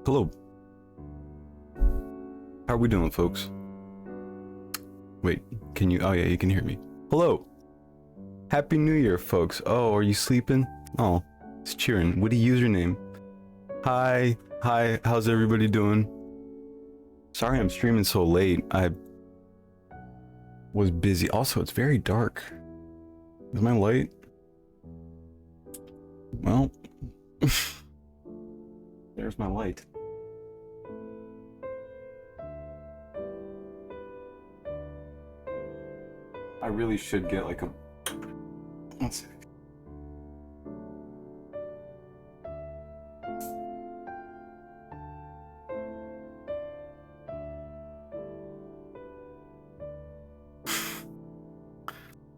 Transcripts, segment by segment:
Hello. How are we doing, folks? Wait, can you? Oh yeah, you can hear me. Hello. Happy New Year, folks. Oh, are you sleeping? Oh, it's cheering. Witty username. Hi. How's everybody doing? Sorry, I'm streaming so late. I was busy. Also, it's very dark. Is my light? Well, there's my light. I really should get like a. Let's see.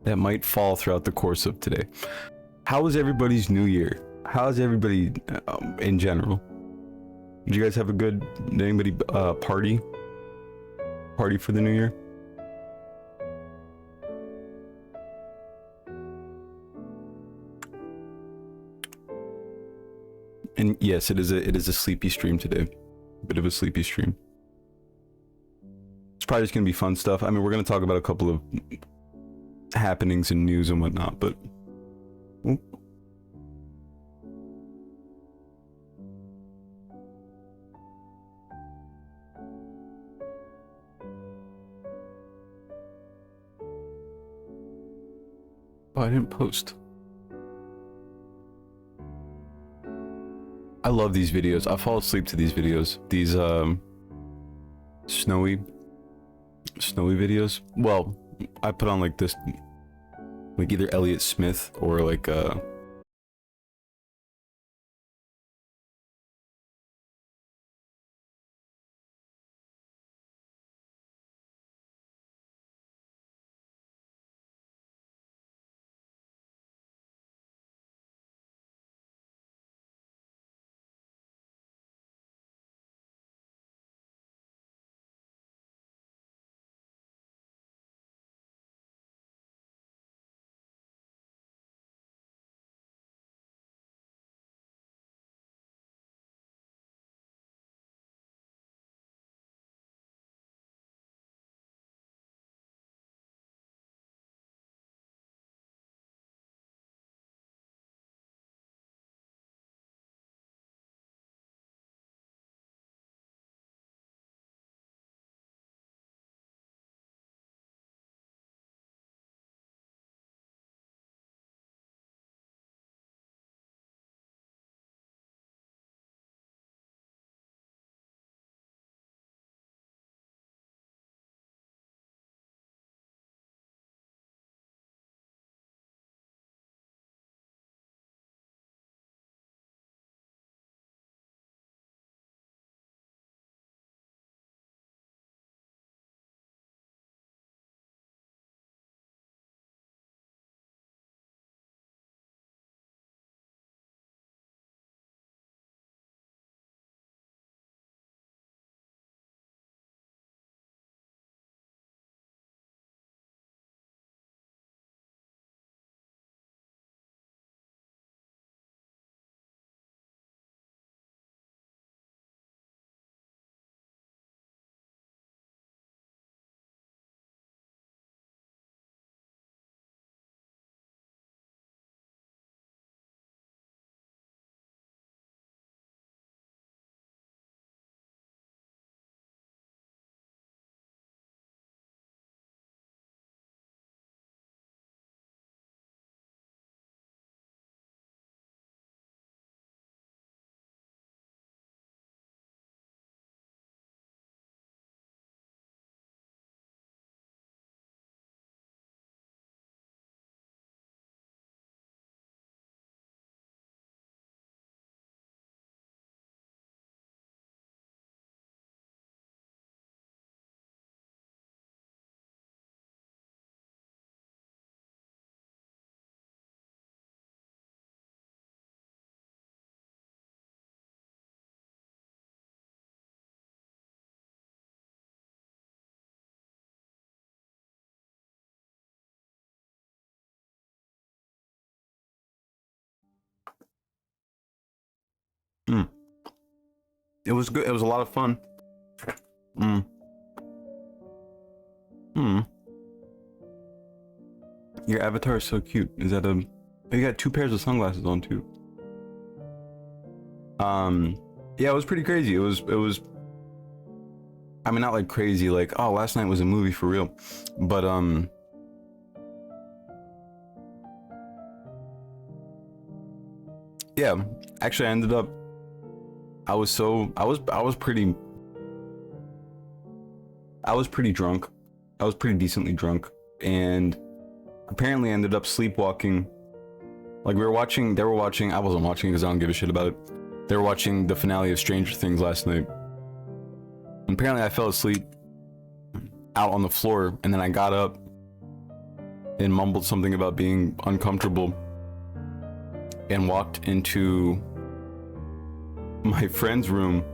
That might fall throughout the course of today. How was everybody's New Year? How's everybody in general? Did you guys have a good? Did anybody party for the New Year? And yes, it is a sleepy stream today. A bit of a sleepy stream. It's probably just gonna be fun stuff. I mean, we're gonna talk about a couple of happenings and news and whatnot, but oh, I didn't post. I love these videos. I fall asleep to these videos. These snowy videos. Well, I put on like this, like either Elliott Smith or like It was good. It was a lot of fun. Your avatar is so cute. Is that a... You got 2 pairs of sunglasses on too. Yeah, it was pretty crazy. It was I mean, not like crazy, like, oh, last night was a movie for real. But yeah, actually I ended up I was pretty drunk. I was pretty decently drunk, and apparently ended up sleepwalking. Like they were watching, I wasn't watching because I don't give a shit about it. They were watching the finale of Stranger Things last night. And apparently I fell asleep out on the floor, and then I got up and mumbled something about being uncomfortable and walked into my friend's room,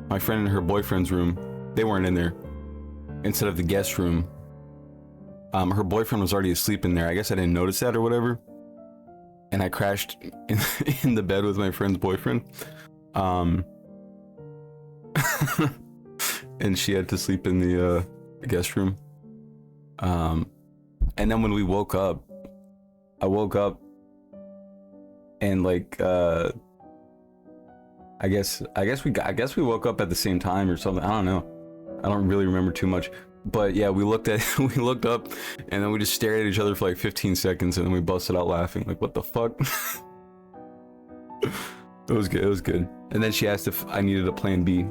my friend and her boyfriend's room. They weren't in there. Instead of the guest room, her boyfriend was already asleep in there. I guess I didn't notice that or whatever. And I crashed in the bed with my friend's boyfriend. And she had to sleep in the guest room. And then when we woke up, I woke up and like I guess we woke up at the same time or something. I don't know. I don't really remember too much. But yeah, we looked up, and then we just stared at each other for like 15 seconds, and then we busted out laughing. Like, what the fuck? It was good. It was good. And then she asked if I needed a plan B.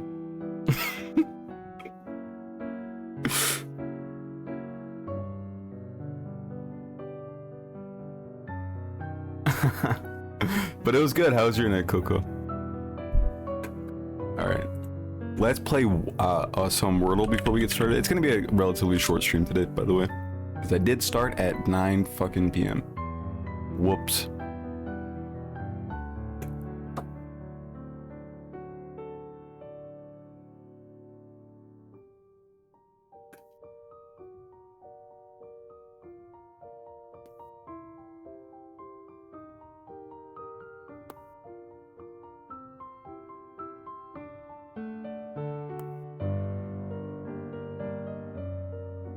But it was good. How was your night, Coco? All right. Let's play some Wordle before we get started. It's gonna be a relatively short stream today, by the way, because I did start at 9 fucking p.m. Whoops.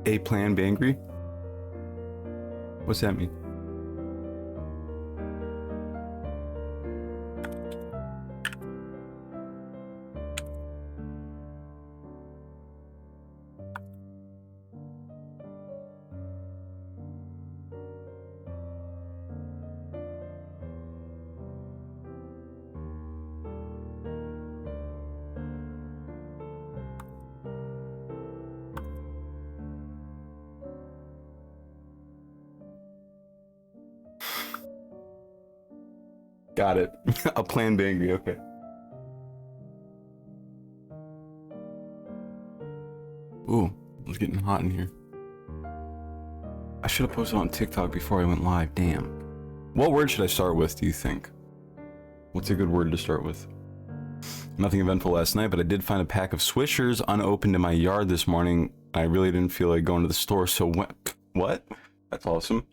A plan bangry? What's that mean? Got it. A plan bangry, okay. Ooh, it's getting hot in here. I should have posted on TikTok before I went live, damn. What word should I start with, do you think? What's a good word to start with? Nothing eventful last night, but I did find a pack of Swishers unopened in my yard this morning. I really didn't feel like going to the store, so what? That's awesome.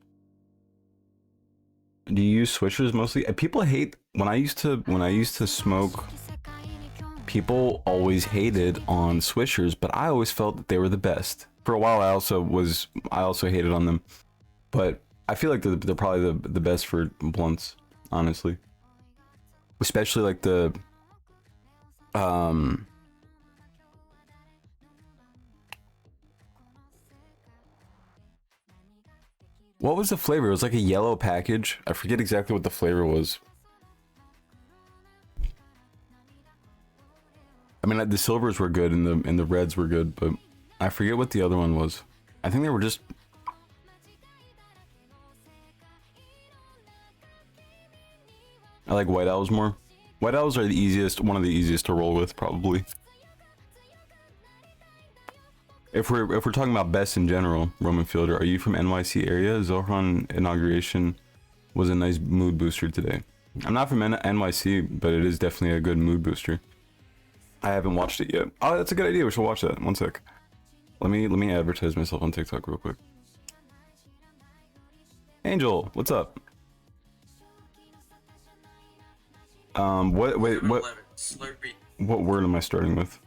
Do you use Swishers mostly? People hate when I used to smoke. People always hated on Swishers, but I always felt that they were the best. For a while, I also hated on them, but I feel like they're probably the best for blunts, honestly. Especially like the what was the flavor? It was like a yellow package. I forget exactly what the flavor was. I mean, the silvers were good and the reds were good, but I forget what the other one was. I think they were just... I like White Owls more. White Owls are one of the easiest to roll with, probably. If we're talking about best in general, Roman Fielder, are you from NYC area? Zohan inauguration was a nice mood booster today. I'm not from NYC, but it is definitely a good mood booster. I haven't watched it yet. Oh, that's a good idea. We should watch that. One sec. Let me advertise myself on TikTok real quick. Angel, what's up? What? Wait, what? What word am I starting with?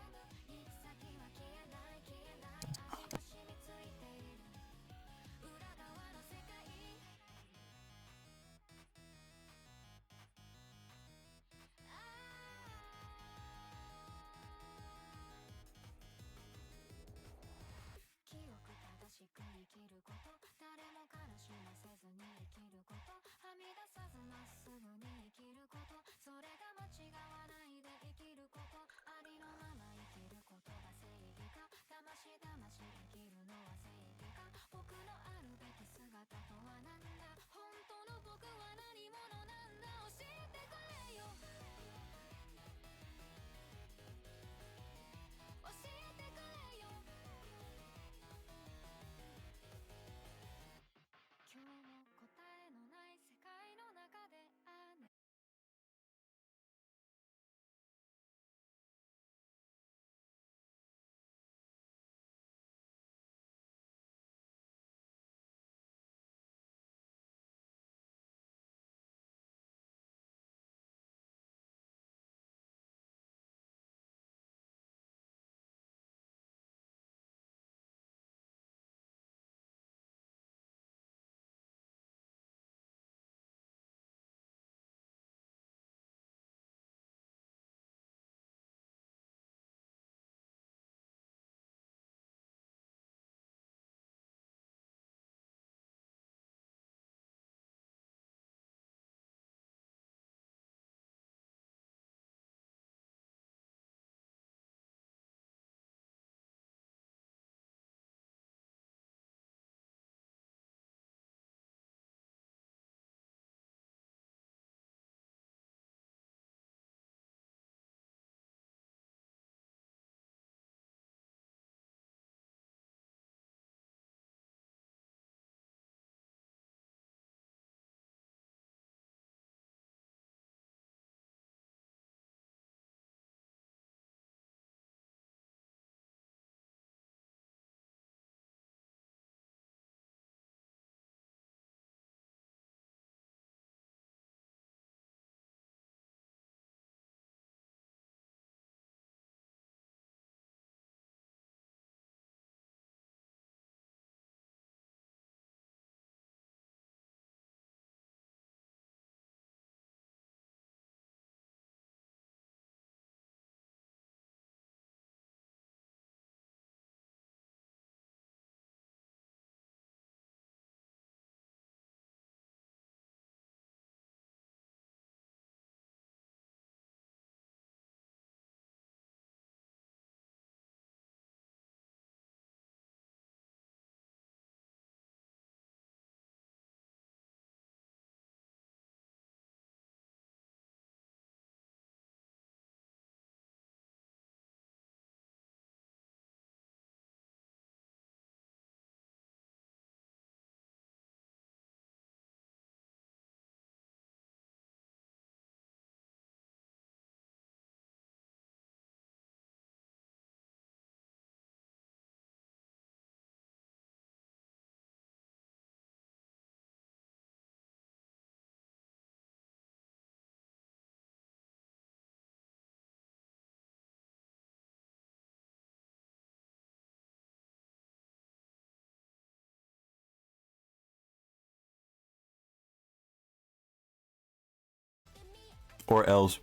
Or else.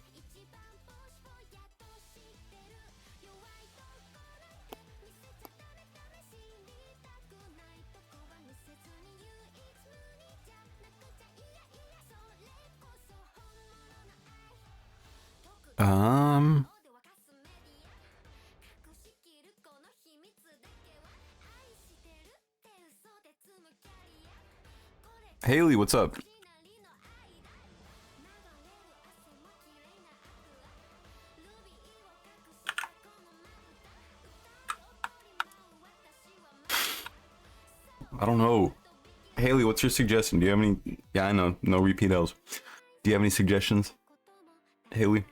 Um. Haley, what's up? I don't know. Haley, what's your suggestion? Do you have any? Yeah, I know. No repeat L's. Do you have any suggestions, Haley?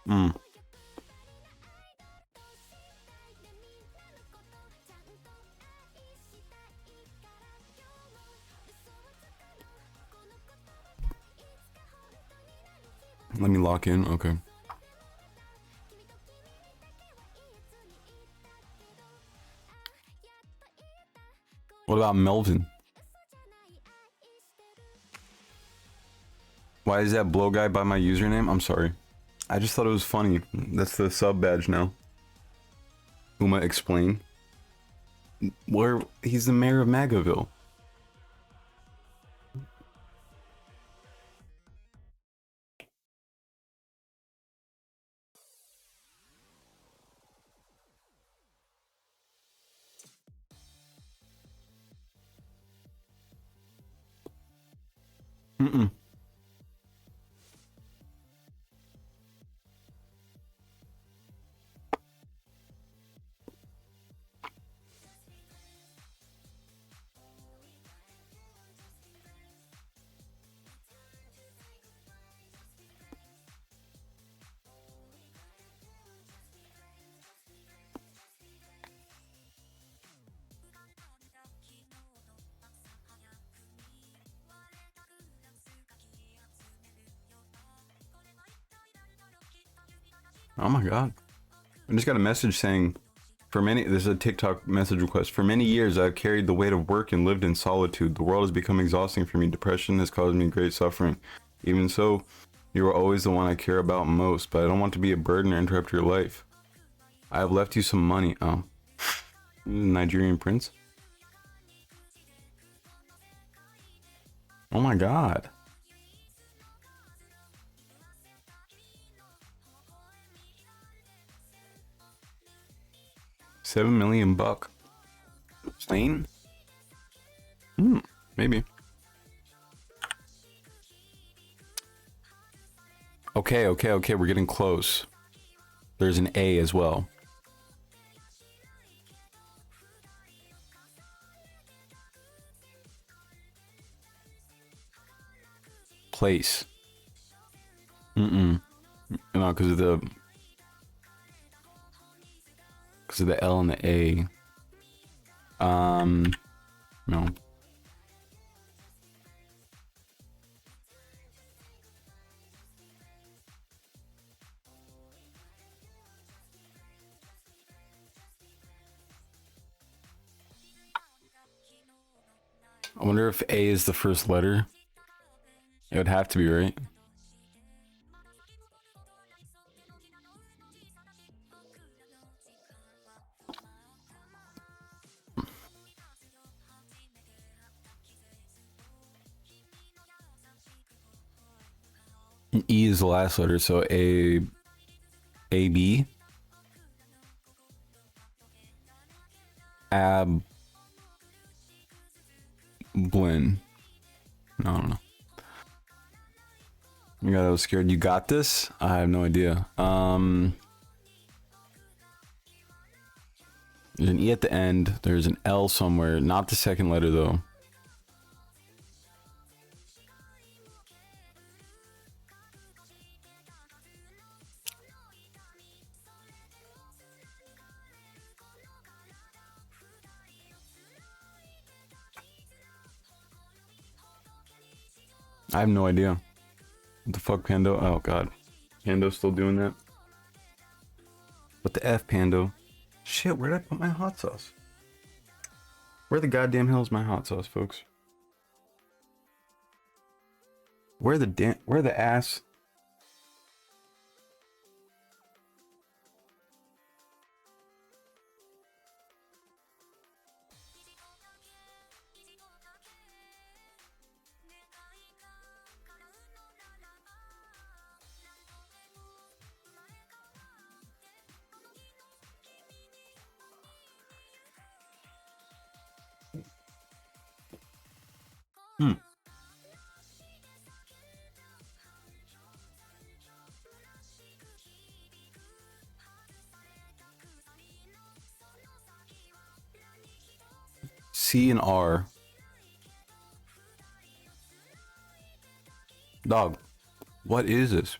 Mm. Let me lock in. Okay. What about Melvin? Why is that blow guy by my username? I'm sorry. I just thought it was funny. That's the sub badge now. Uma, explain. Where he's the mayor of Magaville. Mm-mm. Oh my god. I just got a message saying, this is a TikTok message request. For many years, I've carried the weight of work and lived in solitude. The world has become exhausting for me. Depression has caused me great suffering. Even so, you are always the one I care about most, but I don't want to be a burden or interrupt your life. I have left you some money. Oh. Nigerian prince? Oh my god. $7 million buck. Plane? Maybe. Okay, we're getting close. There's an A as well. Place. No, because of the L and the A. No. I wonder if A is the first letter. It would have to be, right? E is the last letter, so A B. Blin. No, I don't know. You got, I was scared. You got this? I have no idea. There's an E at the end. There's an L somewhere. Not the second letter though. I have no idea. What the fuck, Pando? Oh god. Pando's still doing that? What the F, Pando? Shit, where did I put my hot sauce? Where the goddamn hell is my hot sauce, folks? Where the ass? C and R. Dog, what is this?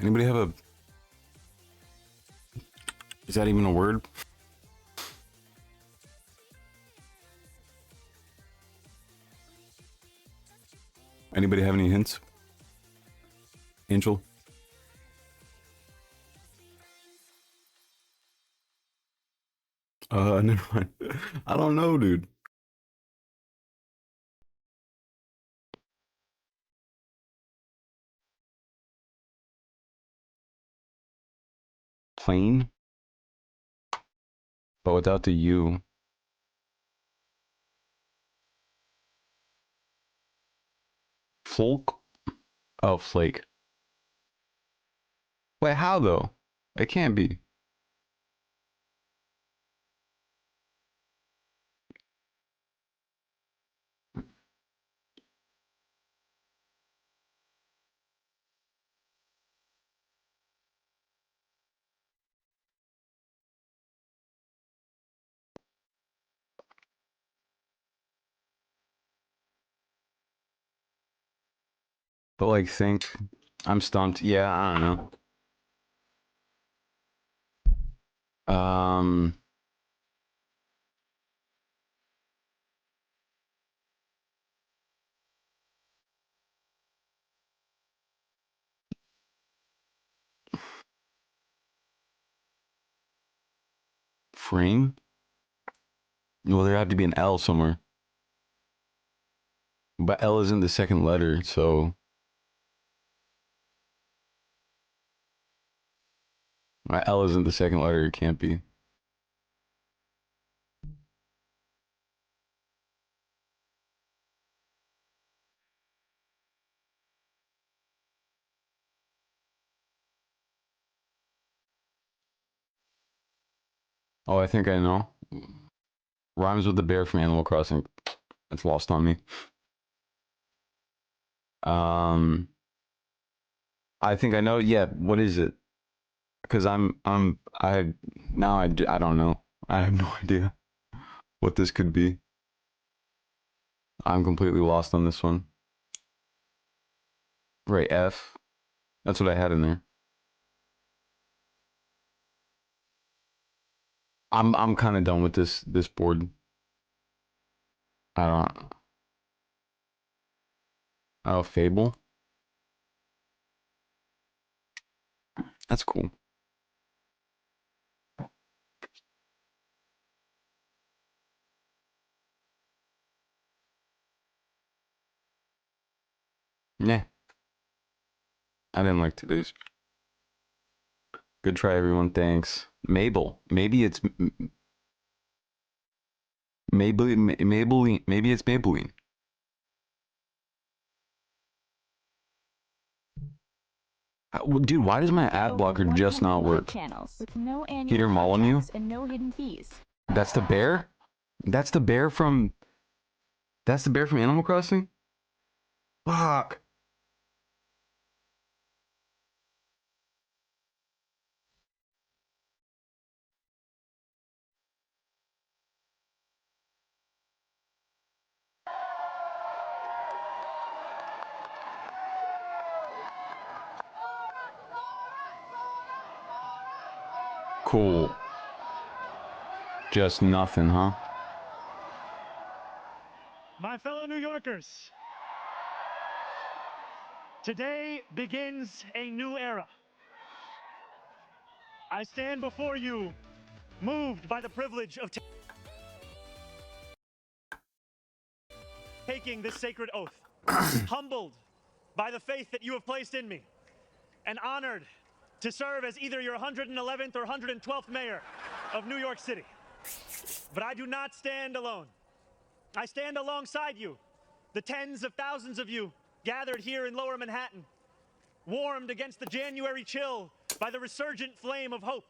Anybody have a... Is that even a word? Anybody have any hints? Angel? Never mind. I don't know, dude. Plain? But without the U. Folk? Oh, flake. Wait, how though? It can't be. But like, think. I'm stumped. Yeah, I don't know. Frame? Well, there had to be an L somewhere. But L isn't the second letter, so... L isn't the second letter, it can't be. Oh, I think I know. Rhymes with the bear from Animal Crossing. That's lost on me. I think I know. Yeah, what is it? Because I don't know. I have no idea what this could be. I'm completely lost on this one. Right, F. That's what I had in there. I'm kind of done with this board. I don't. Oh, Fable. That's cool. Yeah, I didn't like today's. Good try, everyone. Thanks. Mabel. Maybe it's Maybelline. Maybe it's Maybelline. Dude, why does my ad blocker just not work? Channels with no annual Peter Molyneux? and no hidden fees. That's the bear? That's the bear from... That's the bear from Animal Crossing? Fuck. Cool. Just nothing, huh? My fellow New Yorkers, today begins a new era. I stand before you, moved by the privilege of taking this sacred oath, humbled by the faith that you have placed in me, and honored to serve as either your 111th or 112th mayor of New York City. But I do not stand alone. I stand alongside you, the tens of thousands of you gathered here in Lower Manhattan, warmed against the January chill by the resurgent flame of hope.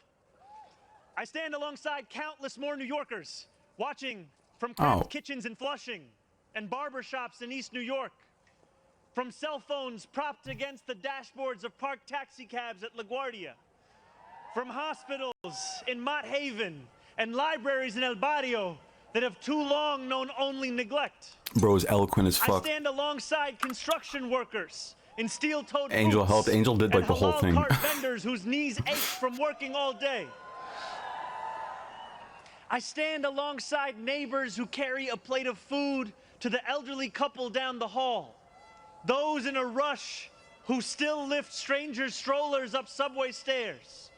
I stand alongside countless more New Yorkers watching from cramped kitchens in Flushing and barbershops in East New York, from cell phones propped against the dashboards of parked taxicabs at LaGuardia, from hospitals in Mott Haven and libraries in El Barrio that have too long known only neglect. Bro is eloquent as fuck. I stand alongside construction workers in steel-toed Angel boots helped. Angel did, like, and the whole halal thing. cart vendors whose knees ache from working all day. I stand alongside neighbors who carry a plate of food to the elderly couple down the hall. Those in a rush who still lift strangers' strollers up subway stairs.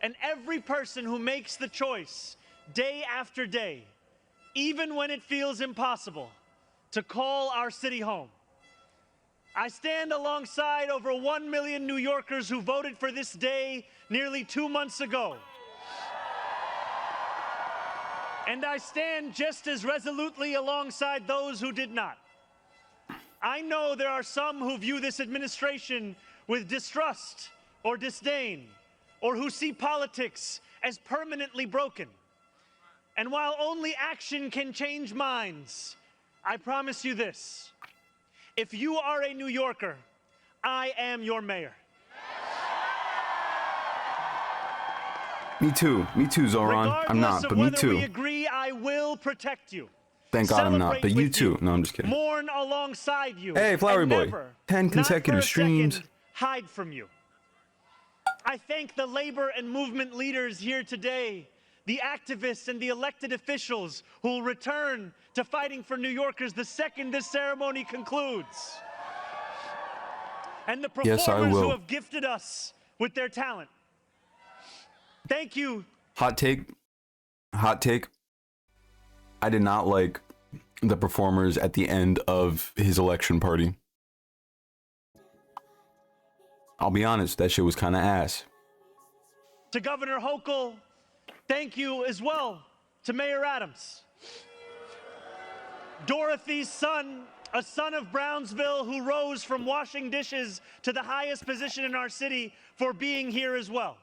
And every person who makes the choice, day after day, even when it feels impossible, to call our city home. I stand alongside over 1 million New Yorkers who voted for this day nearly 2 months ago. And I stand just as resolutely alongside those who did not. I know there are some who view this administration with distrust or disdain, or who see politics as permanently broken. And while only action can change minds, I promise you this: if you are a New Yorker, I am your mayor. Me too, Zoran. I'm not, but me Regardless of whether we too. agree, I will protect you. Thank God I'm not, Celebrate but you with too. No, I'm just kidding. Mourn alongside you. Hey, Flowery and Boy. never, 10 not consecutive for a streams. second, hide from you. I thank the labor and movement leaders here today, the activists and the elected officials who will return to fighting for New Yorkers the second this ceremony concludes. And the Yes, I performers who will. have gifted us with their talent. Thank you. Hot take. I did not like the performers at the end of his election party. I'll be honest, that shit was kind of ass. To Governor Hochul, thank you as well to Mayor Adams. Dorothy's son, a son of Brownsville who rose from washing dishes to the highest position in our city, for being here as well.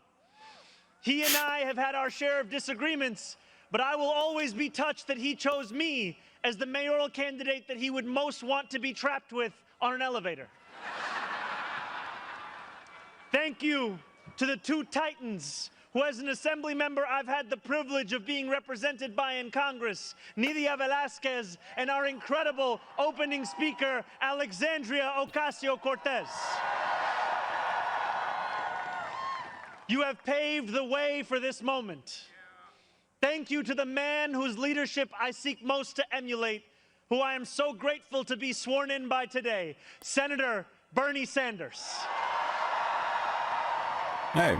He and I have had our share of disagreements, but I will always be touched that he chose me as the mayoral candidate that he would most want to be trapped with on an elevator. Thank you to the two titans who, as an assembly member, I've had the privilege of being represented by in Congress, Nidia Velázquez and our incredible opening speaker, Alexandria Ocasio-Cortez. You have paved the way for this moment. Thank you to the man whose leadership I seek most to emulate, who I am so grateful to be sworn in by today, Senator Bernie Sanders. Hey,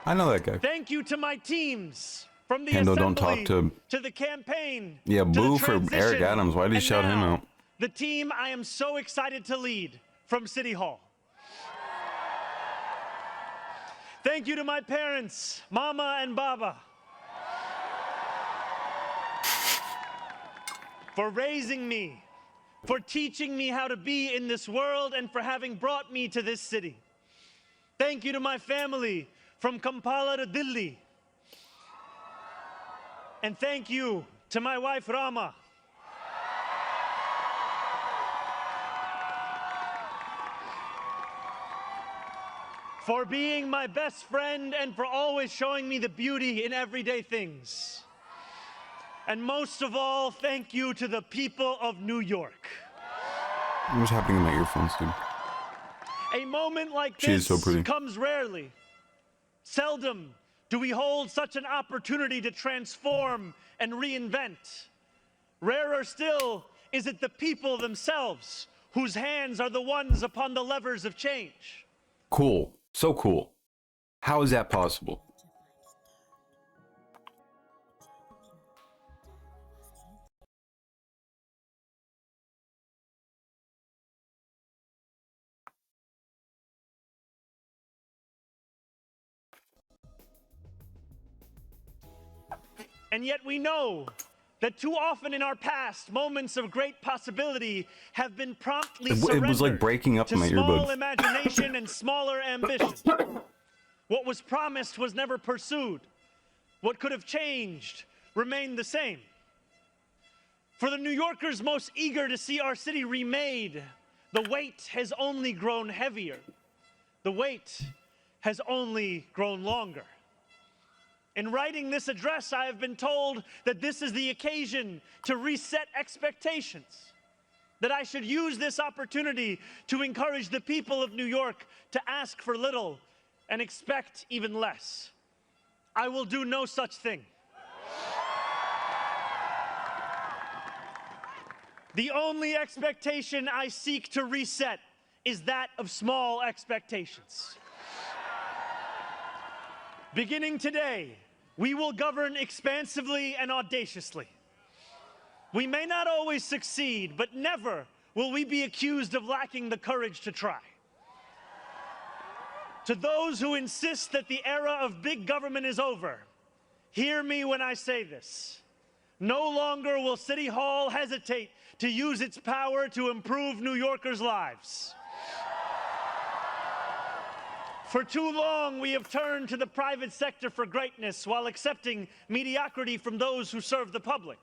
I know that guy. Thank you to my teams, from the Hendo, assembly don't talk to the campaign. Yeah, to boo the for Eric transition, Adams. Why did you and shout him now, out? The team I am so excited to lead from City Hall. Thank you to my parents, Mama and Baba, for raising me, for teaching me how to be in this world, and for having brought me to this city. Thank you to my family, from Kampala to Delhi. And thank you to my wife, Rama. For being my best friend and for always showing me the beauty in everyday things. And most of all, thank you to the people of New York. What's happening in my earphones, dude? A moment like She is this so pretty. comes rarely. Seldom do we hold such an opportunity to transform and reinvent. Rarer still is it the people themselves whose hands are the ones upon the levers of change. Cool. So cool. How is that possible? And yet we know that too often in our past, moments of great possibility have been promptly It surrendered was like breaking up to in my small earbuds. imagination and smaller ambition. What was promised was never pursued. What could have changed remained the same. For the New Yorkers most eager to see our city remade, the weight has only grown heavier. The wait has only grown longer. In writing this address, I have been told that this is the occasion to reset expectations, that I should use this opportunity to encourage the people of New York to ask for little and expect even less. I will do no such thing. The only expectation I seek to reset is that of small expectations. Beginning today, we will govern expansively and audaciously. We may not always succeed, but never will we be accused of lacking the courage to try. To those who insist that the era of big government is over, hear me when I say this. No longer will City Hall hesitate to use its power to improve New Yorkers' lives. For too long, we have turned to the private sector for greatness while accepting mediocrity from those who serve the public.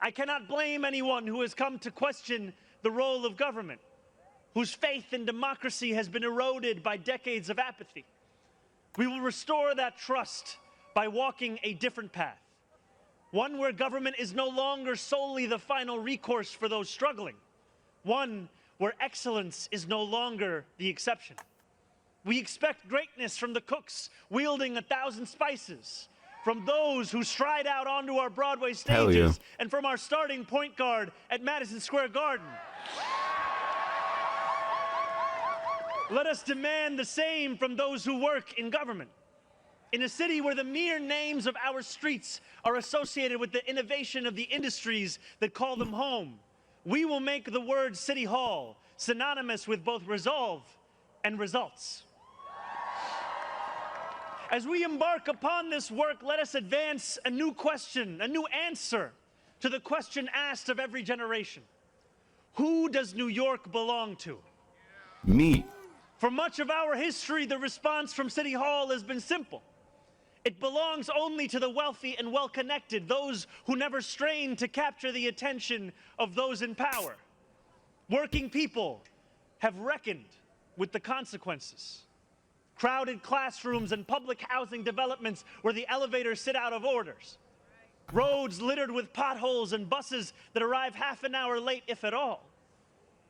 I cannot blame anyone who has come to question the role of government, whose faith in democracy has been eroded by decades of apathy. We will restore that trust by walking a different path, one where government is no longer solely the final recourse for those struggling, one where excellence is no longer the exception. We expect greatness from the cooks wielding 1,000 spices, from those who stride out onto our Broadway stages, and from our starting point guard at Madison Square Garden. Let us demand the same from those who work in government. In a city where the mere names of our streets are associated with the innovation of the industries that call them home, we will make the word City Hall synonymous with both resolve and results. As we embark upon this work, let us advance a new question, a new answer to the question asked of every generation. Who does New York belong to? Me. For much of our history, the response from City Hall has been simple. It belongs only to the wealthy and well-connected, those who never strain to capture the attention of those in power. Working people have reckoned with the consequences. Crowded classrooms and public housing developments where the elevators sit out of orders. Roads littered with potholes and buses that arrive half an hour late, if at all.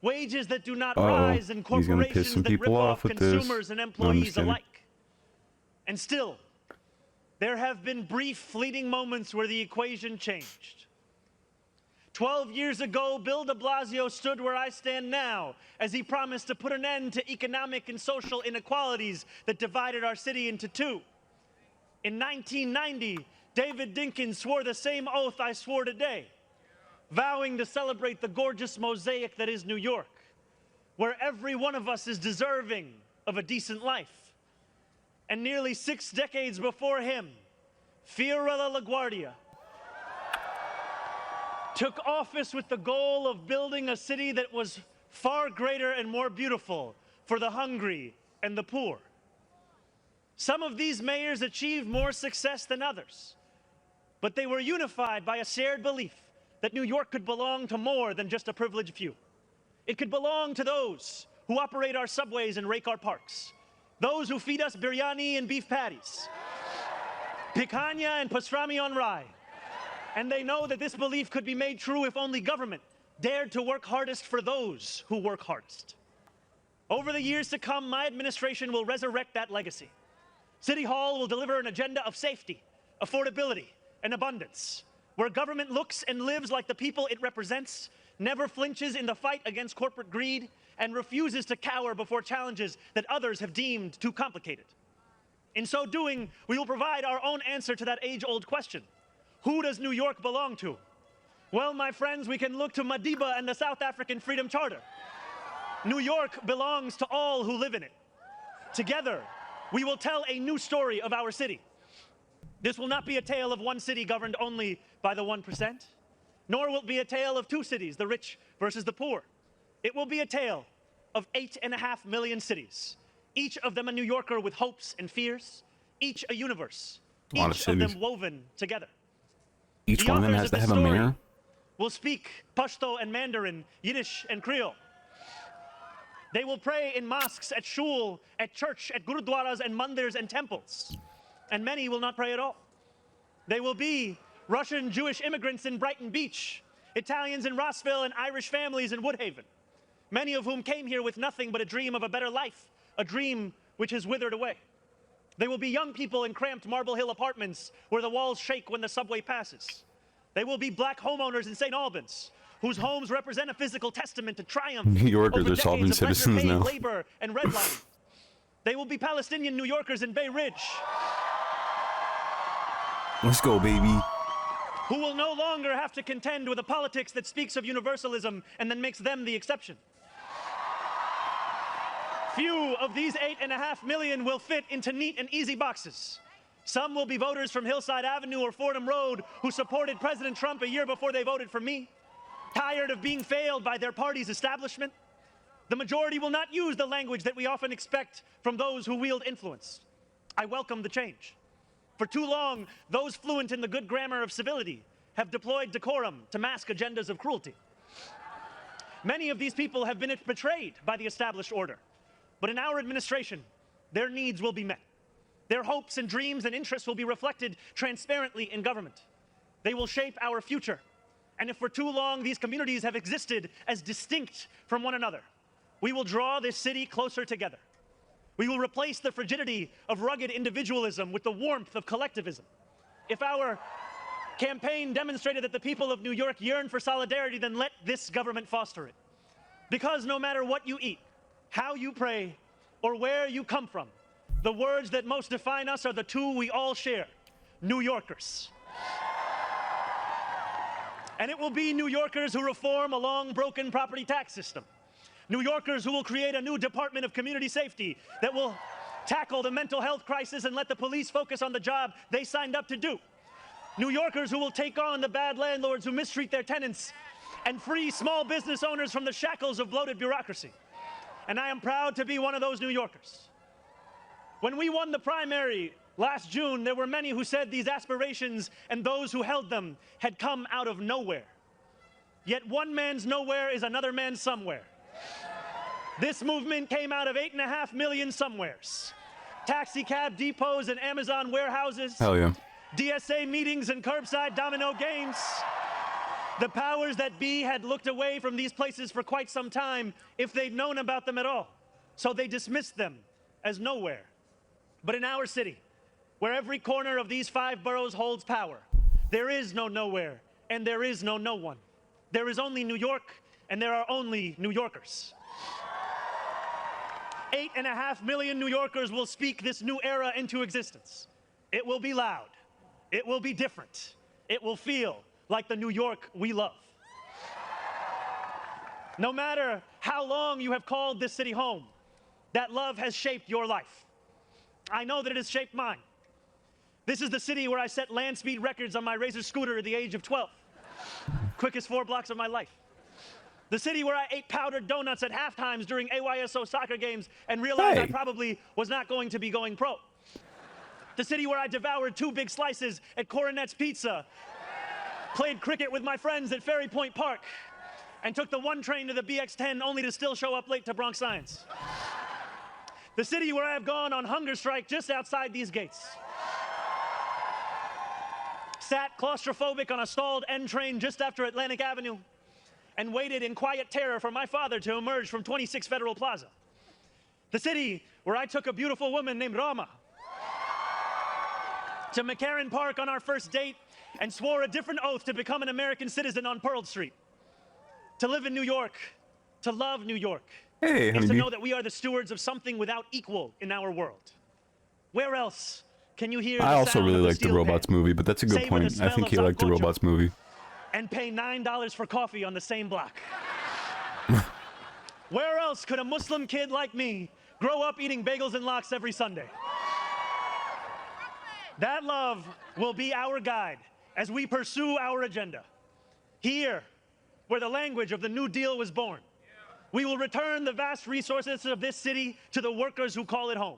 Wages that do not rise and corporations that rip off consumers and employees alike. And still, there have been brief, fleeting moments where the equation changed. 12 years ago, Bill de Blasio stood where I stand now as he promised to put an end to economic and social inequalities that divided our city into two. In 1990, David Dinkins swore the same oath I swore today, vowing to celebrate the gorgeous mosaic that is New York, where every one of us is deserving of a decent life. And nearly 6 decades before him, Fiorella LaGuardia took office with the goal of building a city that was far greater and more beautiful for the hungry and the poor. Some of these mayors achieved more success than others, but they were unified by a shared belief that New York could belong to more than just a privileged few. It could belong to those who operate our subways and rake our parks, those who feed us biryani and beef patties, picanha and pastrami on rye. And they know that this belief could be made true if only government dared to work hardest for those who work hardest. Over the years to come, my administration will resurrect that legacy. City Hall will deliver an agenda of safety, affordability, and abundance, where government looks and lives like the people it represents, never flinches in the fight against corporate greed, and refuses to cower before challenges that others have deemed too complicated. In so doing, we will provide our own answer to that age-old question. Who does New York belong to? Well, my friends, we can look to Madiba and the South African Freedom Charter. New York belongs to all who live in it. Together, we will tell a new story of our city. This will not be a tale of one city governed only by the 1%, nor will it be a tale of two cities, the rich versus the poor. It will be a tale of 8.5 million cities, each of them a New Yorker with hopes and fears, each a universe, each of them woven together. Each one of them has to have a mayor? Will speak Pashto and Mandarin, Yiddish and Creole. They will pray in mosques, at shul, at church, at gurudwaras and mandirs and temples. And many will not pray at all. They will be Russian Jewish immigrants in Brighton Beach, Italians in Rossville and Irish families in Woodhaven, many of whom came here with nothing but a dream of a better life, a dream which has withered away. They will be young people in cramped Marble Hill apartments where the walls shake when the subway passes. They will be black homeowners in St. Albans, whose homes represent a physical testament to triumph New Yorkers over are sovereign decades of citizens lesser-paid now. labor and redlining. They will be Palestinian New Yorkers in Bay Ridge, Let's go, baby. who will no longer have to contend with a politics that speaks of universalism and then makes them the exception. Few of these 8.5 million will fit into neat and easy boxes. Some will be voters from Hillside Avenue or Fordham Road who supported President Trump a year before they voted for me, tired of being failed by their party's establishment. The majority will not use the language that we often expect from those who wield influence. I welcome the change. For too long, those fluent in the good grammar of civility have deployed decorum to mask agendas of cruelty. Many of these people have been betrayed by the established order. But in our administration, their needs will be met. Their hopes and dreams and interests will be reflected transparently in government. They will shape our future. And if for too long these communities have existed as distinct from one another, we will draw this city closer together. We will replace the frigidity of rugged individualism with the warmth of collectivism. If our campaign demonstrated that the people of New York yearn for solidarity, then let this government foster it. Because no matter what you eat, how you pray, or where you come from, the words that most define us are the two we all share: New Yorkers. And it will be New Yorkers who reform a long broken property tax system. New Yorkers who will create a new Department of Community Safety that will tackle the mental health crisis and let the police focus on the job they signed up to do. New Yorkers who will take on the bad landlords who mistreat their tenants and free small business owners from the shackles of bloated bureaucracy. And I am proud to be one of those New Yorkers. When we won the primary last June, there were many who said these aspirations and those who held them had come out of nowhere. Yet one man's nowhere is another man's somewhere. This movement came out of 8.5 million somewheres. Taxi cab depots and Amazon warehouses. Hell yeah. DSA meetings and curbside domino games. The powers that be had looked away from these places for quite some time, if they'd known about them at all. So they dismissed them as nowhere. But in our city, where every corner of these 5 boroughs holds power, there is no nowhere, and there is no no one. There is only New York, and there are only New Yorkers. 8.5 million New Yorkers will speak this new era into existence. It will be loud. It will be different. It will feel like the New York we love. No matter how long you have called this city home, that love has shaped your life. I know that it has shaped mine. This is the city where I set land speed records on my Razor scooter at the age of 12. Quickest 4 blocks of my life. The city where I ate powdered donuts at half times during AYSO soccer games and realized I probably was not going to be going pro. The city where I devoured 2 big slices at Coronet's Pizza, played cricket with my friends at Ferry Point Park, and took the 1 train to the BX-10 only to still show up late to Bronx Science. The city where I have gone on hunger strike just outside these gates. Sat claustrophobic on a stalled N train just after Atlantic Avenue and waited in quiet terror for my father to emerge from 26 Federal Plaza. The city where I took a beautiful woman named Rama to McCarran Park on our first date and swore a different oath to become an American citizen on Pearl Street. To live in New York, to love New York, Hey, is to honeybee. know that we are the stewards of something without equal in our world. Where else can you hear I the also sound really of a like the steel Robots pan movie, but that's a good savor the point. I smell think of he liked the sancocho Robots movie. and pay $9 for coffee on the same block? Where else could a Muslim kid like me grow up eating bagels and lox every Sunday? That love will be our guide as we pursue our agenda. Here, where the language of the New Deal was born, we will return the vast resources of this city to the workers who call it home.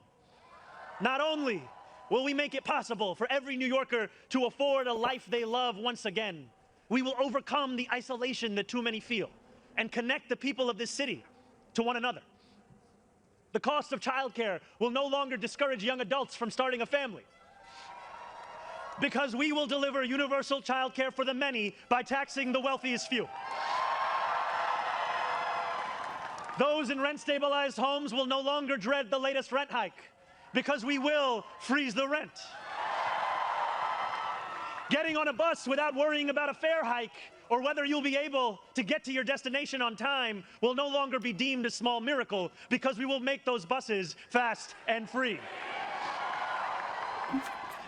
Not only will we make it possible for every New Yorker to afford a life they love once again, we will overcome the isolation that too many feel and connect the people of this city to one another. The cost of childcare will no longer discourage young adults from starting a family. Because we will deliver universal child care for the many by taxing the wealthiest few. Those in rent-stabilized homes will no longer dread the latest rent hike, because we will freeze the rent. Getting on a bus without worrying about a fare hike or whether you'll be able to get to your destination on time will no longer be deemed a small miracle, because we will make those buses fast and free.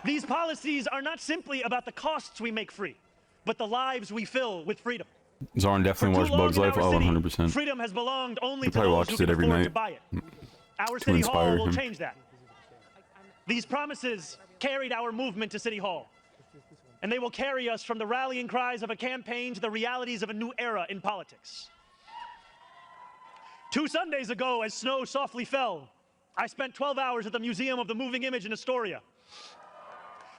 These policies are not simply about the costs we make free, but the lives we fill with freedom. Zoran definitely watched Bug's Life. Oh, 100%. Freedom has belonged only He to probably those watches who it can every afford night to buy it. Our to City Hall inspire will him. change that. These promises carried our movement to City Hall, and they will carry us from the rallying cries of a campaign to the realities of a new era in politics. 2 Sundays ago, as snow softly fell, I spent 12 hours at the Museum of the Moving Image in Astoria,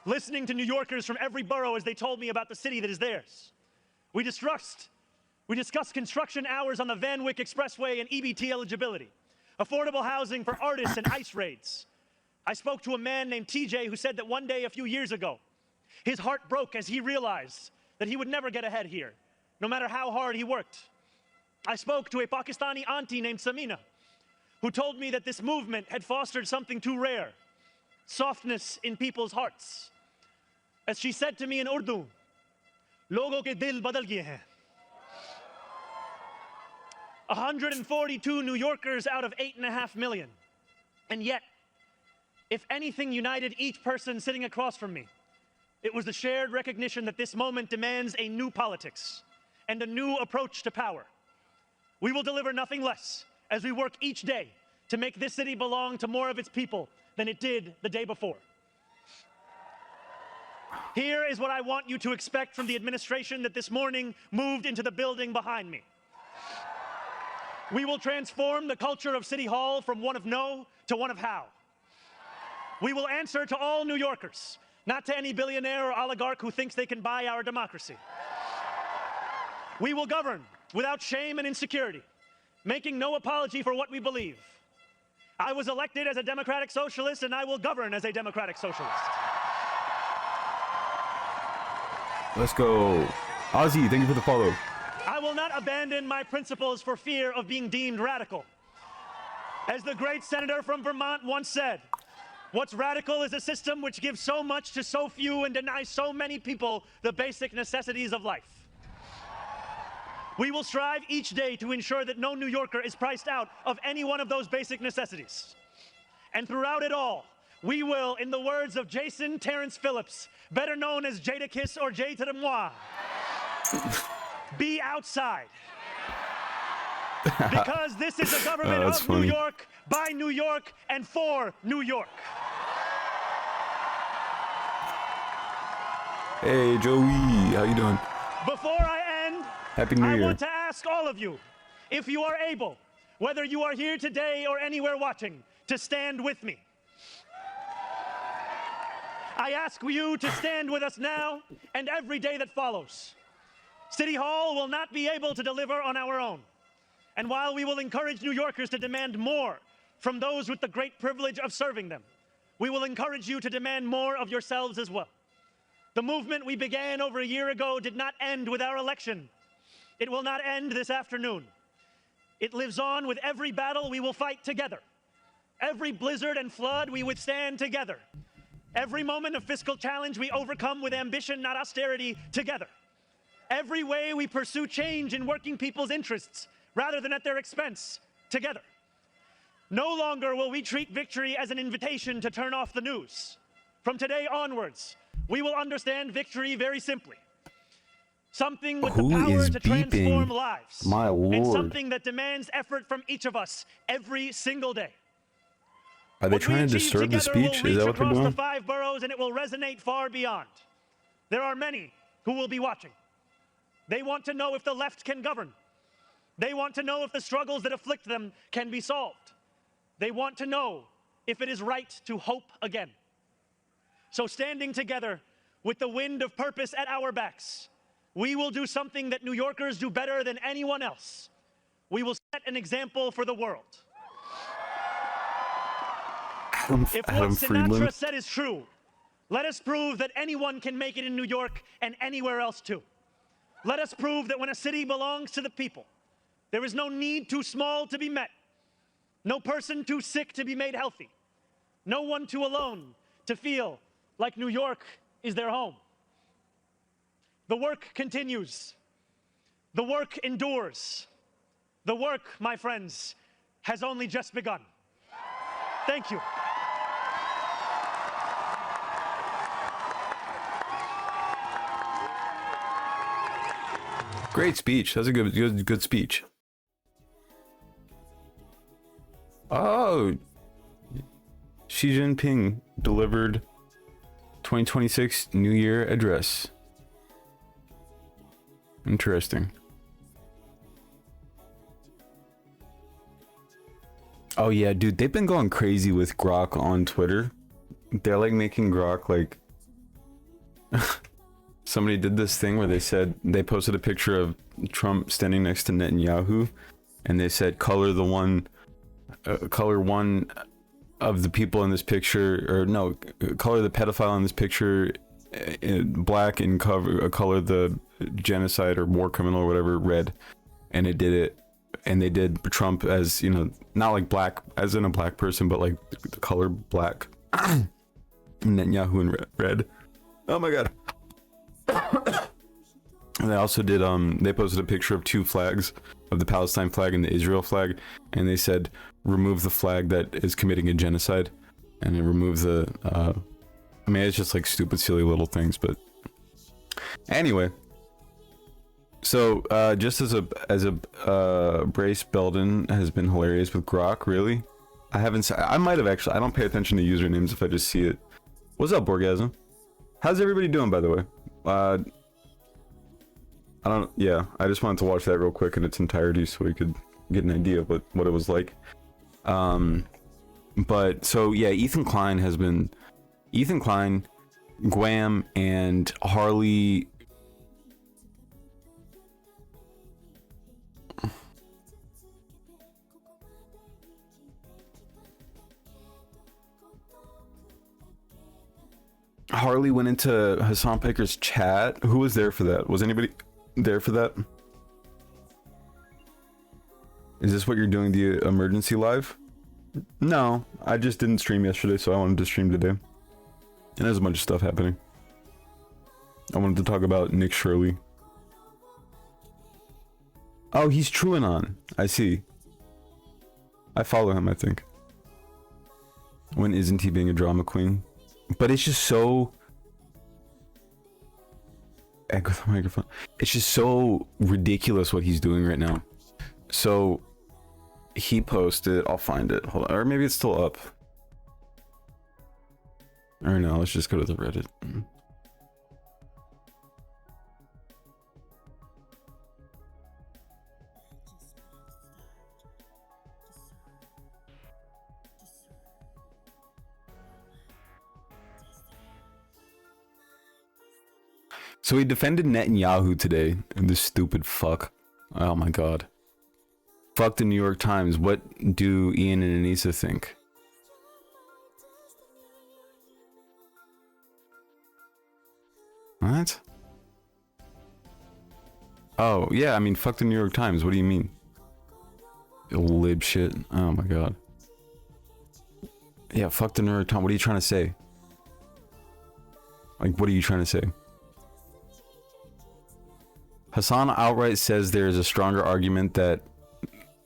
listening to New Yorkers from every borough as they told me about the city that is theirs. We discussed construction hours on the Van Wyck Expressway and EBT eligibility, affordable housing for artists and ICE raids. I spoke to a man named TJ who said that one day a few years ago, his heart broke as he realized that he would never get ahead here, no matter how hard he worked. I spoke to a Pakistani auntie named Samina, who told me that this movement had fostered something too rare, softness in people's hearts. As she said to me in Urdu, "Logo ke dil badal gaye hain." 142 New Yorkers out of 8.5 million. And yet, if anything united each person sitting across from me, it was the shared recognition that this moment demands a new politics and a new approach to power. We will deliver nothing less as we work each day to make this city belong to more of its people than it did the day before. Here is what I want you to expect from the administration that this morning moved into the building behind me. We will transform the culture of City Hall from one of no to one of how. We will answer to all New Yorkers, not to any billionaire or oligarch who thinks they can buy our democracy. We will govern without shame and insecurity, making no apology for what we believe. I was elected as a democratic socialist, and I will govern as a democratic socialist. Let's go. Ozzy, thank you for the follow. I will not abandon my principles for fear of being deemed radical. As the great senator from Vermont once said, what's radical is a system which gives so much to so few and denies so many people the basic necessities of life. We will strive each day to ensure that no New Yorker is priced out of any one of those basic necessities. And throughout it all, we will, in the words of Jason Terrence Phillips, better known as Jadakiss or Jay to the Moi, be outside. Because this is a government of funny. New York, by New York, and for New York. Hey, Joey, how you doing? Before I end, Happy New I Year. want to ask all of you, if you are able, whether you are here today or anywhere watching, to stand with me. I ask you to stand with us now and every day that follows. City Hall will not be able to deliver on our own. And while we will encourage New Yorkers to demand more from those with the great privilege of serving them, we will encourage you to demand more of yourselves as well. The movement we began over a year ago did not end with our election. It will not end this afternoon. It lives on with every battle we will fight together. Every blizzard and flood we withstand together. Every moment of fiscal challenge we overcome with ambition, not austerity, together. Every way we pursue change in working people's interests rather than at their expense, together. No longer will we treat victory as an invitation to turn off the news. From today onwards, we will understand victory very simply. Something with the Who power is to transform beeping? lives. My And lord. something that demands effort from each of us every single day. Are they What we trying to achieve disturb the together will speech? Is reach that what they're across the doing? 5 boroughs, and it will resonate far beyond. There are many who will be watching. They want to know if the left can govern. They want to know if the struggles that afflict them can be solved. They want to know if it is right to hope again. So standing together with the wind of purpose at our backs, we will do something that New Yorkers do better than anyone else. We will set an example for the world. If what Adam Sinatra Friedland. said is true, Let us prove that anyone can make it in New York and anywhere else too. Let us prove that when a city belongs to the people, there is no need too small to be met, no person too sick to be made healthy, no one too alone to feel like New York is their home. The work continues. The work endures. The work, my friends, has only just begun. Thank you. Great speech. That's a good speech. Oh, Xi Jinping delivered 2026 New Year address. Interesting. Oh yeah, dude, they've been going crazy with Grok on Twitter. They're like making Grok like somebody did this thing where they said they posted a picture of Trump standing next to Netanyahu, and they said color one of the people in this picture, or no, color the pedophile in this picture in black, and color the genocide or war criminal or whatever red, and it did it. And they did Trump as, you know, not like black as in a black person, but like the color black. Netanyahu in red. Oh my god. And they also did they posted a picture of two flags, of the Palestine flag and the Israel flag, and they said remove the flag that is committing a genocide, and then remove the I mean, it's just like stupid silly little things. But anyway, so just as a Brace Belden has been hilarious with Grok. Really, I might have actually, I don't pay attention to usernames if I just see it. What's up, Borgasm? How's everybody doing, by the way? I just wanted to watch that real quick in its entirety so we could get an idea of what it was like. But so yeah, Ethan Klein, Guam, and Harley. Harley went into Hassan Piker's chat. Who was there for that? Was anybody there for that? Is this what you're doing, the emergency live? No, I just didn't stream yesterday, so I wanted to stream today. And there's a bunch of stuff happening. I wanted to talk about Nick Shirley. Oh, he's TrueAnon. I see. I follow him, I think. When isn't he being a drama queen? But it's just so... Echo the microphone. It's just so ridiculous what he's doing right now. So he posted, I'll find it. Hold on. Or maybe it's still up. Or no, let's just go to the Reddit. So he defended Netanyahu today, and this stupid fuck. Oh my god. Fuck the New York Times. What do Ian and Anissa think? What? Oh, yeah, I mean, fuck the New York Times. What do you mean? Lib shit. Oh my god. Yeah, fuck the New York Times. What are you trying to say? Like, what are you trying to say? Hassan outright says there is a stronger argument that...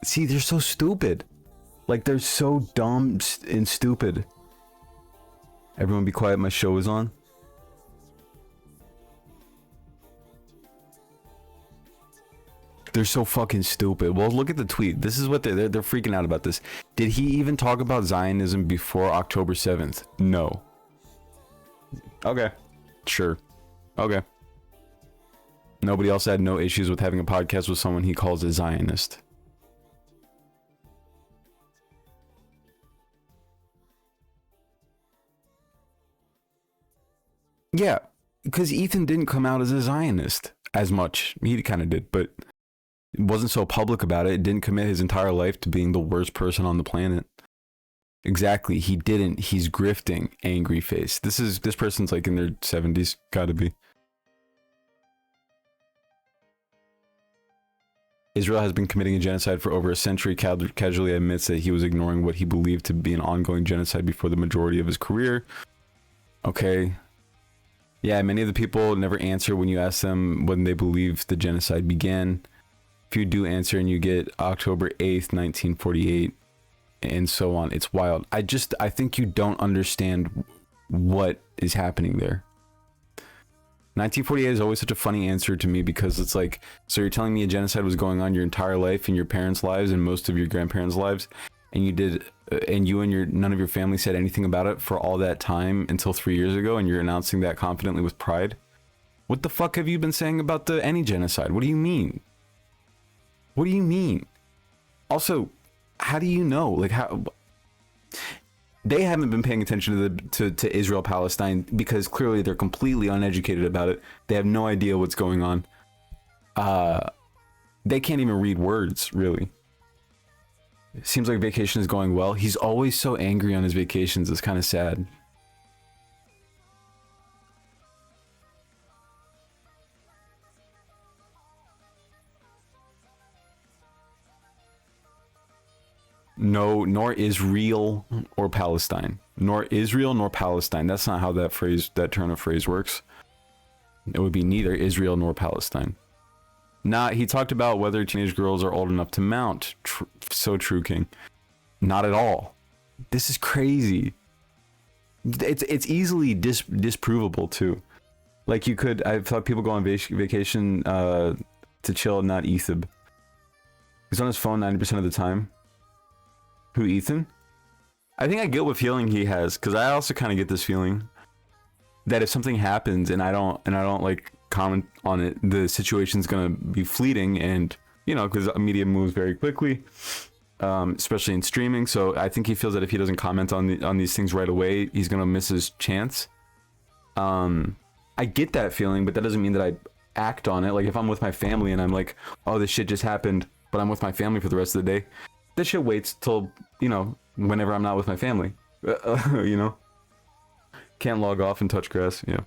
See, they're so stupid. Like, they're so dumb and stupid. Everyone be quiet, my show is on. They're so fucking stupid. Well, look at the tweet. This is what they're freaking out about this. Did he even talk about Zionism before October 7th? No. Okay. Sure. Okay. Nobody else had no issues with having a podcast with someone he calls a Zionist. Yeah, because Ethan didn't come out as a Zionist as much. He kind of did, but wasn't so public about it. Didn't commit his entire life to being the worst person on the planet. Exactly. He didn't. He's grifting. Angry face. This person's like in their 70s. Gotta be. Israel has been committing a genocide for over a century. Casually admits that he was ignoring what he believed to be an ongoing genocide before the majority of his career. Okay. Yeah, many of the people never answer when you ask them when they believe the genocide began. If you do answer and you get October 8th, 1948, and so on, it's wild. I think you don't understand what is happening there. 1948 is always such a funny answer to me because it's like, so you're telling me a genocide was going on your entire life and your parents' lives and most of your grandparents' lives, and you did, and you and none of your family said anything about it for all that time until 3 years ago, and you're announcing that confidently with pride? What the fuck have you been saying about any genocide? What do you mean? What do you mean? Also, how do you know? Like, how? They haven't been paying attention to Israel Palestine because clearly they're completely uneducated about it. They have no idea what's going on. They can't even read words, really. It seems like vacation is going well. He's always so angry on his vacations. It's kind of sad. No, nor Israel or Palestine. Nor Israel nor Palestine. That's not how that turn of phrase works. It would be neither Israel nor Palestine. Nah, he talked about whether teenage girls are old enough to mount. So true, King. Not at all. This is crazy. It's easily disprovable too. Like you could, I thought people go on vacation to chill, not Ethan. He's on his phone 90% of the time. Who, Ethan? I think I get what feeling he has, because I also kind of get this feeling that if something happens and I don't like comment on it, the situation's gonna be fleeting, and you know, because media moves very quickly, especially in streaming. So I think he feels that if he doesn't comment on these things right away, he's gonna miss his chance. I get that feeling, but that doesn't mean that I act on it. Like if I'm with my family and I'm like, oh, this shit just happened, but I'm with my family for the rest of the day. This shit waits till, you know, whenever I'm not with my family. You know? Can't log off and touch grass, yeah.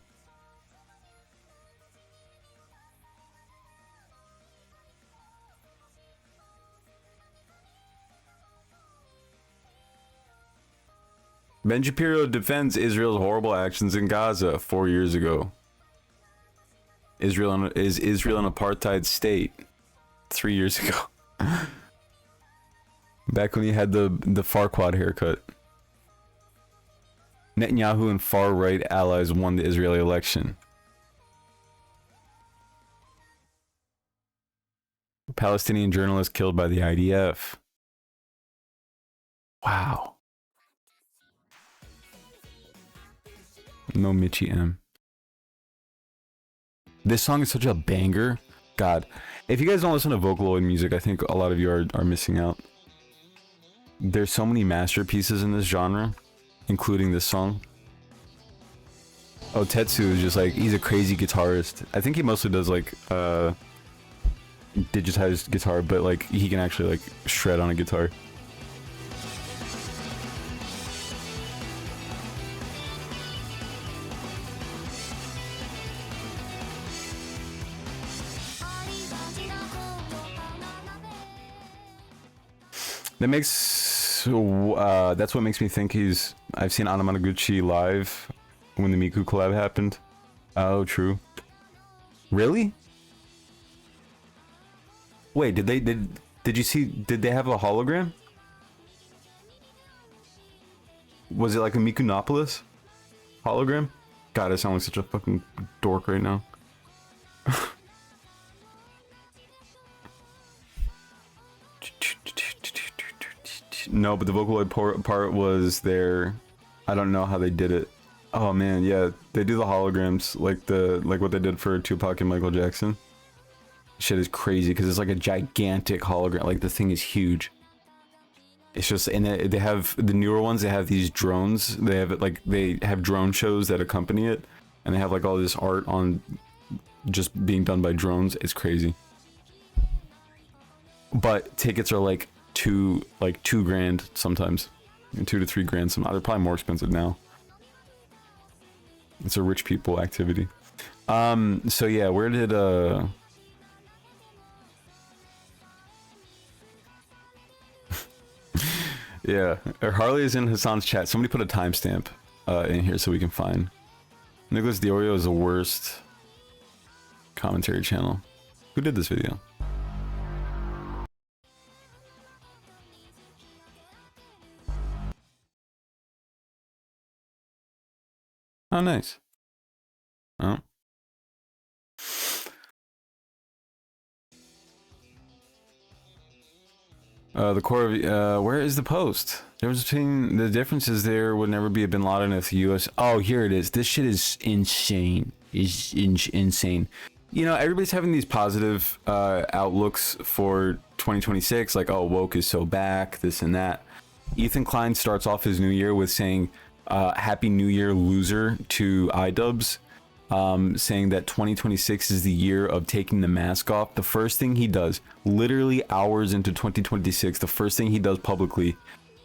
Ben Shapiro defends Israel's horrible actions in Gaza 4 years ago. Is Israel an apartheid state 3 years ago? Back when he had the Farquad haircut. Netanyahu and far-right allies won the Israeli election. Palestinian journalist killed by the IDF. Wow. No Mitchie M. This song is such a banger. God. If you guys don't listen to Vocaloid music, I think a lot of you are missing out. There's so many masterpieces in this genre, including this song. Oh, Tetsu is just like, he's a crazy guitarist. I think he mostly does like digitized guitar, but like he can actually like shred on a guitar. That makes that's what makes me think I've seen Anamanaguchi live when the Miku collab happened. Oh, true. Really? Wait, did you see, did they have a hologram? Was it like a Mikunopolis hologram? God, I sound like such a fucking dork right now. No, but the Vocaloid part was there. I don't know how they did it. Oh man, yeah, they do the holograms like what they did for Tupac and Michael Jackson. Shit is crazy because it's like a gigantic hologram. Like the thing is huge. It's just, and they have the newer ones. They have these drones. They have drone shows that accompany it, and they have like all this art on just being done by drones. It's crazy. But tickets are like two grand sometimes. 2 to 3 grand. Some they're probably more expensive now. It's a rich people activity. So yeah, where did yeah, Harley is in Hassan's chat. Somebody put a timestamp in here so we can find. Nicholas Diorio is the worst commentary channel. Who did this video? Oh, nice. Oh. The core of where is the post? There was between the differences there would never be a Bin Laden if the U.S. Oh, here it is. This shit is insane. Is insane. You know, everybody's having these positive outlooks for 2026, like, oh, woke is so back, this and that. Ethan Klein starts off his new year with saying, "Happy New Year, loser," to iDubbbz. Saying that 2026 is the year of taking the mask off. The first thing he does, literally hours into 2026, the first thing he does publicly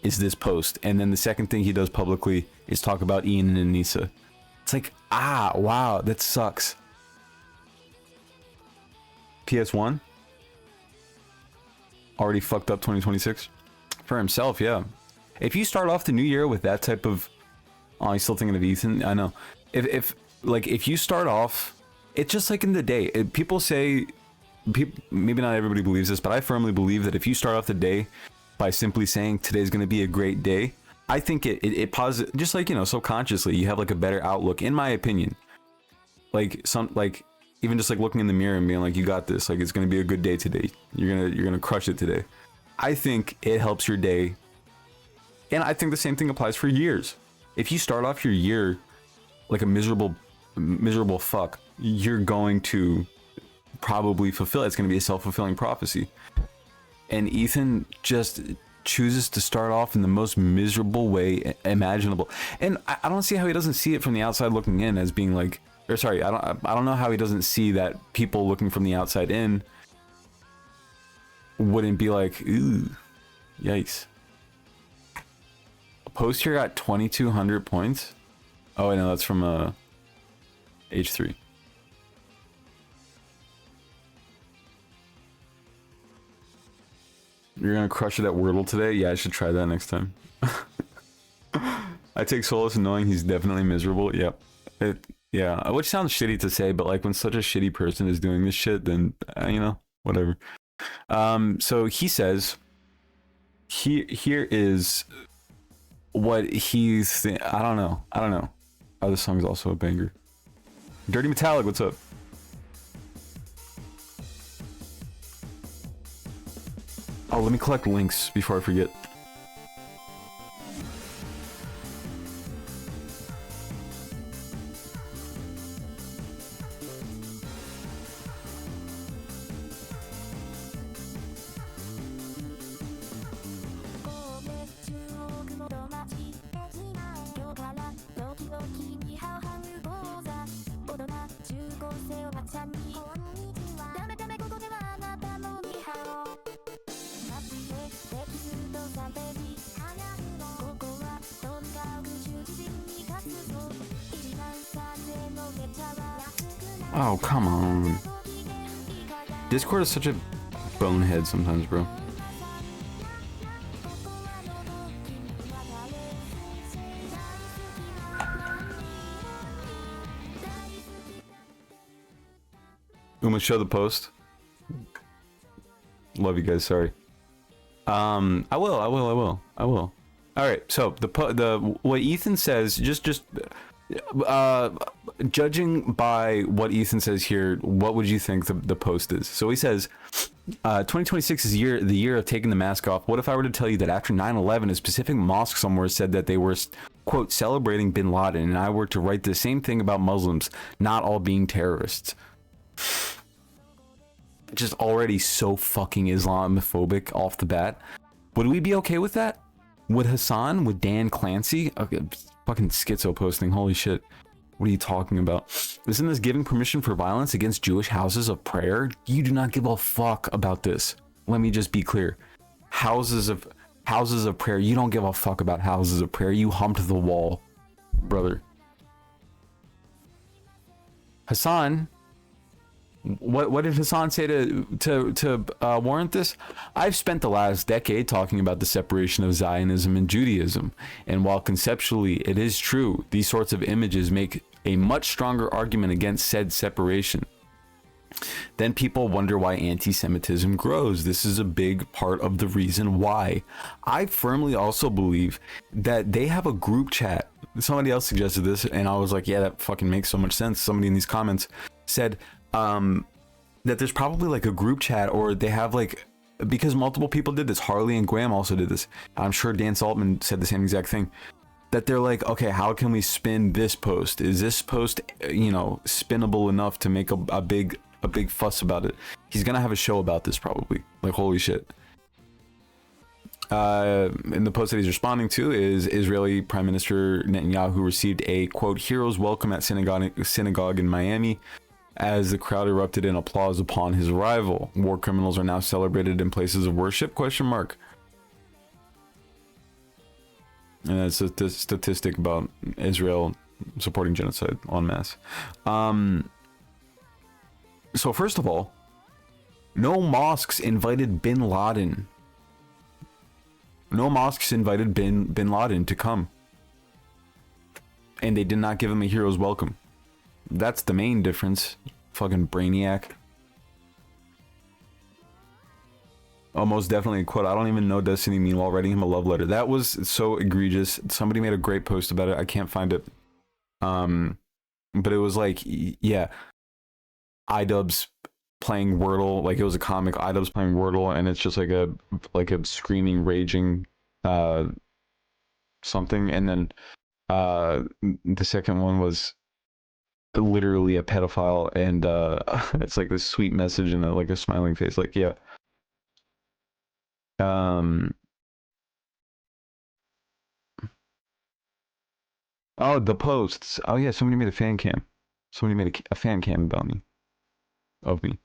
is this post. And then the second thing he does publicly is talk about Ian and Anissa. It's like, wow, that sucks. PS1? Already fucked up 2026? For himself, yeah. If you start off the new year with that type of... Oh, I'm still thinking of Ethan? I know. If you start off, it's just like in the day. People say, maybe not everybody believes this, but I firmly believe that if you start off the day by simply saying today's going to be a great day, I think it positive, just like, you know, subconsciously you have like a better outlook, in my opinion. Like even just like looking in the mirror and being like, you got this, like it's going to be a good day today. You're going to crush it today. I think it helps your day. And I think the same thing applies for years. If you start off your year like a miserable fuck, you're going to probably fulfill it. It's going to be a self-fulfilling prophecy. And Ethan just chooses to start off in the most miserable way imaginable. And I don't see how he doesn't see it from the outside looking in as being like, or sorry, I don't know how he doesn't see that people looking from the outside in wouldn't be like, ooh, yikes. A post here got 2,200 points. Oh, I know, that's from H3. You're gonna crush it at Wordle today? Yeah, I should try that next time. I take solace in knowing he's definitely miserable. Yep. Yeah, which sounds shitty to say, but like when such a shitty person is doing this shit, then you know, whatever. So he says, here is what he's. I don't know. Oh, this song's also a banger. Dirty Metallic, what's up? Oh, let me collect links before I forget. Oh, come on. Discord is such a bonehead sometimes, bro. Uma, show the post. Love you guys, sorry. I will. All right, so what Ethan says, just judging by what Ethan says here, what would you think the post is? So he says, 2026 is the year of taking the mask off. What if I were to tell you that after 9/11, a specific mosque somewhere said that they were, quote, celebrating Bin Laden, and I were to write the same thing about Muslims not all being terrorists? Just already so fucking Islamophobic off the bat. Would we be okay with that? Would Hassan? Would Dan Clancy? Okay, fucking schizo posting, holy shit. What are you talking about? Isn't this giving permission for violence against Jewish houses of prayer? You do not give a fuck about this. Let me just be clear. Houses of... Houses of prayer. You don't give a fuck about houses of prayer. You humped the wall, brother. Hassan, what did Hassan say to warrant this? I've spent the last decade talking about the separation of Zionism and Judaism, and while conceptually it is true, these sorts of images make a much stronger argument against said separation. Then people wonder why anti-Semitism grows. This is a big part of the reason why. I firmly also believe that they have a group chat. Somebody else suggested this, and I was like, yeah, that fucking makes so much sense. Somebody in these comments said that there's probably like a group chat, or they have like, because multiple people did this. Harley and Graham also did this. I'm sure Dan Saltman said the same exact thing. That they're like, okay, how can we spin this post? Is this post, you know, spinnable enough to make a big fuss about it? He's gonna have a show about this probably. Like, holy shit. And the post that he's responding to is Israeli Prime Minister Netanyahu received a quote hero's welcome at synagogue in Miami as the crowd erupted in applause upon his arrival. War criminals are now celebrated in places of worship? Question mark. And that's a statistic about Israel supporting genocide en masse. So first of all, no mosques invited bin Laden. No mosques invited bin Laden to come. And they did not give him a hero's welcome. That's the main difference. Fucking brainiac. Oh, most definitely a quote. I don't even know Destiny meanwhile writing him a love letter. That was so egregious. Somebody made a great post about it. I can't find it. But it was like, yeah, iDubbbz playing Wordle, like it was a comic. iDubbbz playing Wordle, and it's just like a screaming, raging something. And then the second one was literally a pedophile, and it's like this sweet message and like a smiling face. Like, yeah. Oh, the posts. Oh yeah, somebody made a fan cam. Somebody made a fan cam about me. Of me.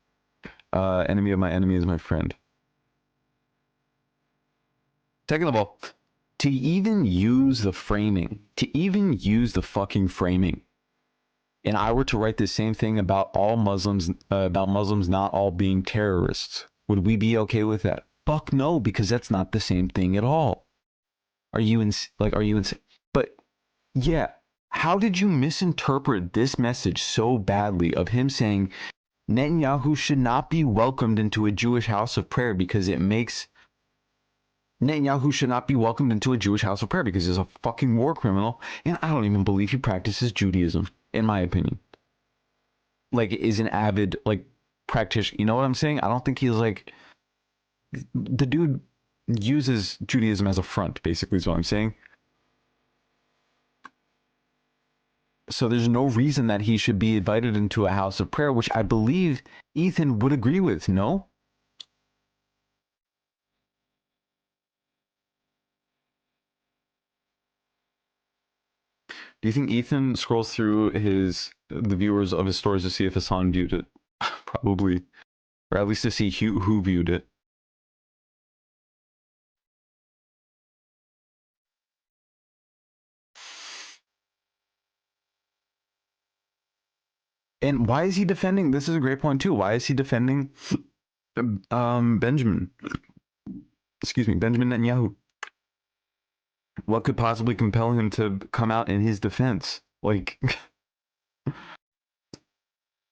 Enemy of my enemy is my friend. Second of all, to even use the framing, to even use the fucking framing, and I were to write the same thing about all Muslims, about Muslims not all being terrorists, would we be okay with that? Fuck no, because that's not the same thing at all. Are you But yeah, how did you misinterpret this message so badly of him saying Netanyahu should not be welcomed into a Jewish house of prayer because it makes Netanyahu should not be welcomed into a Jewish house of prayer because he's a fucking war criminal, and I don't even believe he practices Judaism, in my opinion. Like, is an avid, like, practitioner. You know what I'm saying? I don't think he's like, the dude uses Judaism as a front, basically is what I'm saying. So there's no reason that he should be invited into a house of prayer, which I believe Ethan would agree with, no? Do you think Ethan scrolls through the viewers of his stories to see if Hassan viewed it? Probably. Or at least to see who viewed it. And why is he defending? This is a great point too. Why is he defending Benjamin? Excuse me, Benjamin Netanyahu. What could possibly compel him to come out in his defense? Like,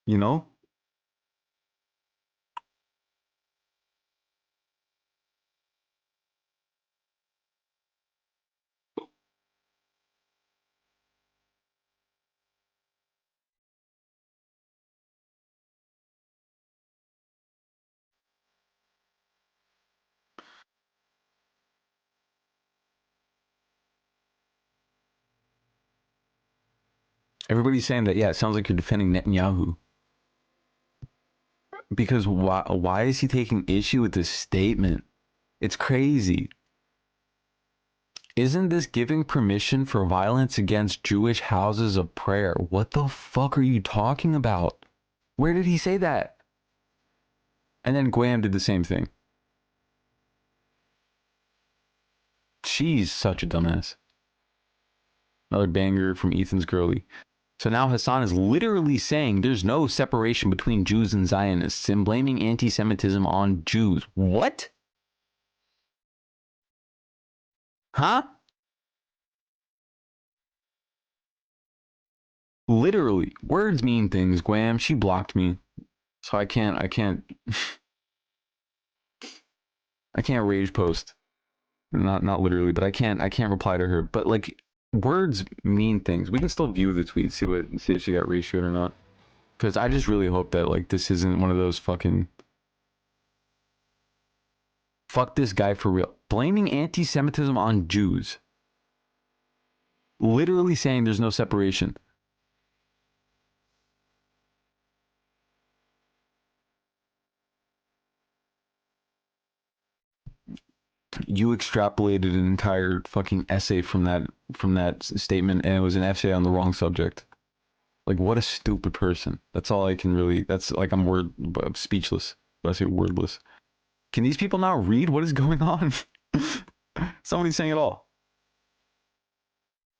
you know? Everybody's saying that, yeah, it sounds like you're defending Netanyahu. Because why is he taking issue with this statement? It's crazy. Isn't this giving permission for violence against Jewish houses of prayer? What the fuck are you talking about? Where did he say that? And then Graham did the same thing. She's such a dumbass. Another banger from Ethan's girly. So now Hassan is literally saying there's no separation between Jews and Zionists and blaming anti-Semitism on Jews. What? Huh? Literally. Words mean things, Guam. She blocked me. So I can't rage post. Not literally, but I can't reply to her. But like words mean things. We can still view the tweet, see if she got ratioed or not. Because I just really hope that like this isn't one of those fucking fuck this guy for real. Blaming anti-Semitism on Jews. Literally saying there's no separation. You extrapolated an entire fucking essay from that statement, and it was an essay on the wrong subject. Like, what a stupid person. That's all I can really. That's like I'm speechless. But I say wordless. Can these people not read what is going on? Somebody's saying it all.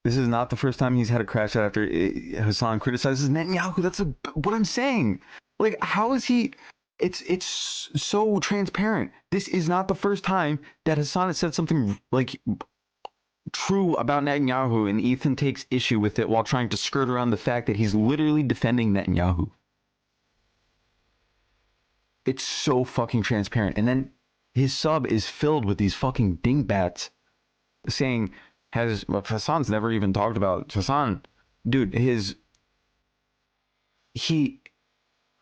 This is not the first time he's had a crash out after Hassan criticizes Netanyahu. That's what I'm saying. Like, how is he? It's so transparent. This is not the first time that Hassan has said something like true about Netanyahu, and Ethan takes issue with it while trying to skirt around the fact that he's literally defending Netanyahu. It's so fucking transparent. And then his sub is filled with these fucking dingbats saying, Hassan's never even talked about Hassan. Dude,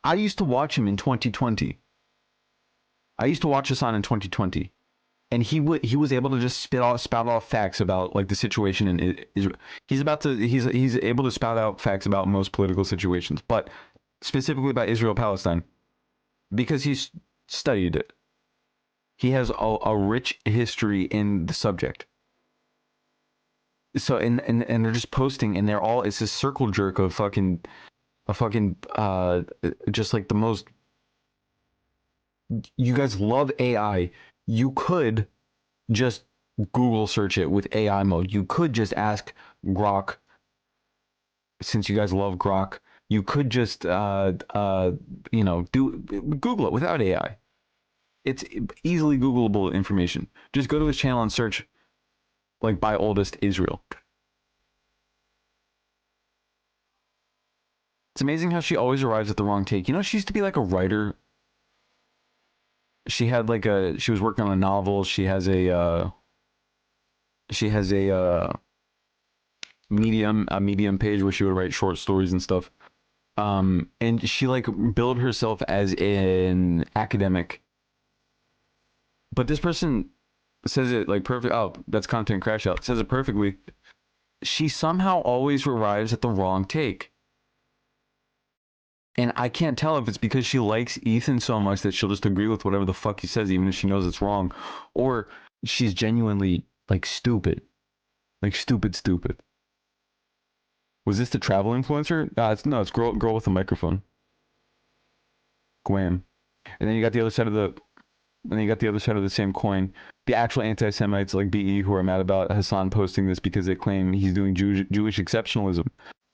I used to watch him in 2020. I used to watch Hassan in 2020. And he was able to just spout off facts about like the situation in Israel. He's able to spout out facts about most political situations, but specifically about Israel-Palestine, because he's studied it. He has a rich history in the subject. So and they're just posting, and it's this circle jerk of just like the most. You guys love AI. You could just Google search it with AI mode. You could just ask Grok, since you guys love Grok. You could just Google it without AI. It's easily Googleable information. Just go to his channel and search like by oldest Israel. It's amazing how she always arrives at the wrong take. You know, she used to be like a writer. She was working on a novel. She has a Medium page where she would write short stories and stuff. And she like billed herself as an academic. But this person says it like perfect. Oh, that's content crash out. Says it perfectly. She somehow always arrives at the wrong take. And I can't tell if it's because she likes Ethan so much that she'll just agree with whatever the fuck he says, even if she knows it's wrong, or she's genuinely like stupid, like stupid. Was this the travel influencer? It's girl with a microphone. Guam. And then you got the other side of the same coin. The actual anti-Semites like BE who are mad about Hassan posting this because they claim he's doing Jewish exceptionalism.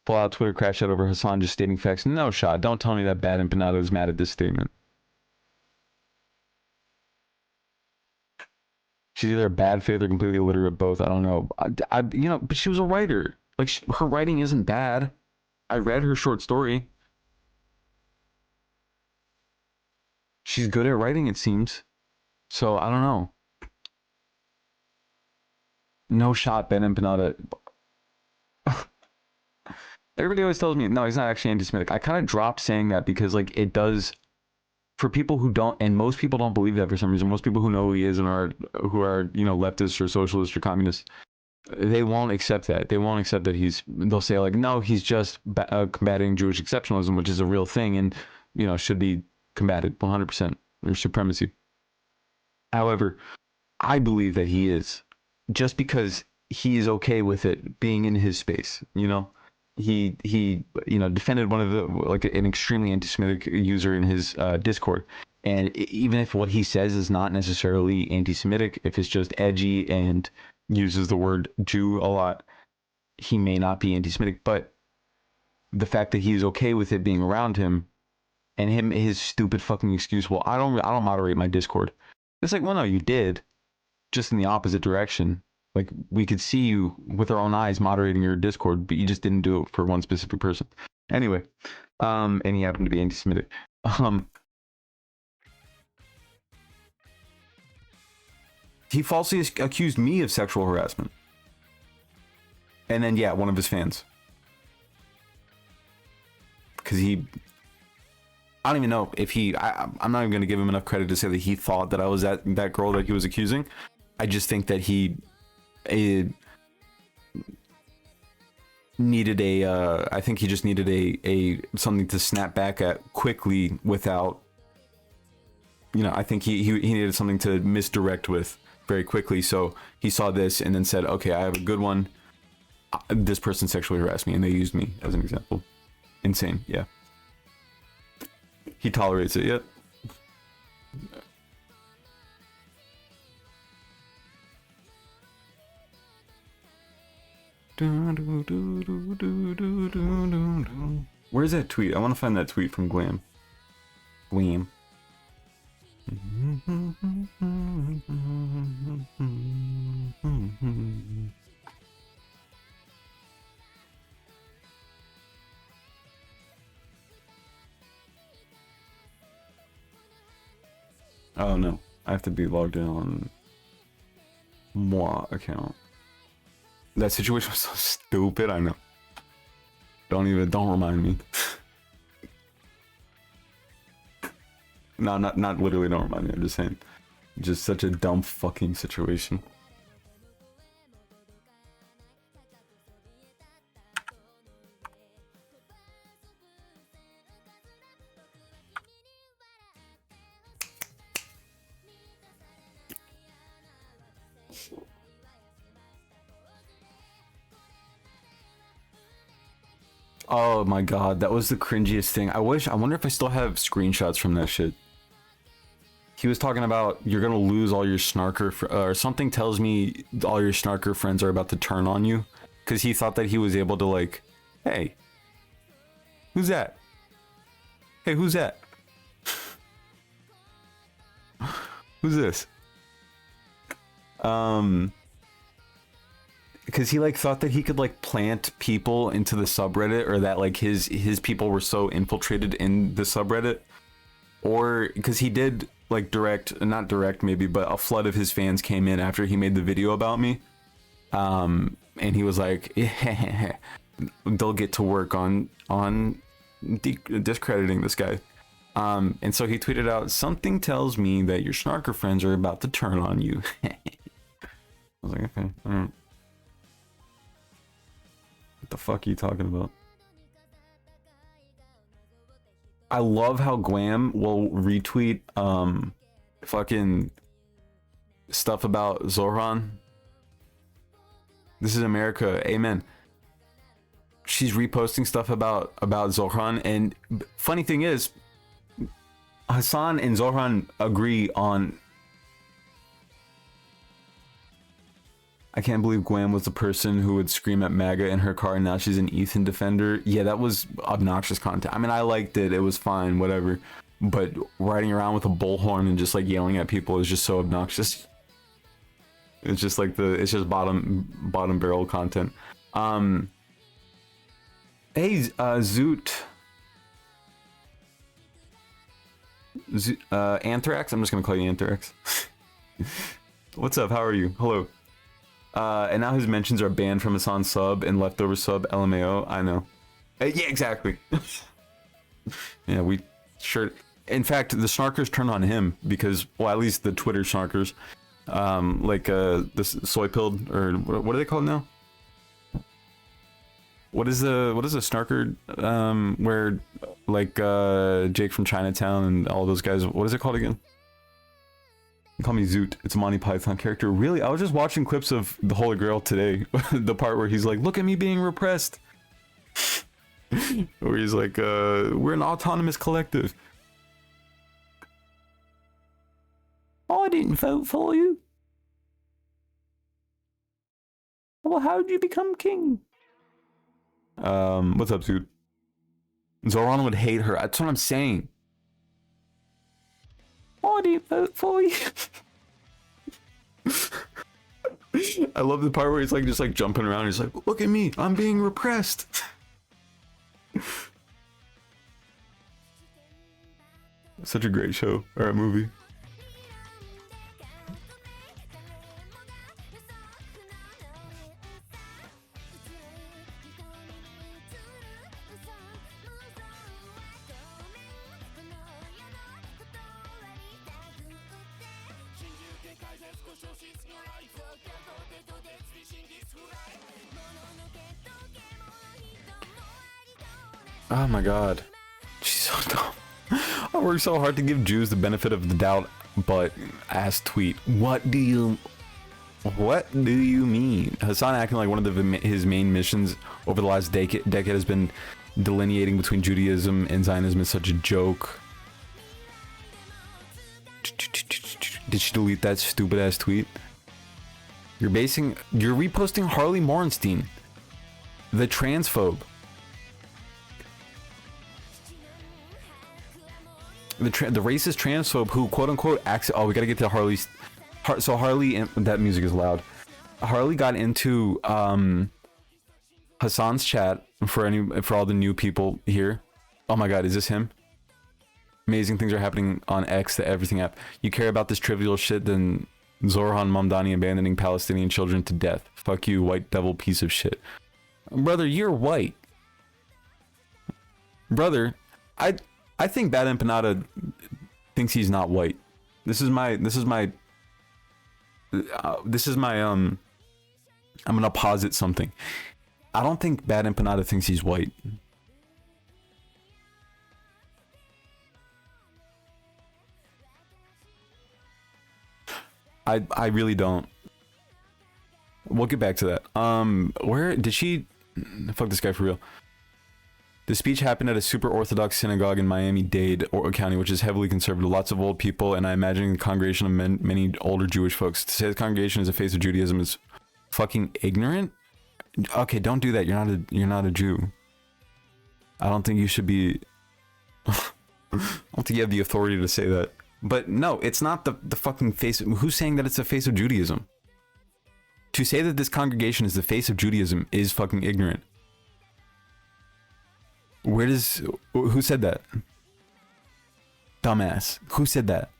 Pull out Twitter crash out over Hassan just stating facts. No shot. Don't tell me that Bad Empanada is mad at this statement. She's either a bad faith or completely illiterate, both. I don't know. But she was a writer. Like her writing isn't bad. I read her short story. She's good at writing, it seems. So I don't know. No shot, Ben Empanada. Everybody always tells me, no, he's not actually anti-Semitic. I kind of dropped saying that because, like, it does, for people who don't, and most people don't believe that for some reason. Most people who know who he is and who are leftists or socialists or communists, they won't accept that. They won't accept that they'll say, like, no, he's just combating Jewish exceptionalism, which is a real thing and, should be combated 100%, or supremacy. However, I believe that he is, just because he is okay with it being in his space, He defended one of an extremely anti-Semitic user in his Discord, And even if what he says is not necessarily anti-Semitic, if it's just edgy and uses the word Jew a lot, he may not be anti-Semitic. But the fact that he's okay with it being around him, and his stupid fucking excuse, well, I don't moderate my Discord. It's like, well, no, you did, just in the opposite direction. Like, we could see you with our own eyes moderating your Discord, but you just didn't do it for one specific person. Anyway, and he happened to be anti-Semitic. He falsely accused me of sexual harassment. And then, yeah, one of his fans. Because I don't even know if I'm not even going to give him enough credit to say that he thought that I was that girl that he was accusing. I just think that he needed I think he just needed a something to snap back at quickly without, I think he needed something to misdirect with very quickly. So he saw this and then said, okay, I have a good one. This person sexually harassed me and they used me as an example. Insane. Yeah. He tolerates it yet. Where's that tweet? I want to find that tweet from Glam. Glam. Oh no, I have to be logged in on moi account. That situation was so stupid, I know. Don't remind me. No, not literally don't remind me, I'm just saying. Just such a dumb fucking situation. Oh my god, that was the cringiest thing. I wonder if I still have screenshots from that shit. He was talking about you're gonna lose all your snarker, or something tells me all your snarker friends are about to turn on you, because he thought that he was able to like, hey, who's that? Hey, who's that? Who's this? Because he like thought that he could like plant people into the subreddit, or that like his people were so infiltrated in the subreddit, or because he did like not direct maybe, but a flood of his fans came in after he made the video about me, and he was like, they'll get to work on discrediting this guy, and so he tweeted out, something tells me that your snarker friends are about to turn on you. I was like, okay, all right. What the fuck are you talking about? I love how Glam will retweet fucking stuff about Zohran. This is America, amen. She's reposting stuff about Zohran, and funny thing is, Hassan and Zohran agree on. I can't believe Gwen was the person who would scream at MAGA in her car and now she's an Ethan defender. Yeah, that was obnoxious content. I mean, I liked it. It was fine, whatever. But riding around with a bullhorn and just like yelling at people is just so obnoxious. It's just like it's just bottom barrel content. Hey, Zoot. Anthrax? I'm just gonna call you Anthrax. What's up? How are you? Hello. And now his mentions are banned from Hassan's sub and leftover sub LMAO. I know. Yeah, exactly. Yeah, we sure. In fact, the snarkers turn on him because, well, at least the Twitter snarkers, like this soy pilled, or what are they called now? What is a snarker? Where like Jake from Chinatown and all those guys. What is it called again? Call me Zoot. It's a Monty Python character. Really? I was just watching clips of the Holy Grail today. The part where he's like, look at me being repressed. Where he's like, we're an autonomous collective. I didn't vote for you. Well, how did you become king? What's up, dude? Zoran would hate her. That's what I'm saying. I didn't vote for you. I love the part where he's like just like jumping around. He's like, look at me, I'm being repressed. Such a great show or a movie. Oh my god. She's so dumb. I work so hard to give Jews the benefit of the doubt, but ass tweet. What do you mean? Hassan acting like one of his main missions over the last decade has been delineating between Judaism and Zionism is such a joke. Did she delete that stupid ass tweet? You're reposting Harley Morenstein, the transphobe. The racist transphobe who quote unquote acts. Oh, we gotta get to Harley's. So Harley, that music is loud. Harley got into Hassan's chat for all the new people here. Oh my god, is this him? Amazing things are happening on X, the everything app. You care about this trivial shit than Zorhan Mamdani abandoning Palestinian children to death. Fuck you, white devil piece of shit. Brother, you're white. Brother, I think Bad Empanada thinks he's not white. I'm gonna posit something. I don't think Bad Empanada thinks he's white. I really don't. We'll get back to that. Where did she fuck this guy for real? The speech happened at a super orthodox synagogue in Miami-Dade County, which is heavily conservative. Lots of old people, and I imagine a congregation of many older Jewish folks. To say the congregation is a face of Judaism is fucking ignorant. Okay, don't do that. You're not a Jew. I don't think you should be. I don't think you have the authority to say that. But no, it's not the fucking face. Who's saying that it's the face of Judaism? To say that this congregation is the face of Judaism is fucking ignorant. Who said that? Dumbass. Who said that?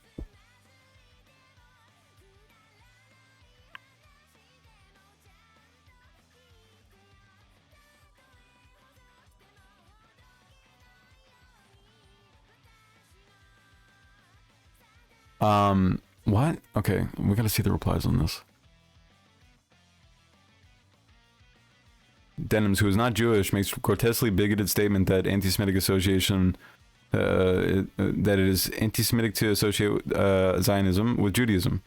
What? Okay, we gotta see the replies on this. Denims, who is not Jewish, makes grotesquely bigoted statement that anti-Semitic association, that it is anti-Semitic to associate Zionism with Judaism.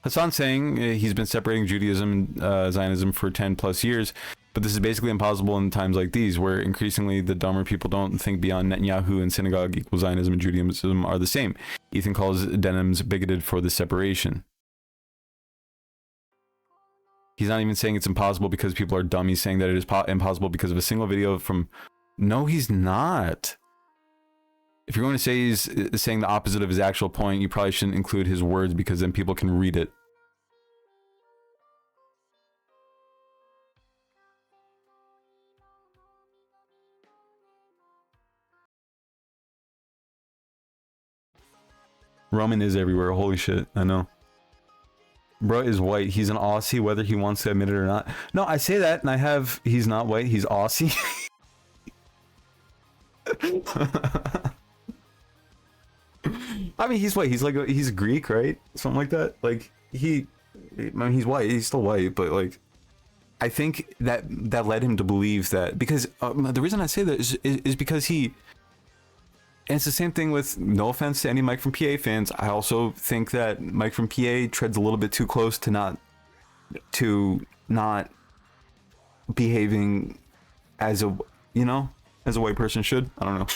Hassan saying he's been separating Judaism and Zionism for 10 plus years, but this is basically impossible in times like these, where increasingly the dumber people don't think beyond Netanyahu and synagogue equals Zionism and Judaism are the same. Ethan calls Denims bigoted for the separation. He's not even saying it's impossible because people are dumb. He's saying that it is impossible because of a single video from... No, he's not. If you're going to say he's saying the opposite of his actual point, you probably shouldn't include his words because then people can read it. Roman is everywhere. Holy shit. I know. Bro is white. He's an Aussie, whether he wants to admit it or not. No, I say that, and I have... He's not white. He's Aussie. I mean, he's white. He's like... He's Greek, right? Something like that. Like, I mean, he's white. He's still white, but, like... I think that led him to believe that... Because... the reason I say that is because he... And it's the same thing with, no offense to any Mike from PA fans, I also think that Mike from PA treads a little bit too close to not behaving as a, as a white person should. I don't know.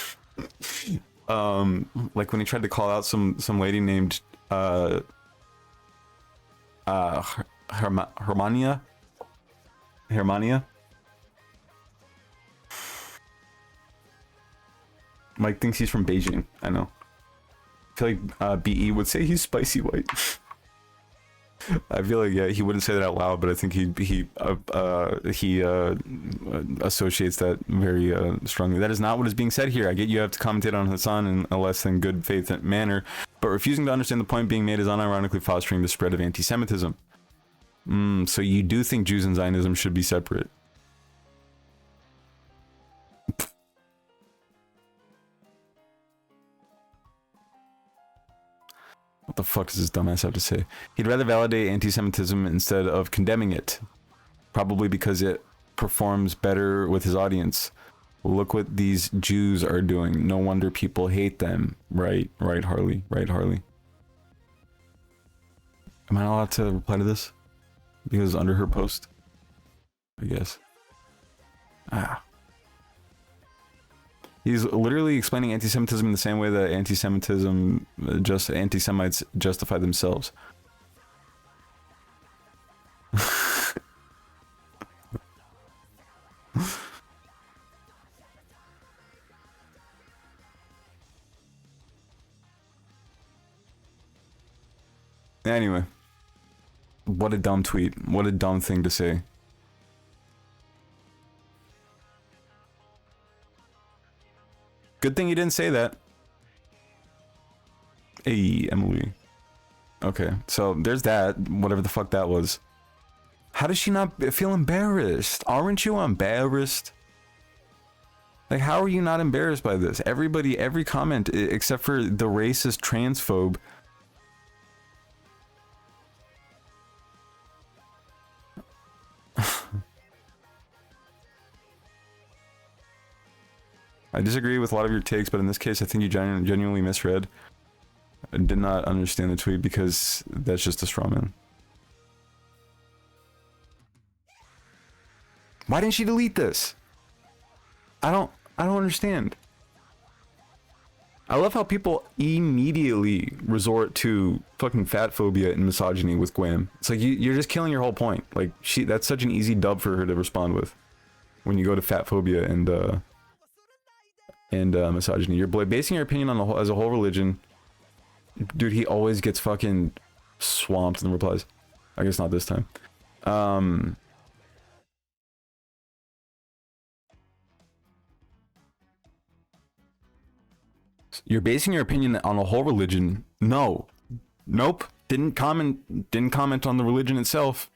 like when he tried to call out some lady named Hermania. Mike thinks he's from Beijing. I know. I feel like BE would say he's spicy white. I feel like, yeah, he wouldn't say that out loud, but I think he associates that very strongly. That is not what is being said here. I get you have to commentate on Hassan in a less than good faith manner, but refusing to understand the point being made is unironically fostering the spread of anti-Semitism. So you do think Jews and Zionism should be separate? What the fuck does this dumbass have to say? He'd rather validate anti-Semitism instead of condemning it. Probably because it performs better with his audience. Look what these Jews are doing. No wonder people hate them. Right, Harley. Right, Harley. Am I not allowed to reply to this? Because under her post? I guess. He's literally explaining anti-Semitism in the same way that anti-Semites justify themselves. Anyway. What a dumb tweet. What a dumb thing to say. Good thing you didn't say that. Hey, Emily. Okay, so there's that. Whatever the fuck that was. How does she not feel embarrassed? Aren't you embarrassed? Like, how are you not embarrassed by this? Everybody, every comment, except for the racist transphobe. I disagree with a lot of your takes, but in this case, I think you genuinely misread. I did not understand the tweet because that's just a straw man. Why didn't she delete this? I don't understand. I love how people immediately resort to fucking fat phobia and misogyny with Guam. It's like you're just killing your whole point. Like that's such an easy dub for her to respond with. When you go to fat phobia and misogyny, you're basing your opinion on as a whole religion. Dude, he always gets fucking swamped in the replies. I guess not this time. You're basing your opinion on a whole religion. No. Nope. Didn't comment on the religion itself,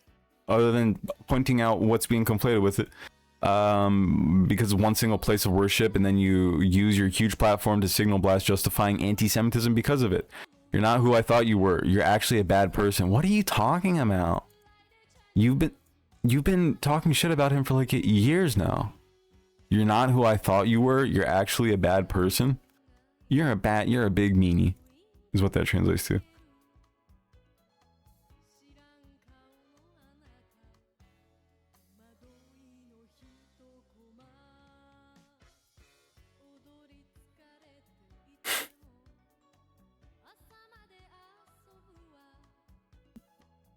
other than pointing out what's being conflated with it. Because of one single place of worship, and then you use your huge platform to signal blast justifying anti-Semitism because of it. You're not who I thought you were. You're actually a bad person. What are you talking about? You've been talking shit about him for like years now. You're not who I thought you were. You're actually a bad person. You're a big meanie, is what that translates to.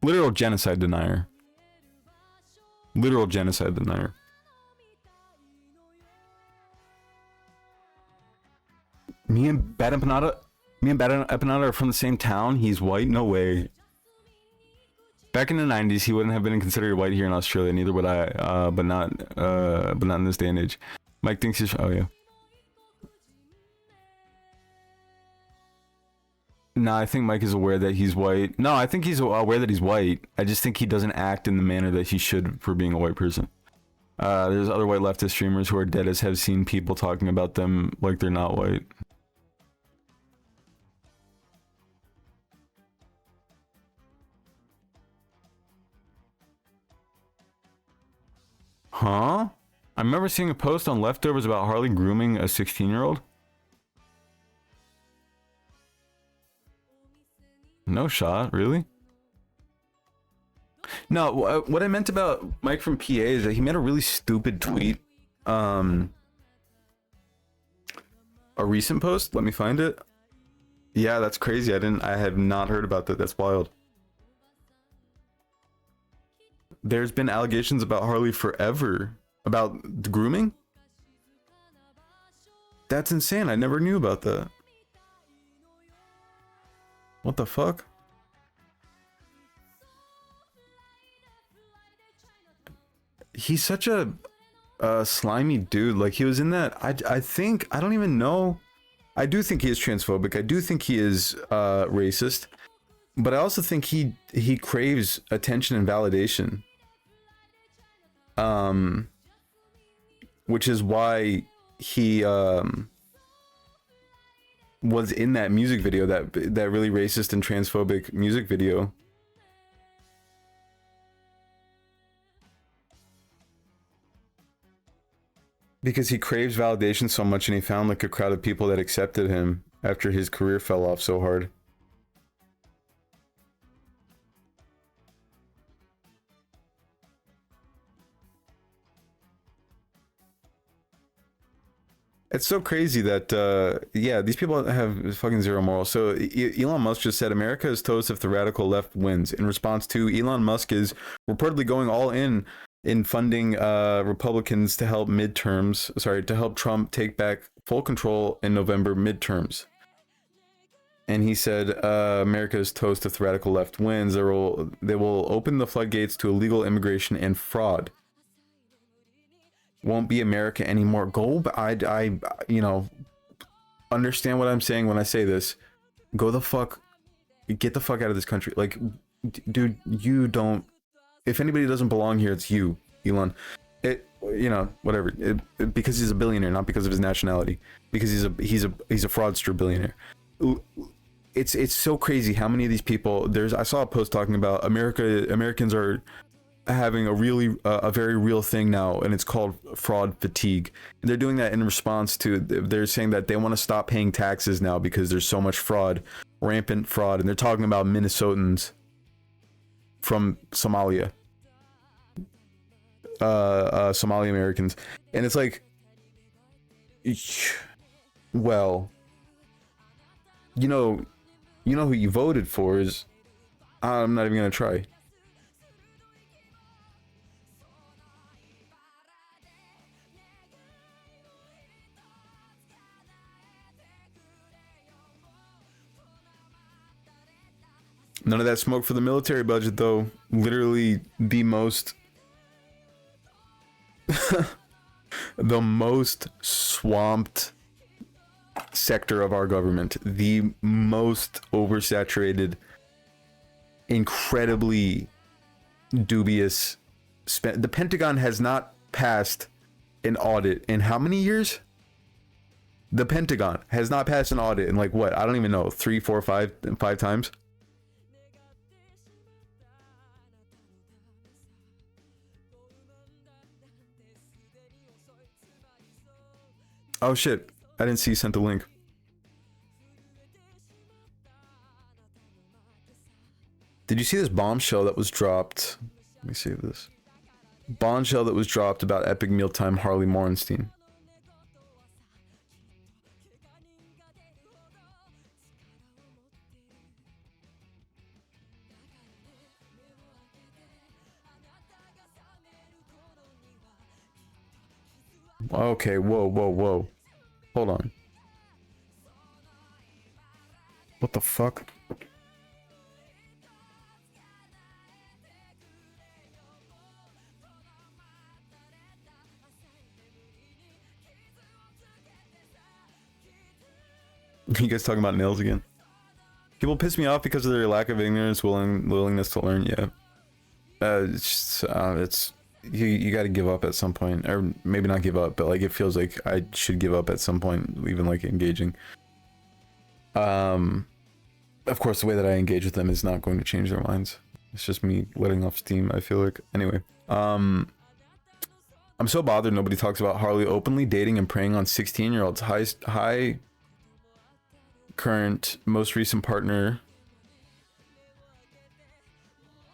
Literal genocide denier. Literal genocide denier. Me and Bad Empanada are from the same town. He's white? No way. Back in the 90s, he wouldn't have been considered white here in Australia. Neither would I. But not in this day and age. Mike thinks he's. Oh yeah. No, I think Mike is aware that he's white. No, I think he's aware that he's white. I just think he doesn't act in the manner that he should for being a white person. There's other white leftist streamers who are dead as have seen people talking about them like they're not white. Huh? I remember seeing a post on Leftovers about Harley grooming a 16-year-old. No shot, really? No, what I meant about Mike from PA is that he made a really stupid tweet. A recent post? Let me find it. Yeah, that's crazy. I have not heard about that. That's wild. There's been allegations about Harley forever. About grooming? That's insane. I never knew about that. What the fuck? He's such a slimy dude. Like, he was in that. I think, I don't even know. I do think he is transphobic. I do think he is racist. But I also think he craves attention and validation. Which is why he was in that music video, that really racist and transphobic music video. Because he craves validation so much, and he found like a crowd of people that accepted him after his career fell off so hard. It's so crazy that, yeah, these people have fucking zero morals. So Elon Musk just said America is toast if the radical left wins. In response to, Elon Musk is reportedly going all in funding Republicans to help Trump take back full control in November midterms. And he said, America is toast if the radical left wins. They will open the floodgates to illegal immigration and fraud. Won't be America anymore. I understand what I'm saying when I say this. Get the fuck out of this country. Like, dude, you don't. If anybody doesn't belong here, it's you, Elon. Whatever. Because he's a billionaire, not because of his nationality. Because he's a fraudster billionaire. It's so crazy how many of these people. I saw a post talking about Americans are having a very real thing now, and it's called fraud fatigue. And they're doing that in response to, they're saying that they want to stop paying taxes now because there's so much fraud, rampant fraud, and they're talking about Minnesotans from Somalia, Somali Americans, and it's like, well, you know who you voted for is, I'm not even gonna try. None of that smoke for the military budget, though. Literally the most the most swamped sector of our government, the most oversaturated, incredibly dubious the Pentagon has not passed an audit in how many years? The Pentagon has not passed an audit in, like, what? I don't even know, 3, 4, 5 times. Oh shit, I didn't see you sent the link. Did you see this bombshell that was dropped? Let me save this. Bombshell that was dropped about Epic Mealtime Harley Morenstein. Okay, whoa. Hold on. What the fuck? You guys talking about nails again? People piss me off because of their lack of ignorance, willingness to learn. Yeah, it's you got to give up at some point, or maybe not give up, but like it feels like I should give up at some point, even like engaging. Of course, the way that I engage with them is not going to change their minds. It's just me letting off steam, I feel like. Anyway, I'm so bothered nobody talks about Harley openly dating and preying on 16-year-olds. High current most recent partner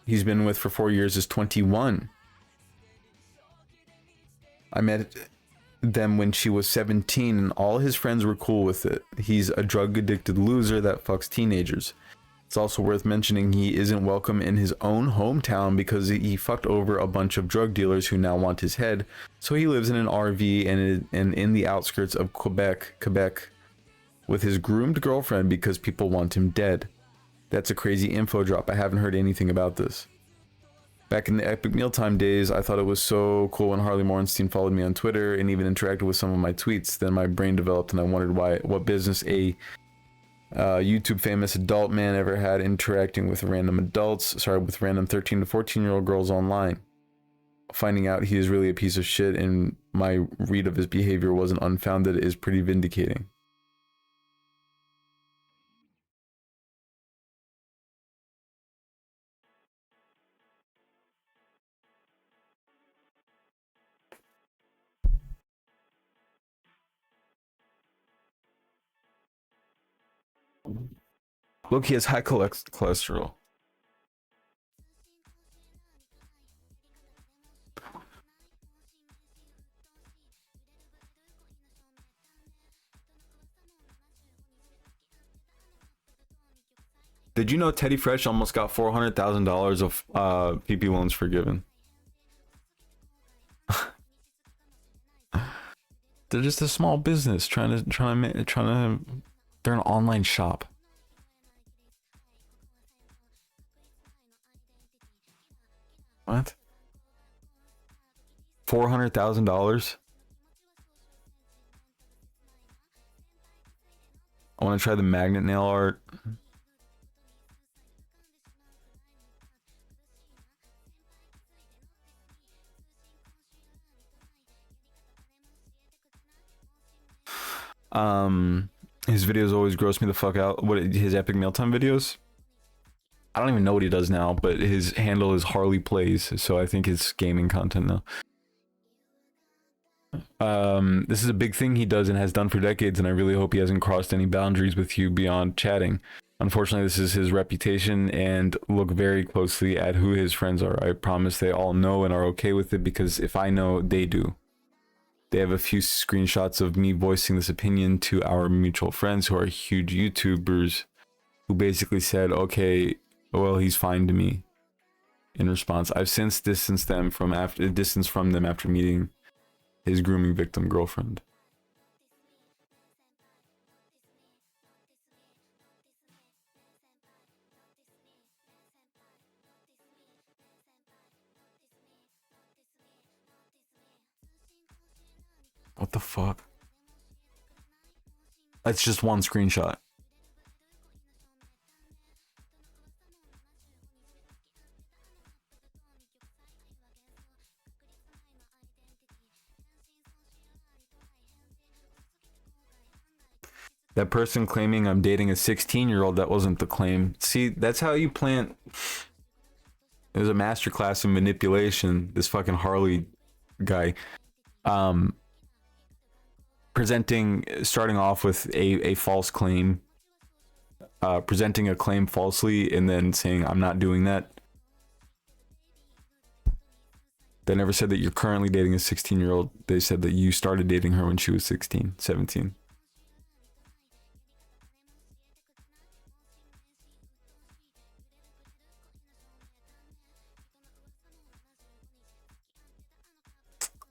he's been with for 4 years is 21. I met them when she was 17 and all his friends were cool with it. He's a drug addicted loser that fucks teenagers. It's also worth mentioning he isn't welcome in his own hometown because he fucked over a bunch of drug dealers who now want his head. So he lives in an RV and in the outskirts of Quebec with his groomed girlfriend because people want him dead. That's a crazy info drop. I haven't heard anything about this. Back in the Epic Mealtime days, I thought it was so cool when Harley Morenstein followed me on Twitter and even interacted with some of my tweets. Then my brain developed and I wondered what business a YouTube famous adult man ever had interacting with random 13 to 14 year old girls online. Finding out he is really a piece of shit and my read of his behavior wasn't unfounded is pretty vindicating. Look, he has high cholesterol. Did you know Teddy Fresh almost got $400,000 of PP loans forgiven? They're just a small business trying to. They're an online shop. What? $400,000? I want to try the magnet nail art. His videos always gross me the fuck out. What, his Epic Mealtime videos? I don't even know what he does now, but his handle is Harley Plays, so I think it's gaming content now. This is a big thing he does and has done for decades, and I really hope he hasn't crossed any boundaries with you beyond chatting. Unfortunately, this is his reputation, and look very closely at who his friends are. I promise they all know and are okay with it, because if I know, they do. They have a few screenshots of me voicing this opinion to our mutual friends who are huge YouTubers, who basically said, okay, well, he's fine to me. In response, I've since distanced from them after meeting his grooming victim girlfriend. What the fuck? That's just one screenshot. That person claiming I'm dating a 16-year-old, that wasn't the claim. See, that's how you plant. It was a masterclass in manipulation. This fucking Harley guy. Starting off with a false claim, presenting a claim falsely, and then saying, I'm not doing that. They never said that you're currently dating a 16-year-old. They said that you started dating her when she was 16, 17.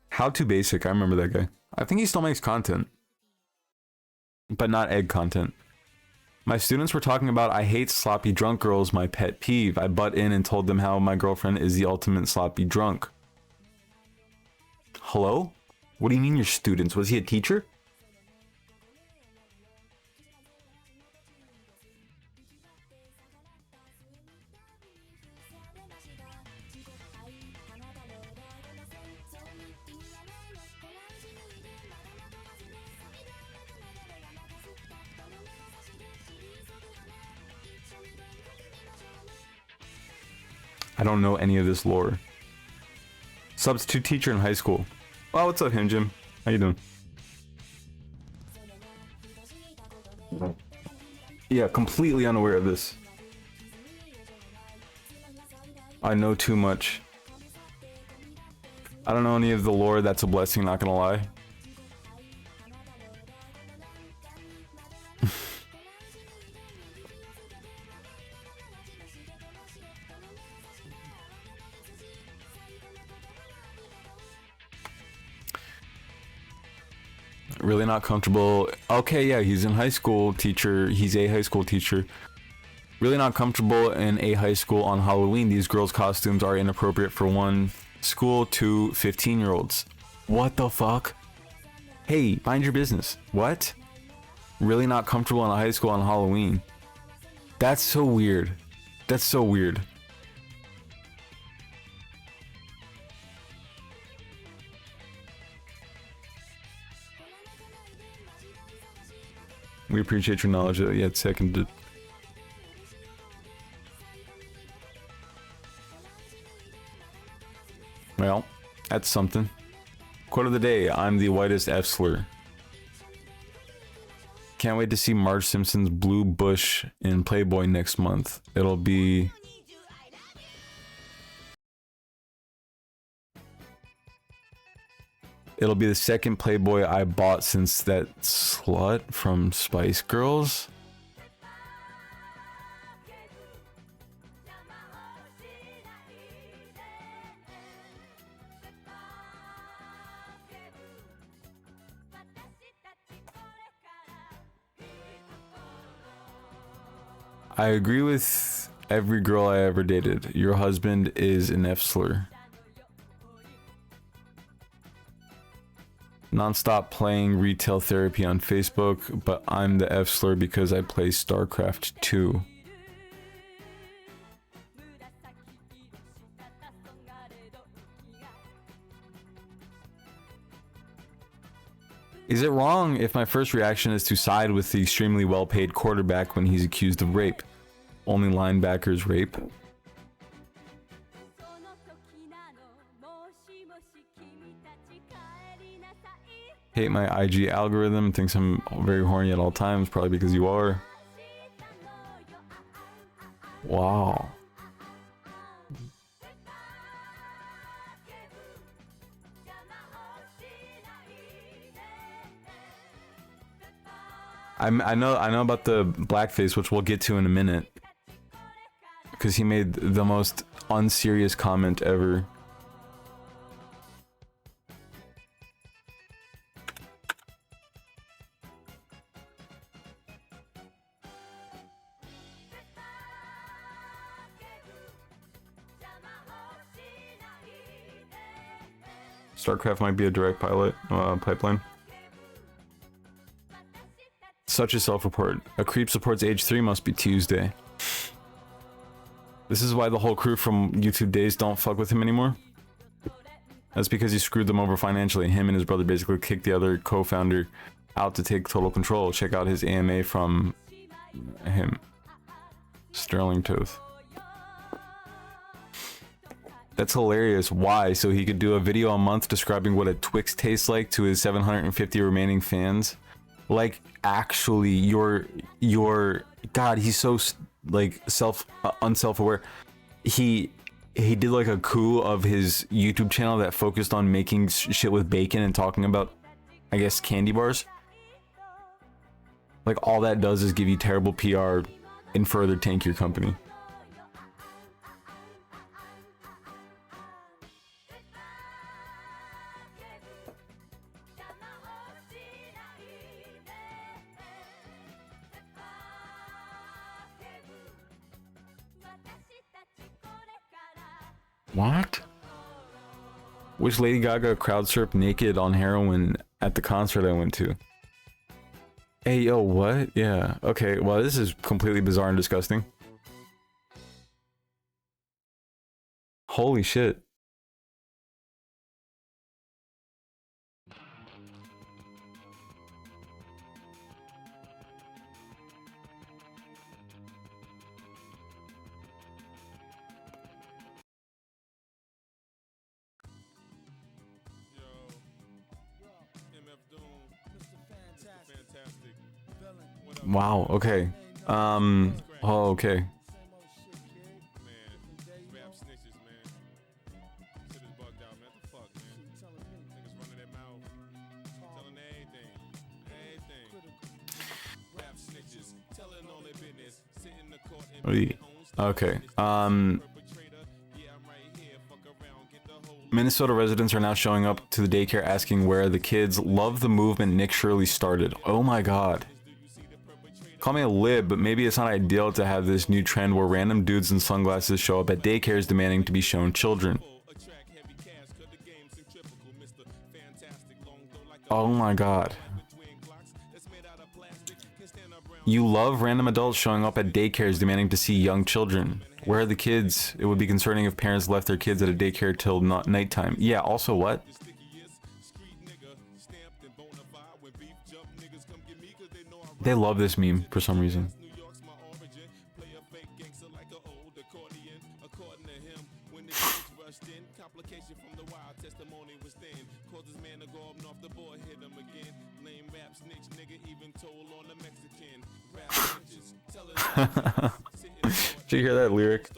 How Too Basic, I remember that guy. I think he still makes content, but not egg content. My students were talking about I hate sloppy drunk girls, my pet peeve. I butt in and told them how my girlfriend is the ultimate sloppy drunk. Hello? What do you mean your students? Was he a teacher? I don't know any of this lore. Substitute teacher in high school. Oh, what's up, Jim? How you doing? Yeah, completely unaware of this. I know too much. I don't know any of the lore. That's a blessing, not gonna lie. Really not comfortable. Okay, yeah, he's in high school teacher. He's a high school teacher. Really not comfortable in a high school on Halloween. These girls' costumes are inappropriate for one school to 15-year-olds. What the fuck? Hey, mind your business. What? Really not comfortable in a high school on Halloween. That's so weird. That's so weird. We appreciate your knowledge. Yet seconded. Well, that's something. Quote of the day: I'm the whitest F slur. Can't wait to see Marge Simpson's Blue Bush in Playboy next month. It'll be the second Playboy I bought since that slut from Spice Girls. I agree with every girl I ever dated. Your husband is an F slur. Nonstop playing retail therapy on Facebook, but I'm the F slur because I play StarCraft 2. Is it wrong if my first reaction is to side with the extremely well-paid quarterback when he's accused of rape? Only linebackers rape? Hate my IG algorithm, thinks I'm very horny at all times, probably because you are. Wow. I know about the blackface, which we'll get to in a minute, because he made the most unserious comment ever. StarCraft might be a direct pilot pipeline. Such a self-report. A creep supports age 3 must be Tuesday. This is why the whole crew from YouTube days don't fuck with him anymore. That's because he screwed them over financially. Him and his brother basically kicked the other co-founder out to take total control. Check out his AMA from him. Sterling Toth. That's hilarious. Why? So he could do a video a month describing what a Twix tastes like to his 750 remaining fans? Like, actually, your God, he's so like unself-aware. He did like a coup of his YouTube channel that focused on making shit with bacon and talking about, I guess, candy bars. Like, all that does is give you terrible PR and further tank your company. What? Wish Lady Gaga crowd surfed naked on heroin at the concert I went to. Hey, yo, what? Yeah, okay, well, this is completely bizarre and disgusting. Holy shit. Wow, okay. Oh, okay. Okay. Minnesota residents are now showing up to the daycare asking where the kids love the movement Nick Shirley started. Oh my god. Call me a lib, but maybe it's not ideal to have this new trend where random dudes in sunglasses show up at daycares demanding to be shown children. Oh my god. You love random adults showing up at daycares demanding to see young children. Where are the kids? It would be concerning if parents left their kids at a daycare till not nighttime. Yeah, also what? They love this meme for some reason. Did you hear that lyric?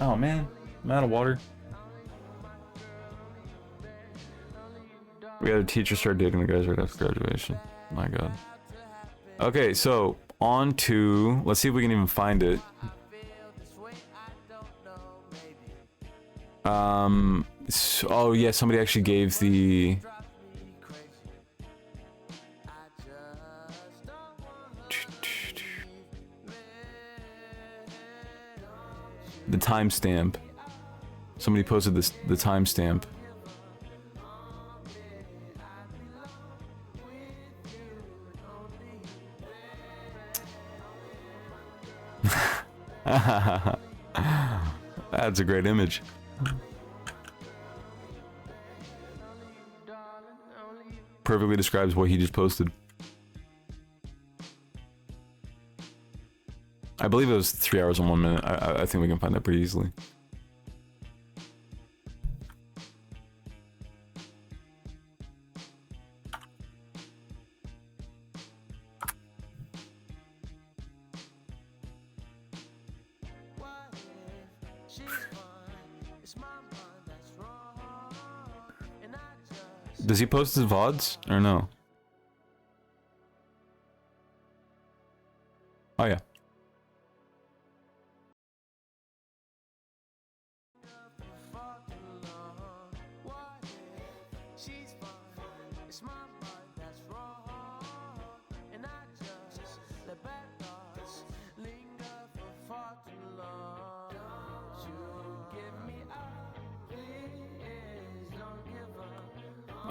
Oh man, I'm out of water. We had a teacher start dating the guys right after graduation. My god. Okay, so on to, let's see if we can even find it. Oh yeah, somebody actually gave the timestamp. Somebody posted this, the timestamp. That's a great image. perfectly describes what he just posted. I believe it was 3 hours and 1 minute. I think we can find that pretty easily. Does he post his VODs or no? Oh yeah.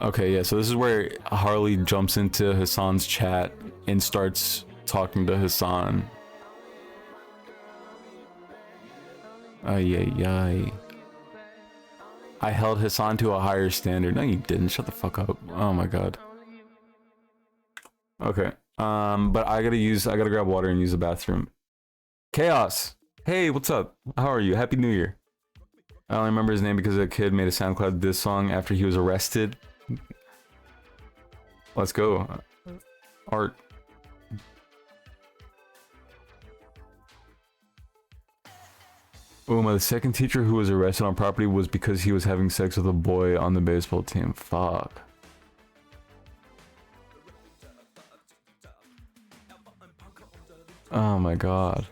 Okay, yeah, so this is where Harley jumps into Hassan's chat and starts talking to Hassan. Ay, ay, ay. I held Hassan to a higher standard. No, you didn't. Shut the fuck up. Oh my god. Okay. But I gotta grab water and use the bathroom. Chaos! Hey, what's up? How are you? Happy New Year. I only remember his name because a kid made a SoundCloud diss song after he was arrested. Let's go. Art. Uma, the second teacher who was arrested on property was because he was having sex with a boy on the baseball team. Fuck. Oh my god.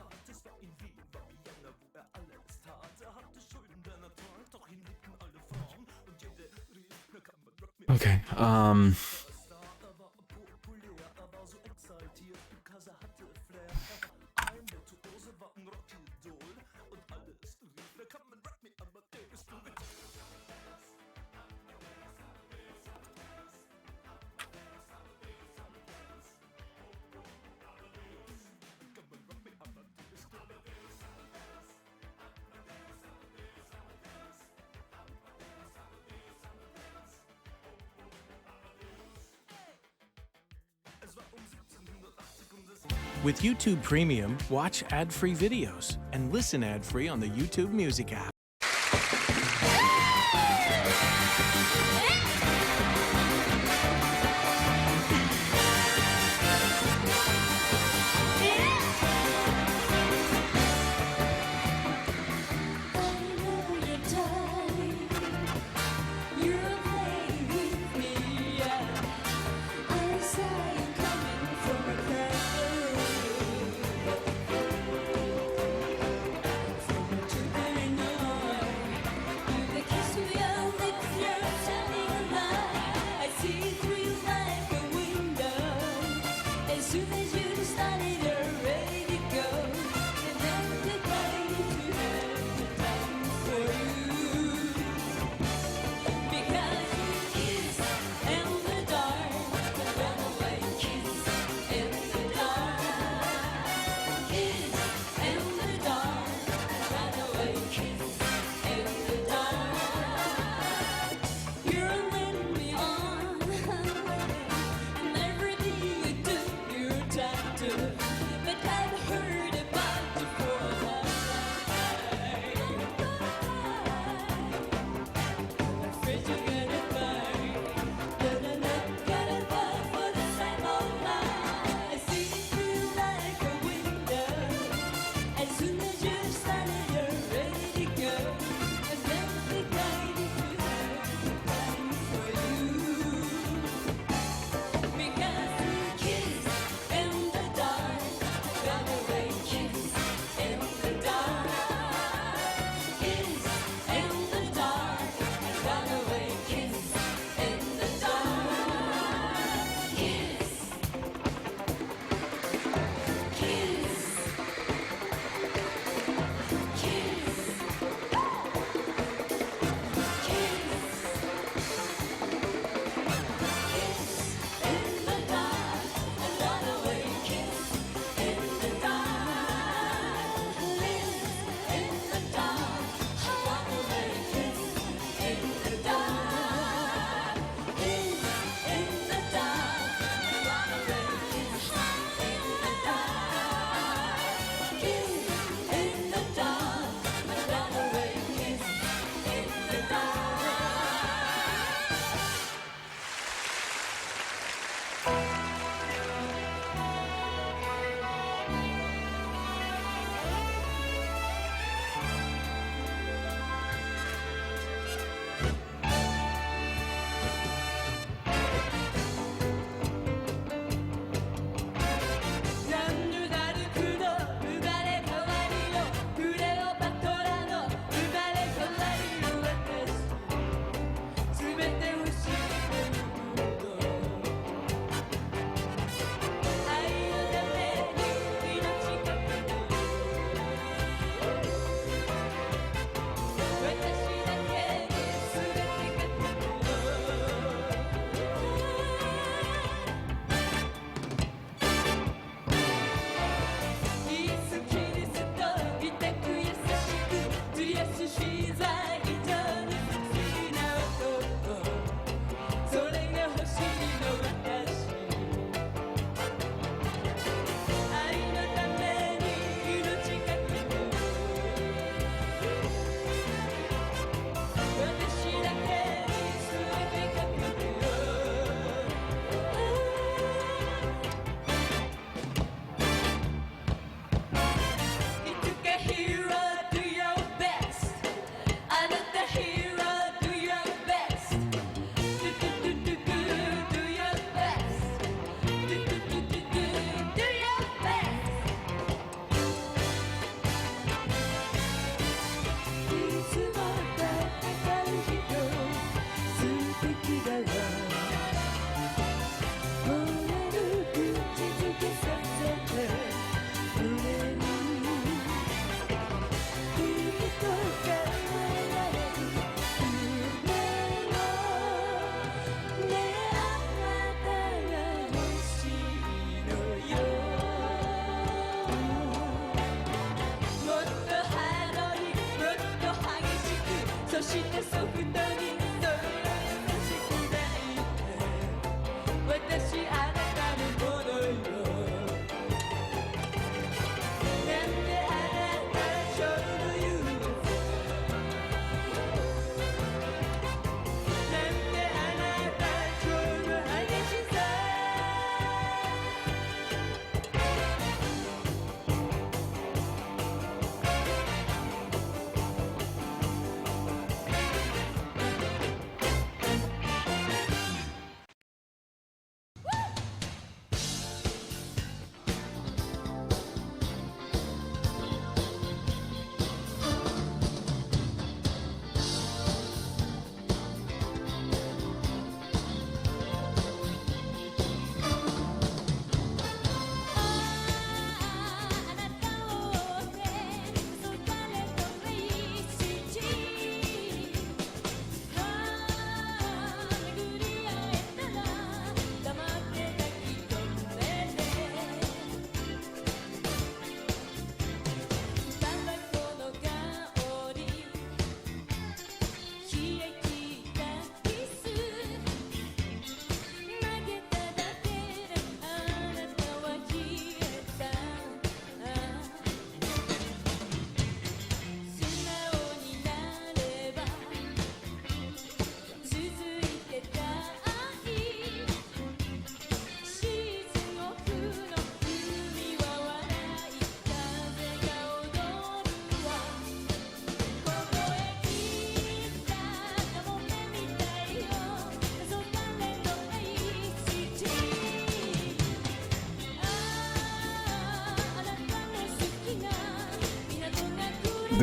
Okay, With YouTube Premium, watch ad-free videos and listen ad-free on the YouTube Music app.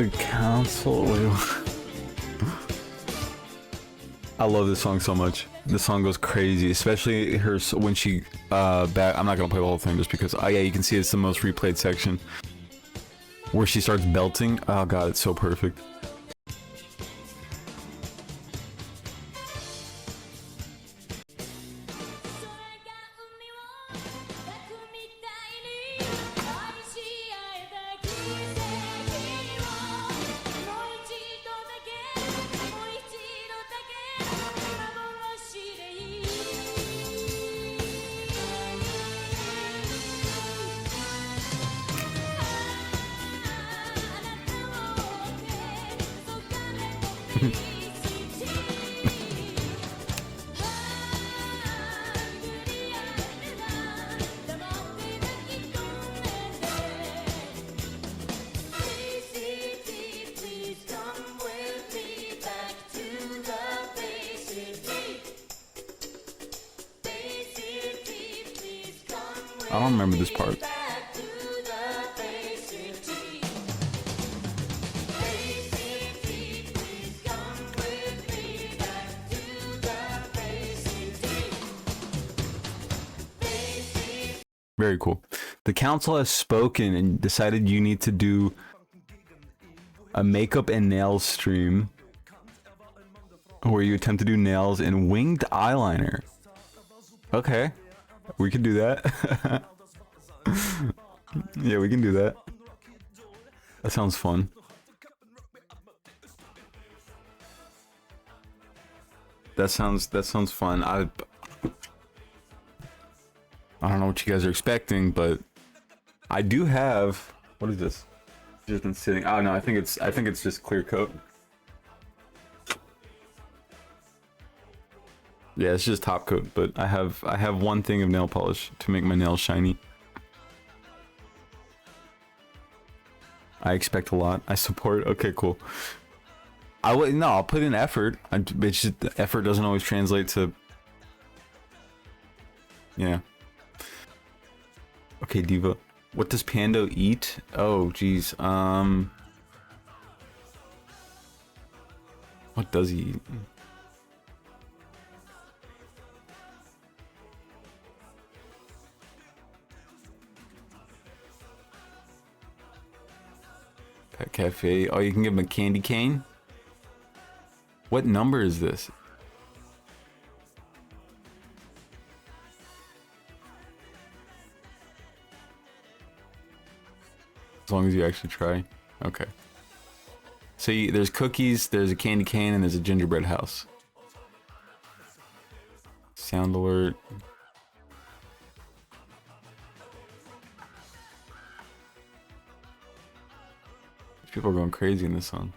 The council. Wait. I love this song so much. This song goes crazy, especially her when she back. I'm not gonna play the whole thing just because. Oh yeah, you can see it's the most replayed section where she starts belting. Oh god, it's so perfect. I don't remember this part. Very cool. The council has spoken and decided you need to do a makeup and nails stream where you attempt to do nails and winged eyeliner. Okay. We can do that. Yeah, we can do that. That sounds fun. That sounds fun. I don't know what you guys are expecting, but I do have, what is this? Just been sitting. Oh no, I think it's just clear coat. Yeah, it's just top coat, but I have one thing of nail polish to make my nails shiny. I expect a lot. I support. Okay, cool. I'll put in effort. It's just the effort doesn't always translate to. Yeah. Okay, Diva. What does Pando eat? Oh, geez. What does he eat? Pet Cafe. Oh, you can give him a candy cane? What number is this? As long as you actually try. Okay. So there's cookies, there's a candy cane, and there's a gingerbread house. Sound alert. People are going crazy in this song.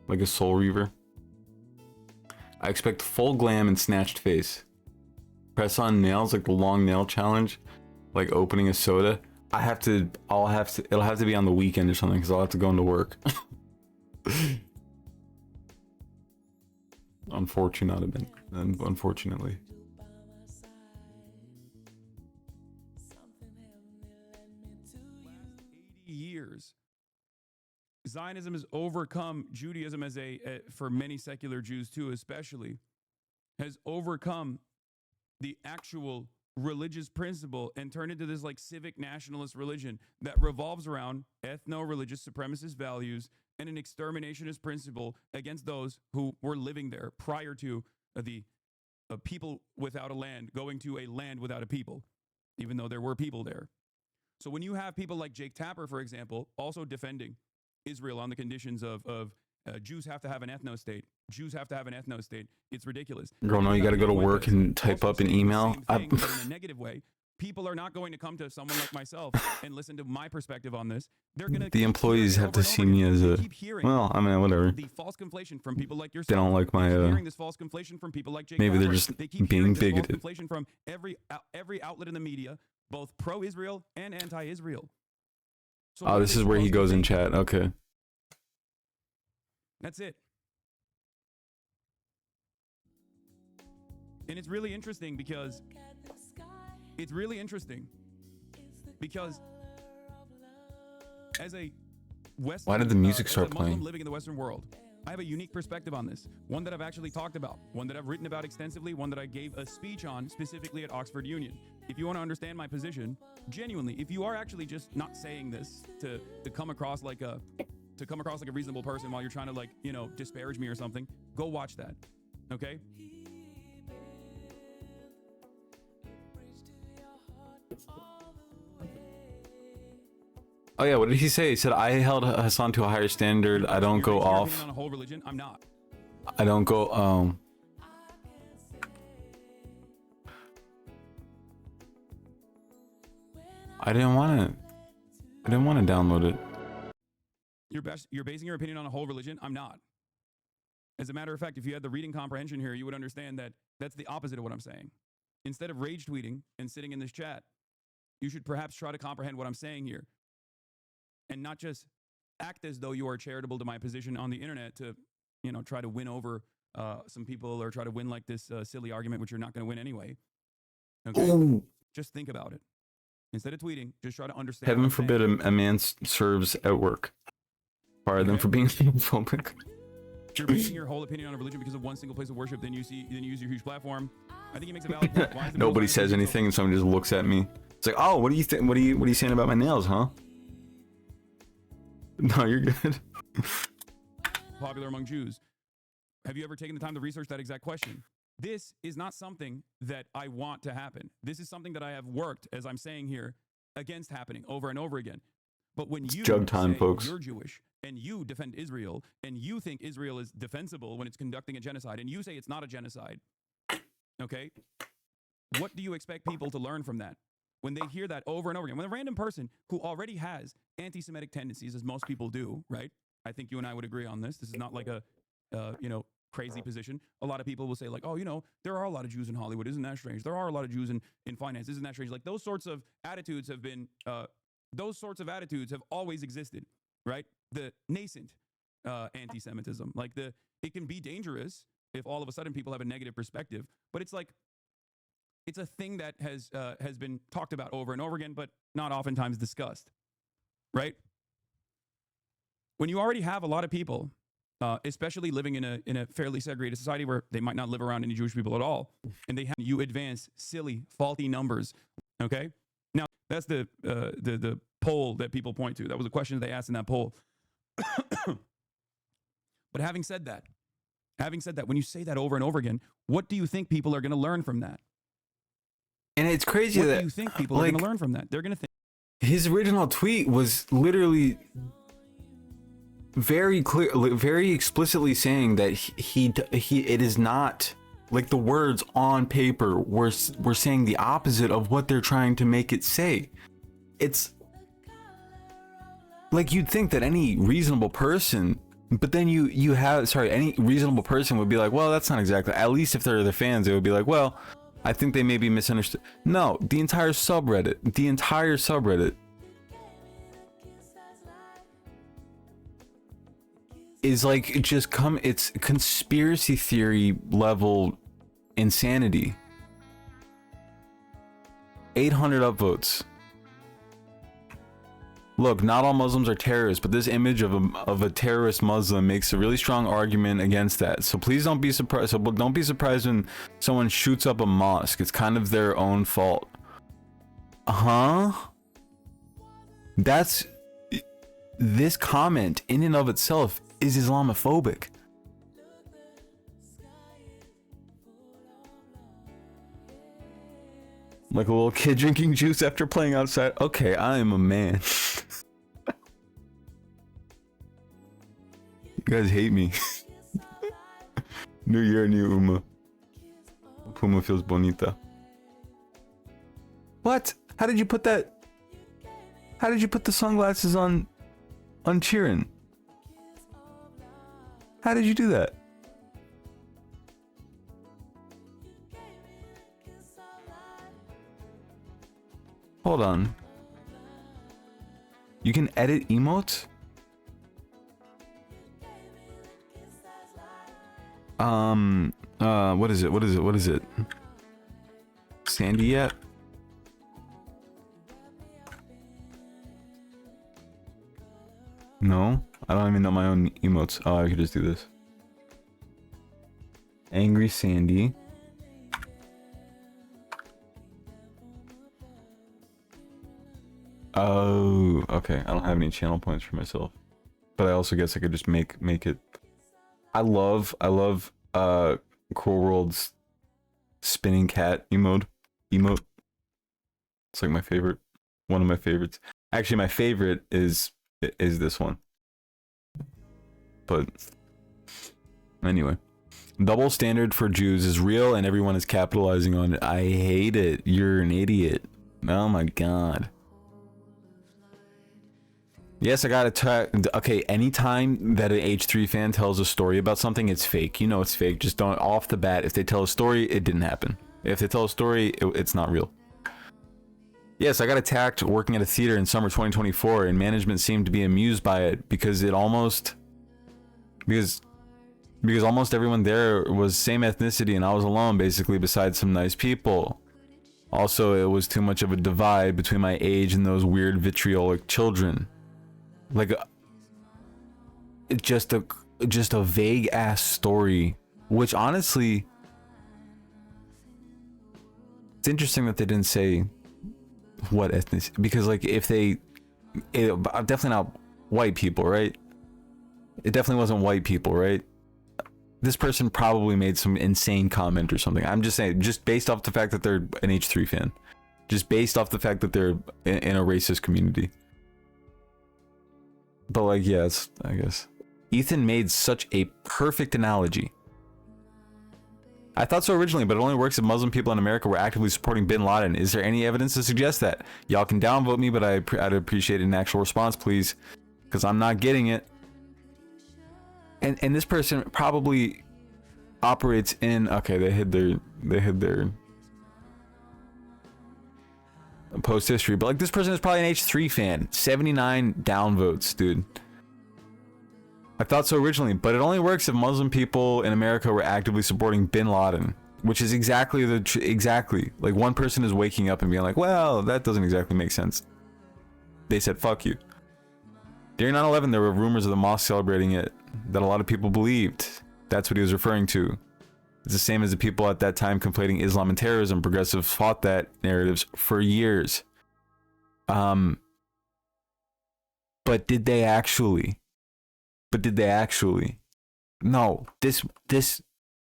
Like a soul reaver. I expect full glam and snatched face. Press on nails like the long nail challenge. Like opening a soda. It'll have to be on the weekend or something because I'll have to go into work. Unfortunately. 80 years. Zionism has overcome Judaism as for many secular Jews too, especially, has overcome the actual religious principle and turned into this like civic nationalist religion that revolves around ethno-religious supremacist values and an exterminationist principle against those who were living there prior to the people without a land going to a land without a people, even though there were people there. So when you have people like Jake Tapper, for example, also defending Israel on the conditions of Jews have to have an ethno-state. Jews have to have an ethno-state. It's ridiculous. Girl, no, you gotta go to work and type up an email. In a negative way. People are not going to come to someone like myself and listen to my perspective on this. They're gonna. The employees have to see me as a. Well, I mean, whatever. The false conflation from people like yourself. They don't like my. Hearing this false conflation from people like Jake maybe Tapper. they're just they keep being this false bigoted. conflation from every outlet in the media, both pro-Israel and anti-Israel. So Oh, this is where he goes in chat. Okay. That's it. And it's really interesting because As a Western, Why did the music as start a Muslim playing? living in the Western world, I have a unique perspective on this. One that I've actually talked about, one that I've written about extensively, one that I gave a speech on specifically at Oxford Union. If you want to understand my position, genuinely, if you are actually just not saying this to come across like a reasonable person while you're trying to, like, you know, disparage me or something, go watch that. Okay? Oh yeah, what did he say? He said, I held Hassan to a higher standard. I don't You're go basing your off. opinion on a whole religion. I'm not. I don't go, I didn't want to download it. You're basing your opinion on a whole religion. I'm not. As a matter of fact, if you had the reading comprehension here, you would understand that that's the opposite of what I'm saying. Instead of rage tweeting and sitting in this chat, you should perhaps try to comprehend what I'm saying here and not just act as though you are charitable to my position on the internet to, you know, try to win over some people or try to win like this silly argument, which you're not going to win anyway. Okay? Ooh. Just think about it. Instead of tweeting, just try to understand. Heaven what I'm forbid saying. a man serves at work. Fire them Okay. for being homophobic. If you're basing your whole opinion on a religion because of one single place of worship, then you use your huge platform. I think it makes a valid point. Why is the Nobody Most says High anything, and someone just looks at me. It's like, oh, what do you think? What are you saying about my nails, huh? No, you're good. popular among Jews? Have you ever taken the time to research that exact question? This is not something that I want to happen. This is something that I have worked, as I'm saying here, against happening over and over again. But when you jug time, say folks. you're Jewish and you defend Israel and you think Israel is defensible when it's conducting a genocide and you say it's not a genocide, okay? What do you expect people to learn from that? When they hear that over and over again, when a random person who already has anti-Semitic tendencies, as most people do, right? I think you and I would agree on this. This is not like a, crazy position. A lot of people will say like, oh, there are a lot of Jews in Hollywood. Isn't that strange? There are a lot of Jews in finance. Isn't that strange? Like those sorts of attitudes have been, have always existed, right? The nascent anti-Semitism, like it can be dangerous if all of a sudden people have a negative perspective, but it's like, it's a thing that has been talked about over and over again, but not oftentimes discussed, right? When you already have a lot of people, especially living in a fairly segregated society where they might not live around any Jewish people at all, and you advance silly, faulty numbers, okay? Now, that's the poll that people point to. That was a question they asked in that poll. But having said that, when you say that over and over again, what do you think people are going to learn from that? And it's crazy What that do you think people are going to learn from that? They're going to think. His original tweet was literally very clear, very explicitly saying that it is not like the words on paper were saying the opposite of what they're trying to make it say. It's like you'd think that any reasonable person, but then any reasonable person would be like, well, that's not exactly, at least if they're the fans, they would be like, well, I think they may be misunderstood. No, the entire subreddit is like, it's conspiracy theory level insanity. 800 upvotes. Look, not all Muslims are terrorists, but this image of a terrorist Muslim makes a really strong argument against that. So please don't be surprised. So don't be surprised when someone shoots up a mosque. It's kind of their own fault. This comment in and of itself is Islamophobic. Like a little kid drinking juice after playing outside. Okay, I am a man. You guys hate me. New year, new Uma. Puma feels bonita. What? How did you put that? How did you put the sunglasses on Cheerin? How did you do that? Hold on. You can edit emotes? What is it? Sandy yet? No, I don't even know my own emotes. Oh, I could just do this. Angry Sandy. Oh, okay. I don't have any channel points for myself, but I also guess I could just make it. I love Cruel World's spinning cat emote. It's like my favorite, one of my favorites. Actually, my favorite is this one. But anyway, double standard for Jews is real and everyone is capitalizing on it. I hate it. You're an idiot. Oh my god. Yes, I gotta okay, anytime that an H3 fan tells a story about something, it's fake. You know it's fake. Just don't, off the bat, if they tell a story, it didn't happen. If they tell a story, it's not real. Yes, I got attacked working at a theater in summer 2024, and management seemed to be amused by it because almost everyone there was same ethnicity and I was alone basically besides some nice people. Also, it was too much of a divide between my age and those weird vitriolic children. Like just a vague ass story, which honestly, it's interesting that they didn't say what ethnicity, because like if they, definitely not white people, right? It definitely wasn't white people, right? This person probably made some insane comment or something. I'm just saying, just based off the fact that they're an H3 fan, just based off the fact that they're in a racist community. But like, yes, I guess Ethan made such a perfect analogy. I thought so originally, but it only works if Muslim people in America were actively supporting bin Laden. Is there any evidence to suggest that? Y'all can downvote me, but I'd appreciate an actual response, please, because I'm not getting it. And this person probably operates in, okay, they hid their post history, but like this person is probably an H3 fan. 79 downvotes, dude. I thought so originally, but it only works if Muslim people in America were actively supporting bin Laden, which is exactly like one person is waking up and being like, well, that doesn't exactly make sense. They said, fuck you. During 9/11, there were rumors of the mosque celebrating it that a lot of people believed. That's what he was referring to. It's the same as the people at that time conflating Islam and terrorism. Progressives fought that narratives for years. But did they actually? No, this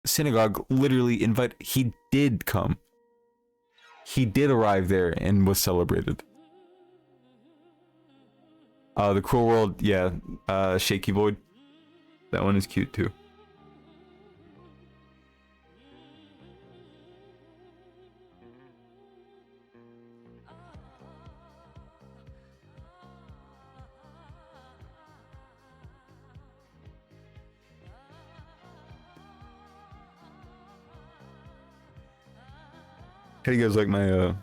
synagogue literally he did come. He did arrive there and was celebrated. The Cruel World, yeah, Shaky Void. That one is cute too. How do you guys like my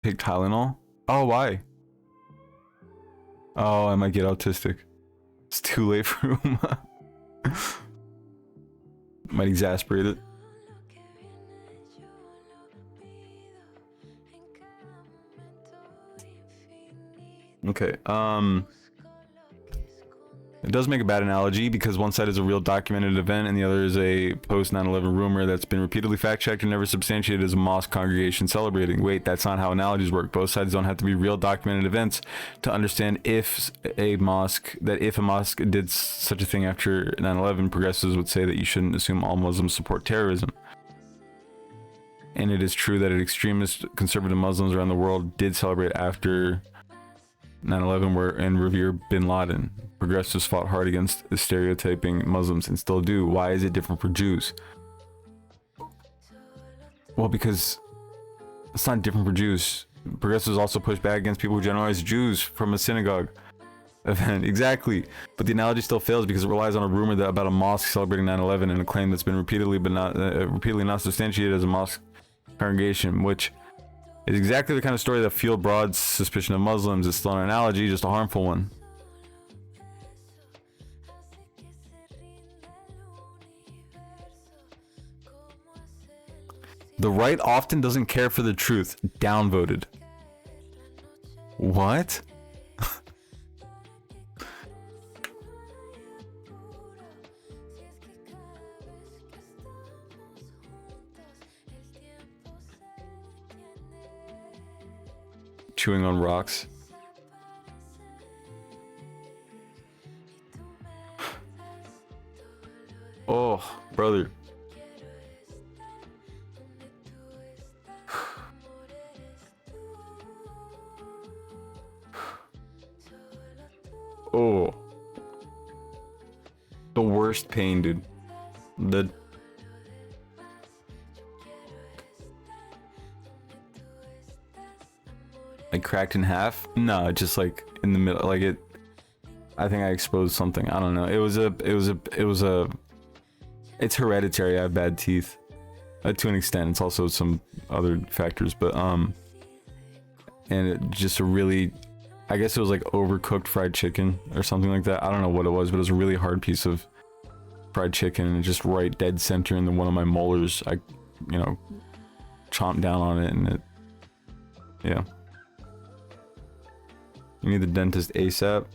Take Tylenol? Oh, why? Oh, I might get autistic. It's too late for Uma. Might exasperate it. Okay, it does make a bad analogy because one side is a real documented event and the other is a post 9/11 rumor that's been repeatedly fact-checked and never substantiated as a mosque congregation celebrating. Wait, that's not how analogies work. Both sides don't have to be real documented events to understand if a mosque did such a thing after 9/11, progressives would say that you shouldn't assume all Muslims support terrorism. And it is true that extremist conservative Muslims around the world did celebrate after 9/11 and revere bin Laden. Progressives fought hard against stereotyping Muslims and still do. Why is it different for Jews? Well, because it's not different for Jews. Progressives also push back against people who generalize Jews from a synagogue event. Exactly. But the analogy still fails because it relies on a rumor about a mosque celebrating 9/11 and a claim that's been repeatedly not substantiated as a mosque congregation, which is exactly the kind of story that fueled broad suspicion of Muslims. It's still an analogy, just a harmful one. The right often doesn't care for the truth. Downvoted. What? Chewing on rocks. Oh, brother. Oh. The worst pain, dude. Like cracked in half? No, just like in the middle, like it. I think I exposed something. I don't know. It's hereditary. I have bad teeth. To an extent. It's also some other factors, but and it just a really, I guess it was like overcooked fried chicken or something like that. I don't know what it was, but it was a really hard piece of fried chicken and just right dead center in one of my molars. I, chomped down on it and it, yeah. You need the dentist ASAP.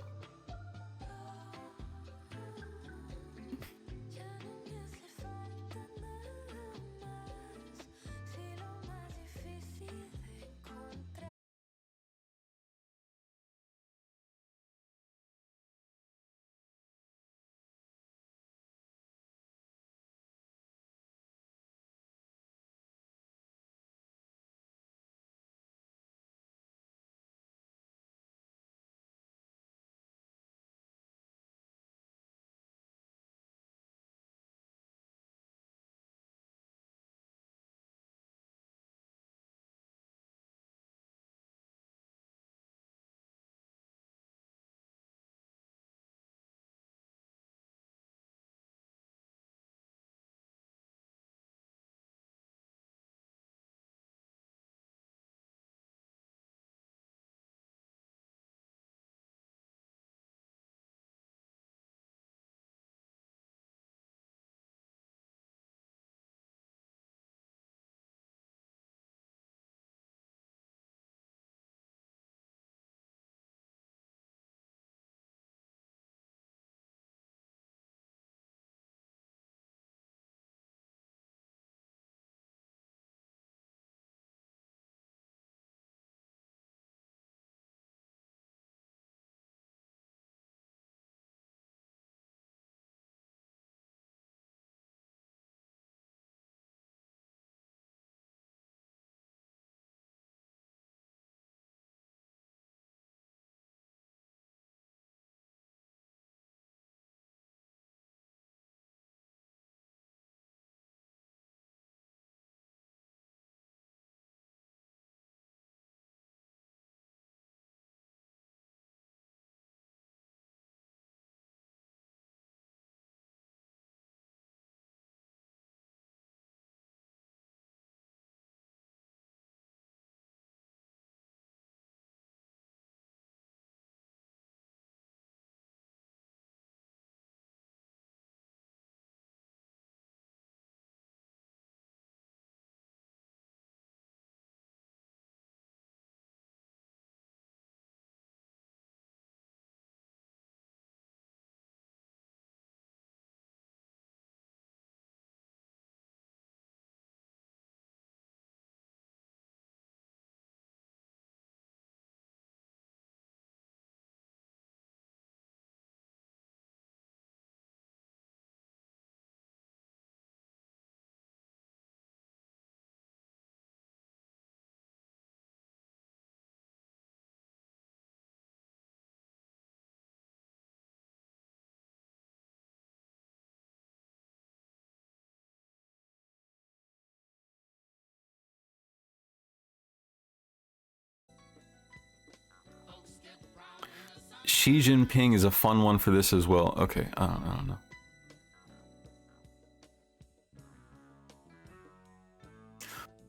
Xi Jinping is a fun one for this as well. Okay, I don't know.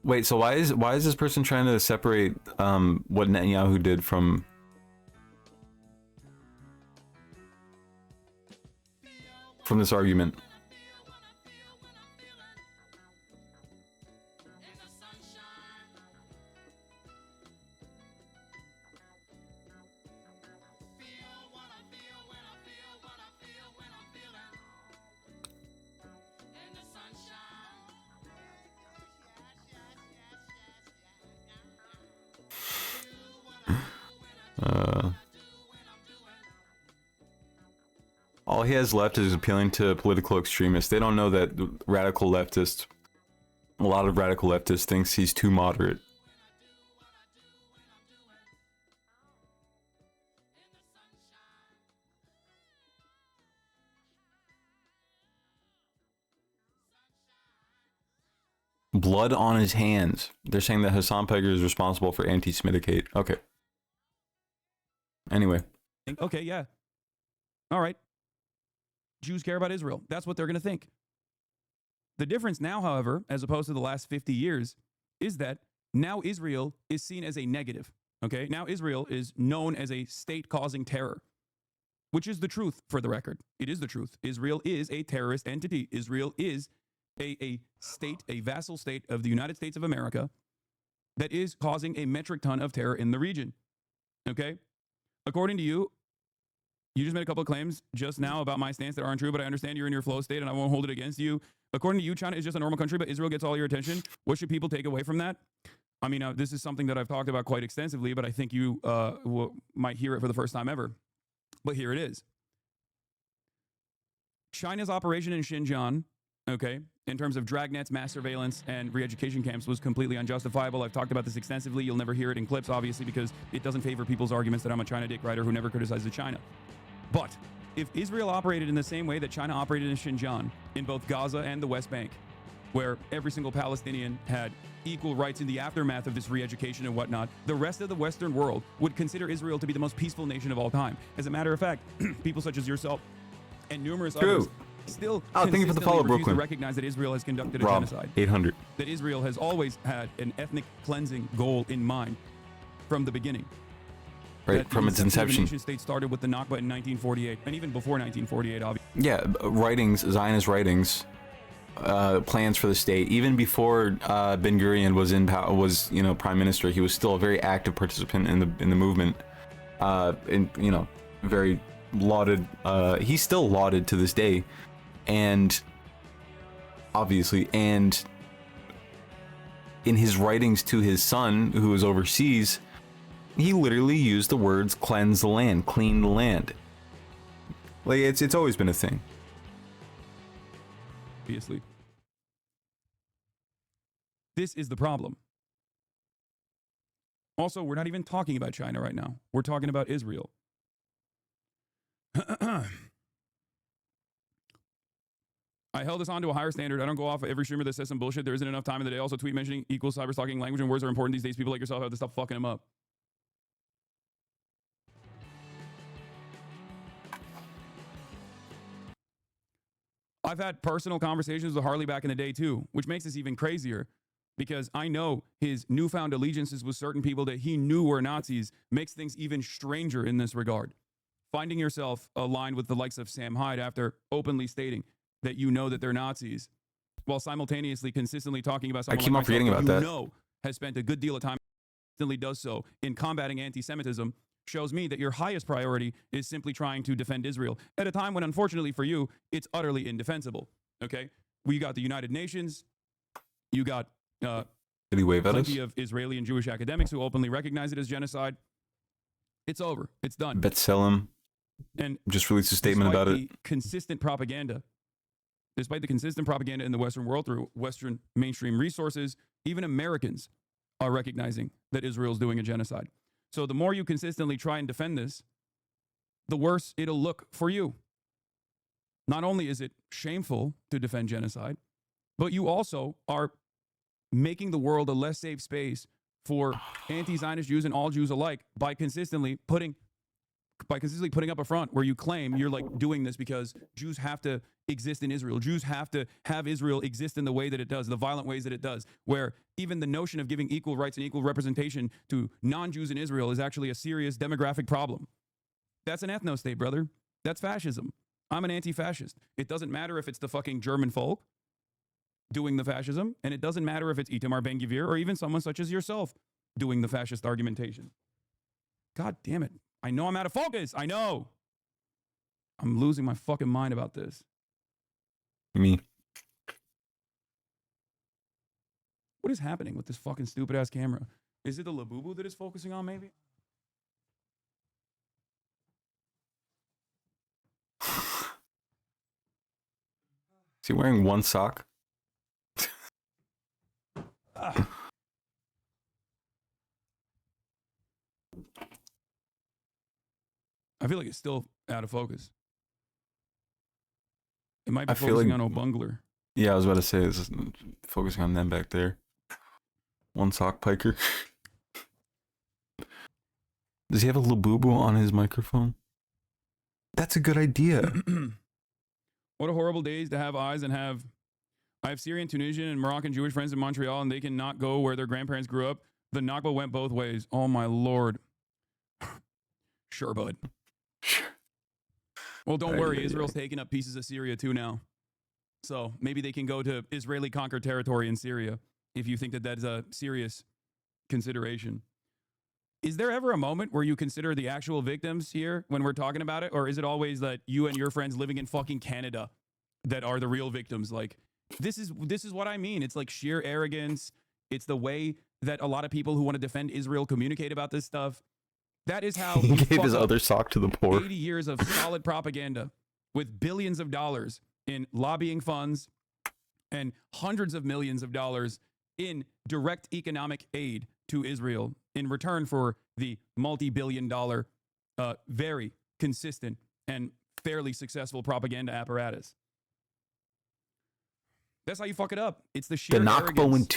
Wait, so why is this person trying to separate what Netanyahu did from this argument? All he has left is appealing to political extremists. They don't know that a lot of radical leftists thinks he's too moderate. Blood on his hands. They're saying that Hassan Pegger is responsible for anti-Semitic hate. Okay. Anyway. Okay, yeah. All right. Jews care about Israel. That's what they're going to think. The difference now, however, as opposed to the last 50 years, is that now Israel is seen as a negative. Okay? Now Israel is known as a state causing terror, which is the truth for the record. It is the truth. Israel is a terrorist entity. Israel is a state, a vassal state of the United States of America that is causing a metric ton of terror in the region. Okay? According to you, you just made a couple of claims just now about my stance that aren't true, but I understand you're in your flow state and I won't hold it against you. According to you, China is just a normal country, but Israel gets all your attention. What should people take away from that? I mean, this is something that I've talked about quite extensively, but I think you might hear it for the first time ever. But here it is. China's operation in Xinjiang, okay, in terms of dragnets, mass surveillance, and re-education camps was completely unjustifiable. I've talked about this extensively. You'll never hear it in clips, obviously, because it doesn't favor people's arguments that I'm a China dick rider who never criticizes China. But if Israel operated in the same way that China operated in Xinjiang, in both Gaza and the West Bank, where every single Palestinian had equal rights in the aftermath of this re-education and whatnot, the rest of the Western world would consider Israel to be the most peaceful nation of all time. As a matter of fact, people such as yourself and numerous others still thank you for the follow, refuse Brooklyn. to recognize that Israel has conducted a Rob, genocide. 800. That Israel has always had an ethnic cleansing goal in mind from the beginning. Right, from its inception. The nation state started with the Nakba in 1948, and even before 1948, obviously. Yeah, writings, Zionist writings, plans for the state. Even before Ben Gurion was prime minister, he was still a very active participant in the movement. And very lauded. He's still lauded to this day, and obviously, and in his writings to his son, who is overseas, he literally used the words "cleanse the land," "clean the land." Like it's always been a thing. Obviously. This is the problem. Also, we're not even talking about China right now. We're talking about Israel. I held this on to a higher standard. I don't go off of every streamer that says some bullshit. There isn't enough time in the day. Also, tweet mentioning equal cyber-stalking language and words are important these days. People like yourself have to stop fucking them up. I've had personal conversations with Harley back in the day too, which makes this even crazier because I know his newfound allegiances with certain people that he knew were Nazis makes things even stranger in this regard. Finding yourself aligned with the likes of Sam Hyde after openly stating that you know that they're Nazis, while simultaneously consistently talking about someone I keep on forgetting about that. You know has spent a good deal of time consistently does so in combating anti-Semitism, shows me that your highest priority is simply trying to defend Israel at a time when, unfortunately for you, it's utterly indefensible. Okay? We got the United Nations. You got plenty of Israeli and Jewish academics who openly recognize it as genocide. It's over. It's done. B'Tselem and just released a statement about it. Despite the consistent propaganda in the Western world through Western mainstream resources, even Americans are recognizing that Israel's doing a genocide. So the more you consistently try and defend this, the worse it'll look for you. Not only is it shameful to defend genocide, but you also are making the world a less safe space for anti-Zionist Jews and all Jews alike by consistently putting by consistently putting up a front where you claim you're like doing this because Jews have to exist in Israel. Jews have to have Israel exist in the way that it does, the violent ways that it does, where even the notion of giving equal rights and equal representation to non-Jews in Israel is actually a serious demographic problem. That's an ethno-state, brother. That's fascism. I'm an anti-fascist. It doesn't matter if it's the fucking German folk doing the fascism, and it doesn't matter if it's Itamar Ben-Gvir or even someone such as yourself doing the fascist argumentation. God damn it. I know I'm out of focus. I know. I'm losing my fucking mind about this. Me. What is happening with this fucking stupid ass camera? Is it the Labubu that it's focusing on maybe? Is he wearing one sock? I feel like it's still out of focus. It might be I feel focusing like- on O'Bungler. Yeah, I was about to say, it's focusing on them back there. One sock piker. Does he have a Labubu on his microphone? That's a good idea. What a horrible days to have eyes and have. I have Syrian, Tunisian, and Moroccan Jewish friends in Montreal, and they cannot go where their grandparents grew up. The Nakba went both ways. Oh my lord. Sure, bud. Well, don't worry. Israel's taking up pieces of Syria too now. So maybe they can go to Israeli conquered territory in Syria if you think that that is a serious consideration. Is there ever a moment where you consider the actual victims here when we're talking about it? Or is it always that you and your friends living in fucking Canada that are the real victims? Like, this is what I mean. It's like sheer arrogance. It's the way that a lot of people who want to defend Israel communicate about this stuff. That is how He you gave fuck his up other sock to the poor. 80 years of solid propaganda with billions of dollars in lobbying funds and hundreds of millions of dollars in direct economic aid to Israel in return for the multi-billion-dollar, very consistent and fairly successful propaganda apparatus. That's how you fuck it up. It's the sheer The Nakba arrogance. went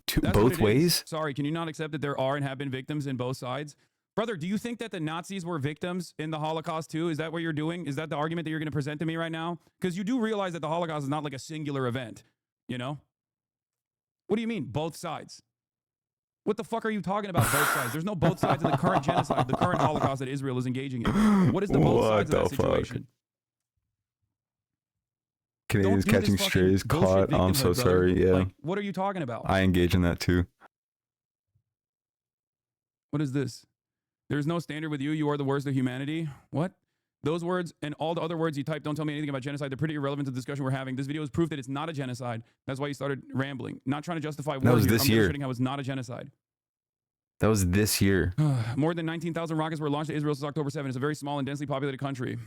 That's what both it is. ways? Sorry, can you not accept that there are and have been victims in both sides? Brother, do you think that the Nazis were victims in the Holocaust too? Is that what you're doing? Is that the argument that you're going to present to me right now? Because you do realize that the Holocaust is not like a singular event, you know? What do you mean, both sides? What the fuck are you talking about, both sides? There's no both sides in the current genocide, the current Holocaust that Israel is engaging in. What is the both sides of that situation? Canadians Don't do catching this fucking strays bullshit caught. I'm so victimhood, brother. sorry. Yeah. Like, what are you talking about? I engage in that too. What is this? There's no standard with you. You are the worst of humanity. What? Those words and all the other words you type don't tell me anything about genocide. They're pretty irrelevant to the discussion we're having. This video is proof that it's not a genocide. That's why you started rambling. Not trying to justify war was here. this I'm year. demonstrating how it's not a genocide. That was this year. More than 19,000 rockets were launched to Israel since October 7. It's a very small and densely populated country.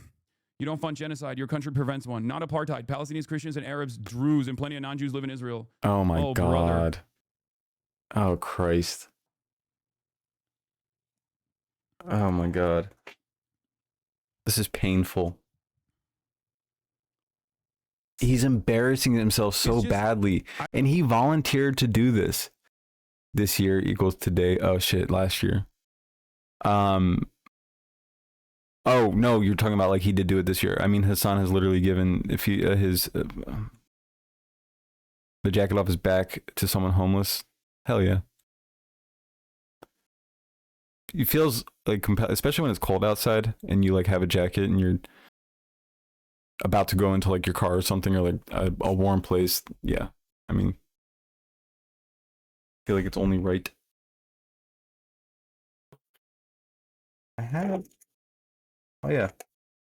You don't fund genocide. Your country prevents one. Not apartheid. Palestinians, Christians, and Arabs, Druze, and plenty of non-Jews live in Israel. Oh my Oh, God. brother. Oh Christ. Oh my God. This is painful. He's embarrassing himself so It's just- badly. And he volunteered to do this. This year equals today. Oh shit, last year. Oh no, you're talking about like he did do it this year. I mean, Hassan has literally given if he the jacket off his back to someone homeless. Hell yeah. It feels like especially when it's cold outside and you like have a jacket and you're about to go into like your car or something or like a warm place. Yeah, I mean, I feel like it's only right. I have. Oh yeah,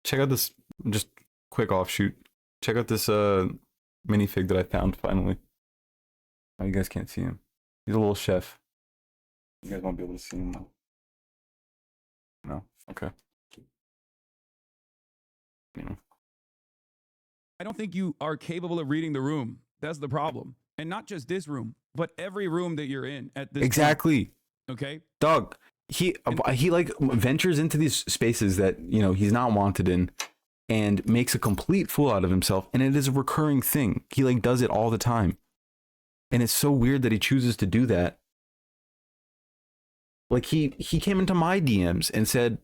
check out this. Just quick offshoot. Check out this minifig that I found finally. Oh, you guys can't see him. He's a little chef. You guys won't be able to see him though. No. Okay. Yeah. I don't think you are capable of reading the room. That's the problem. And not just this room, but every room that you're in at this point, Exactly. okay? Dog. He like ventures into these spaces that, you know, he's not wanted in and makes a complete fool out of himself, and it is a recurring thing. He like does it all the time. And it's so weird that he chooses to do that. Like he came into my DMs and said,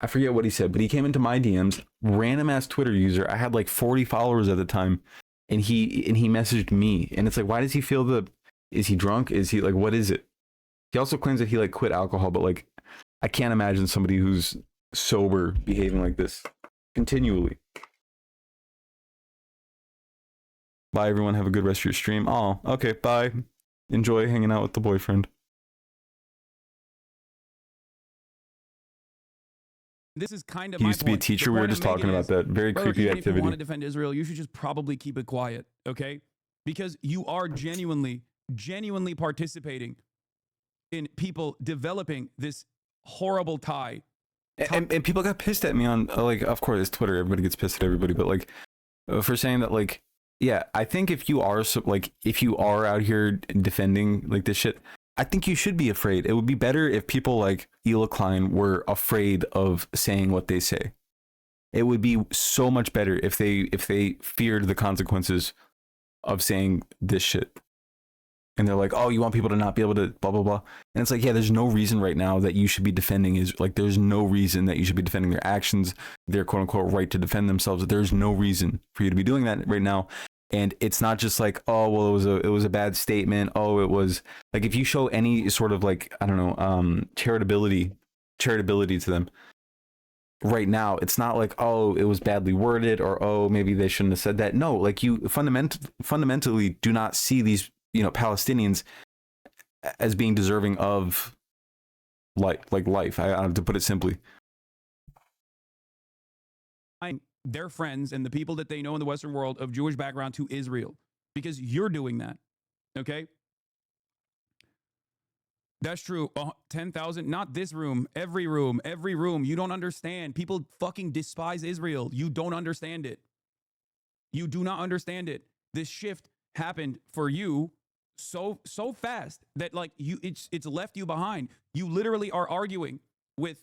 I forget what he said, but he came into my DMs, random ass Twitter user. I had like 40 followers at the time, and he messaged me, and it's like, why does he feel the? Is he drunk? Is he like, what is it? He also claims that he like quit alcohol, but like, I can't imagine somebody who's sober behaving like this continually. Bye, everyone. Have a good rest of your stream. Oh, okay. Bye. Enjoy hanging out with the boyfriend. This is kind of He my used to be a point. The teacher. We were point I'm just talking making about is, that. Very brother, creepy even if you want to activity. defend Israel, you should just probably keep it quiet, okay? Because you are genuinely participating in people developing this horrible tie. And people got pissed at me on, like, of course, it's Twitter. Everybody gets pissed at everybody. But, like, for saying that, like, yeah, I think if you are, if you are out here defending, like, this shit, I think you should be afraid. It would be better if people like Ela Klein were afraid of saying what they say. It would be so much better if they feared the consequences of saying this shit. And they're like, oh, you want people to not be able to blah, blah, blah. And it's like, yeah, there's no reason right now that you should be defending there's no reason that you should be defending their actions, their quote unquote right to defend themselves. There's no reason for you to be doing that right now. And it's not just like, oh, well, it was a bad statement. Oh, it was like, if you show any sort of like, I don't know, charitability to them right now, it's not like, oh, it was badly worded, or, oh, maybe they shouldn't have said that. No, like, you fundamentally do not see these, Palestinians as being deserving of life. I have to put it simply. Their friends and the people that they know in the Western world of Jewish background to Israel, because you're doing that. Okay. That's true. 10,000, not this room, every room. You don't understand. People fucking despise Israel. You don't understand it. You do not understand it. This shift happened for you so fast that like it's left you behind. You literally are arguing with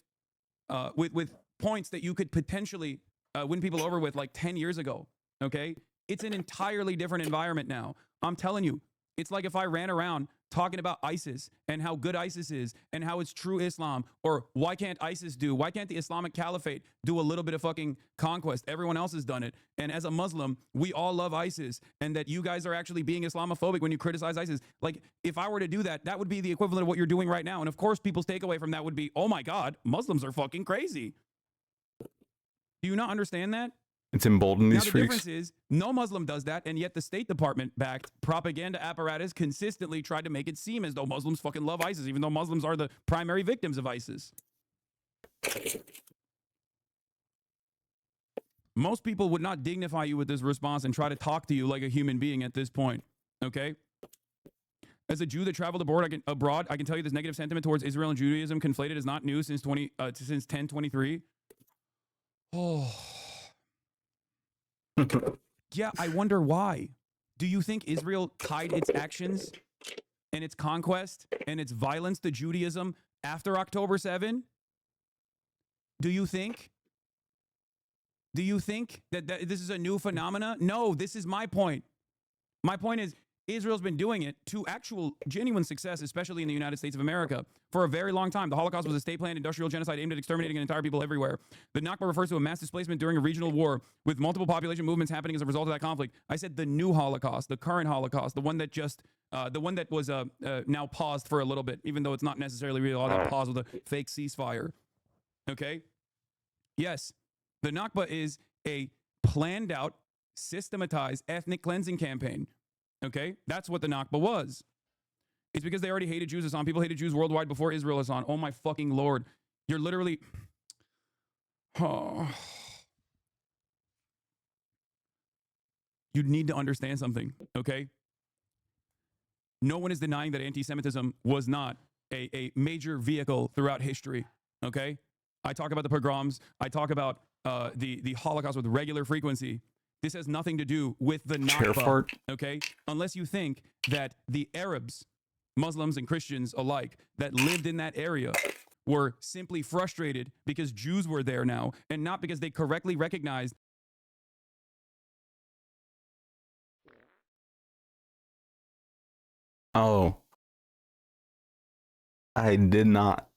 points that you could potentially win people over with like 10 years ago. Okay. It's an entirely different environment now. I'm telling you, it's like if I ran around talking about ISIS and how good ISIS is and how it's true Islam, or why can't the Islamic Caliphate do a little bit of fucking conquest? Everyone else has done it. And as a Muslim, we all love ISIS, and that you guys are actually being Islamophobic when you criticize ISIS. Like, if I were to do that, that would be the equivalent of what you're doing right now. And of course, people's takeaway from that would be, oh my God, Muslims are fucking crazy. Do you not understand that? It's emboldened these now, the freaks. difference is no Muslim does that, and yet the State Department-backed propaganda apparatus consistently tried to make it seem as though Muslims fucking love ISIS, even though Muslims are the primary victims of ISIS. Most people would not dignify you with this response and try to talk to you like a human being at this point, okay? As a Jew that traveled abroad, I can tell you this negative sentiment towards Israel and Judaism conflated is not new since 1023. Oh... Yeah, I wonder why. Do you think Israel tied its actions and its conquest and its violence to Judaism after October 7? Do you think that this is a new phenomena? No, this is my point. My point is, Israel's been doing it to actual genuine success, especially in the United States of America, for a very long time. The Holocaust was a state-planned industrial genocide aimed at exterminating an entire people everywhere. The Nakba refers to a mass displacement during a regional war with multiple population movements happening as a result of that conflict. I said the new Holocaust, the current Holocaust, the one that was now paused for a little bit, even though it's not necessarily real. All that pause with a fake ceasefire. Okay? Yes, the Nakba is a planned out, systematized ethnic cleansing campaign. Okay, that's what the Nakba was. It's because they already hated Jews, Hassan. People hated Jews worldwide before Israel, Hassan. Oh my fucking Lord. You're literally... Oh. You need to understand something, okay? No one is denying that anti-Semitism was not a major vehicle throughout history, okay? I talk about the pogroms. I talk about the Holocaust with regular frequency. This has nothing to do with the Nakba, okay? Unless you think that the Arabs, Muslims and Christians alike, that lived in that area were simply frustrated because Jews were there now, and not because they correctly recognized. Oh. I did not.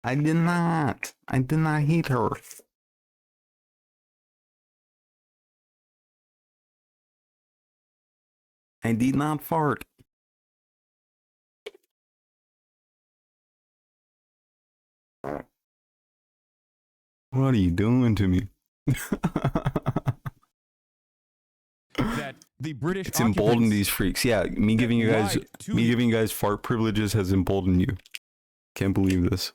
I did not. I did not hit her. I did not fart. What are you doing to me? that the British It's emboldened occupants these freaks. Yeah, me giving you guys lied to you. giving you guys fart privileges has emboldened you. Can't believe this.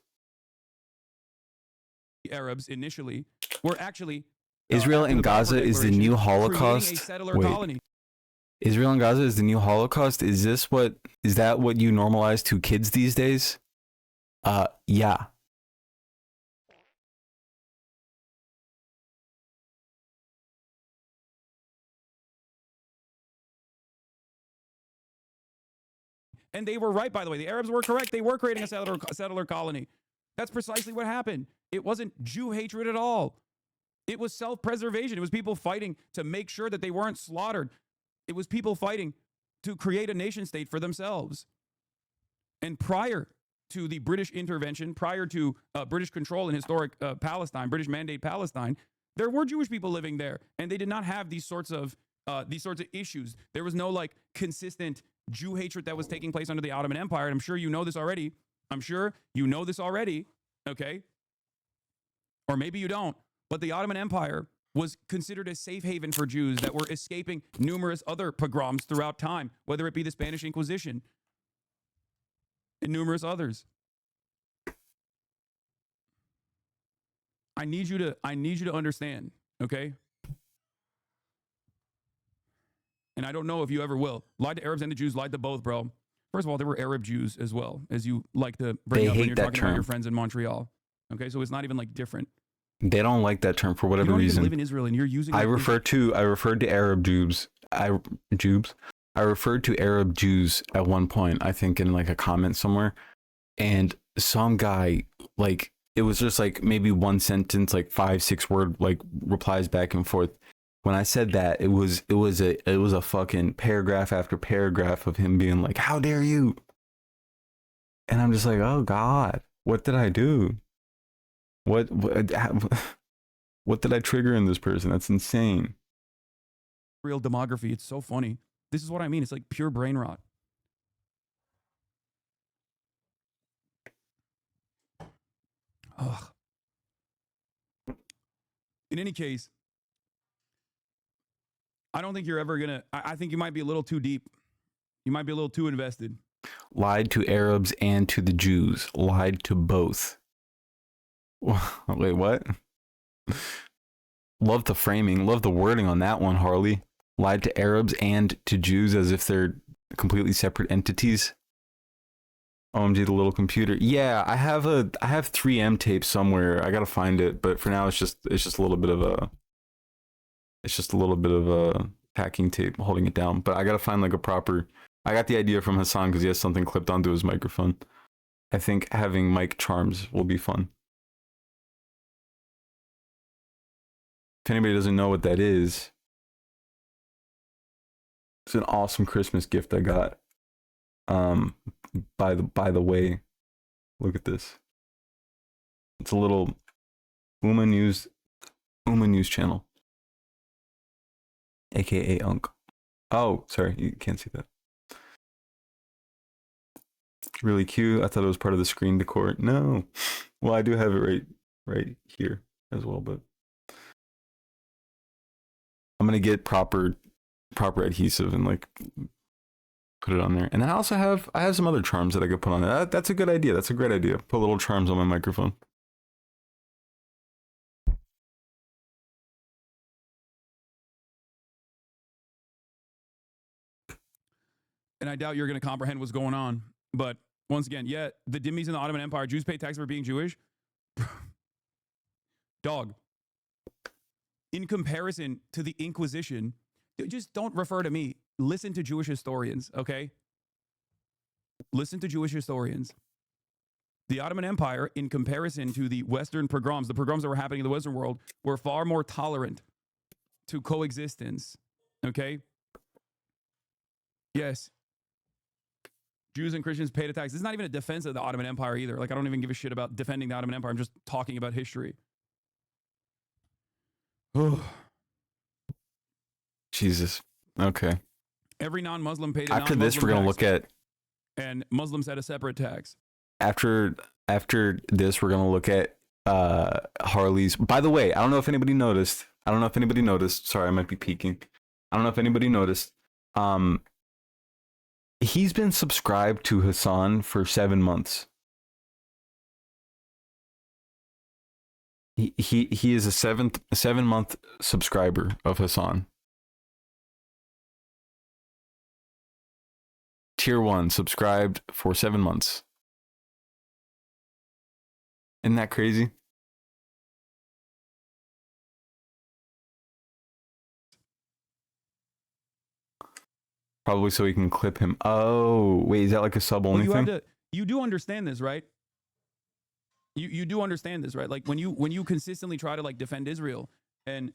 Arabs initially were actually Israel after and the Balfour Gaza is the Declaration, new creating a Holocaust. settler Wait. colony. Israel and Gaza is the new Holocaust? Is that what you normalize to kids these days? Yeah. And they were right, by the way. The Arabs were correct. They were creating a settler colony. That's precisely what happened. It wasn't Jew hatred at all. It was self-preservation. It was people fighting to make sure that they weren't slaughtered. It was people fighting to create a nation state for themselves. And prior to the British intervention, prior to British control in historic Palestine, British mandate Palestine, there were Jewish people living there, and they did not have these sorts of issues. There was no like consistent Jew hatred that was taking place under the Ottoman Empire. And I'm sure you know this already. Okay? Or maybe you don't. But the Ottoman Empire was considered a safe haven for Jews that were escaping numerous other pogroms throughout time, whether it be the Spanish Inquisition and numerous others. I need you to understand, okay? And I don't know if you ever will. Lied to Arabs and the Jews, lied to both, bro. First of all, there were Arab Jews as well, as you like to bring They up when hate you're that talking about term. your friends in Montreal. Okay, so it's not even like different. They don't like that term for You whatever don't even reason. live in Israel and you're using I like, referred to Arab Jews. I referred to Arab Jews at one point, I think in like a comment somewhere, and some guy, like, it was just like maybe one sentence, like 5-6 word like replies back and forth. When I said that, it was a fucking paragraph after paragraph of him being like, "How dare you?" And I'm just like, "Oh God, what did I do? What did I trigger in this person? That's insane." real demography. It's so funny. This is what I mean. It's like pure brain rot. Ugh. In any case, I don't think you're ever going to, I think you might be a little too deep. You might be a little too invested. Lied to Arabs and to the Jews. Lied to both. Wait, what? Love the framing. Love the wording on that one, Harley. Lied to Arabs and to Jews as if they're completely separate entities. OMG, the little computer. Yeah, I have 3M tape somewhere. I gotta find it, but for now it's just a little bit of a packing tape holding it down. But I gotta find like a proper. I got the idea from Hassan because he has something clipped onto his microphone. I think having mic charms will be fun. If anybody doesn't know what that is, it's an awesome Christmas gift I got. By the way, look at this. It's a little Uma News channel, aka Unk. Oh, sorry, you can't see that. Really cute. I thought it was part of the screen decor. No, well, I do have it right here as well, but I'm gonna get proper adhesive and like put it on there. And then I have some other charms that I could put on there. That's a good idea. That's a great idea. Put little charms on my microphone. And I doubt you're going to comprehend what's going on. But once again, yeah, the dhimmis in the Ottoman Empire, Jews pay tax for being Jewish. Dog. In comparison to the Inquisition, just don't refer to me. Listen to Jewish historians, okay? Listen to Jewish historians. The Ottoman Empire, in comparison to the Western pogroms, the pogroms that were happening in the Western world, were far more tolerant to coexistence, okay? Yes. Jews and Christians paid a tax. This is not even a defense of the Ottoman Empire either. Like, I don't even give a shit about defending the Ottoman Empire. I'm just talking about history. Jesus. Okay. Every non-Muslim paid a After this, we're going to look at... And Muslims had a separate tax. After this, we're going to look at Harley's... By the way, I don't know if anybody noticed. Sorry, I might be peeking. I don't know if anybody noticed. He's been subscribed to Hassan for 7 months. He is a 7-month subscriber of Hassan. Tier 1, subscribed for 7 months. Isn't that crazy? Probably so we can clip him. Oh, wait, is that like a sub-only thing? You do understand this, right? You do understand this, right? Like when you consistently try to like defend Israel and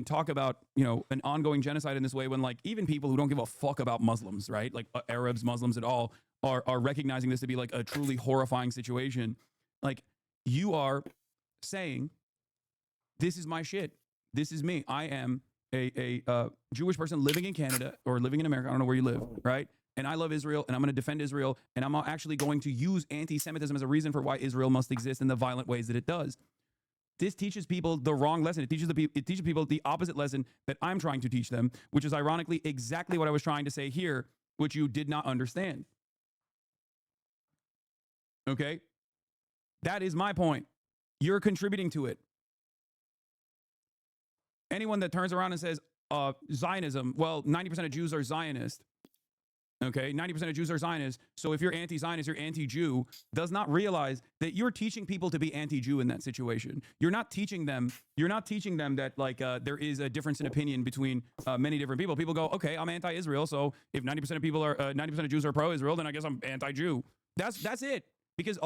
talk about, you know, an ongoing genocide in this way, when like even people who don't give a fuck about Muslims, right? Like Arabs, Muslims at all are recognizing this to be like a truly horrifying situation. Like you are saying, this is my shit. This is me. I am a Jewish person living in Canada or living in America. I don't know where you live, right? And I love Israel, and I'm going to defend Israel, and I'm actually going to use anti-Semitism as a reason for why Israel must exist in the violent ways that it does. This teaches people the wrong lesson. It teaches people the opposite lesson that I'm trying to teach them, which is ironically exactly what I was trying to say here, which you did not understand. Okay? That is my point. You're contributing to it. Anyone that turns around and says, Zionism, well, 90% of Jews are Zionist. Okay, 90% of Jews are Zionists. So if you're anti-Zionist, you're anti-Jew, does not realize that you're teaching people to be anti-Jew in that situation. You're not teaching them that like there is a difference in opinion between many different people. People go, okay, I'm anti-Israel. So if 90% of people are 90% of Jews are pro-Israel, then I guess I'm anti-Jew. That's it. Because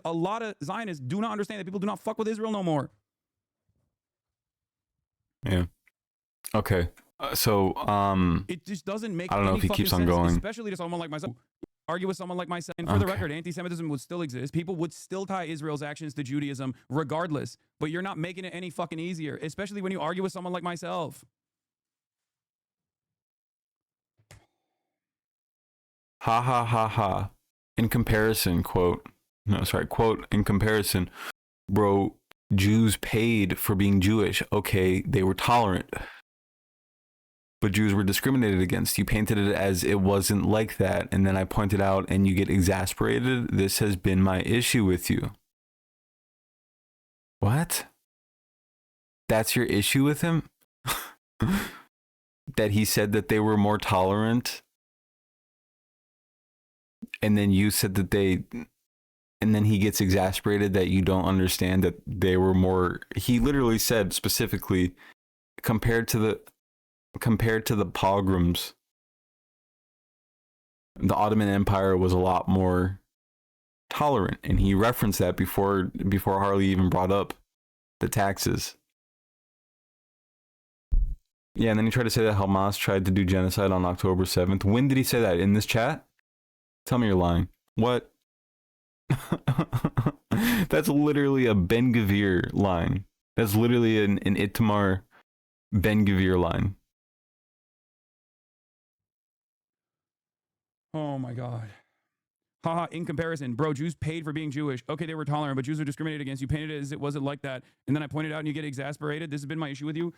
a lot of Zionists do not understand that people do not fuck with Israel no more. Yeah. Okay. It just doesn't make. I don't know if he keeps on sense, going. especially to someone like myself. Argue with someone like myself, and for the record, anti-Semitism would still exist. People would still tie Israel's actions to Judaism, regardless. But you're not making it any fucking easier, especially when you argue with someone like myself. Ha ha ha ha. In comparison, quote. In comparison, bro, Jews paid for being Jewish. Okay, they were tolerant. But Jews were discriminated against. You painted it as it wasn't like that. And then I pointed out and you get exasperated. This has been my issue with you. What? That's your issue with him? That he said that they were more tolerant? And then you said that they... And then he gets exasperated that you don't understand that they were more... He literally said specifically, compared to the pogroms, the Ottoman Empire was a lot more tolerant, and he referenced that before Harley even brought up the taxes. Yeah, and then he tried to say that Hamas tried to do genocide on October 7th. When did he say that? In this chat? Tell me you're lying. What? That's literally a Ben Gvir line. That's literally an Itamar Ben Gvir line. Oh my God. Haha, in comparison, bro, Jews paid for being Jewish. Okay, they were tolerant, but Jews were discriminated against. You painted it as it wasn't like that. And then I pointed out and you get exasperated. This has been my issue with you.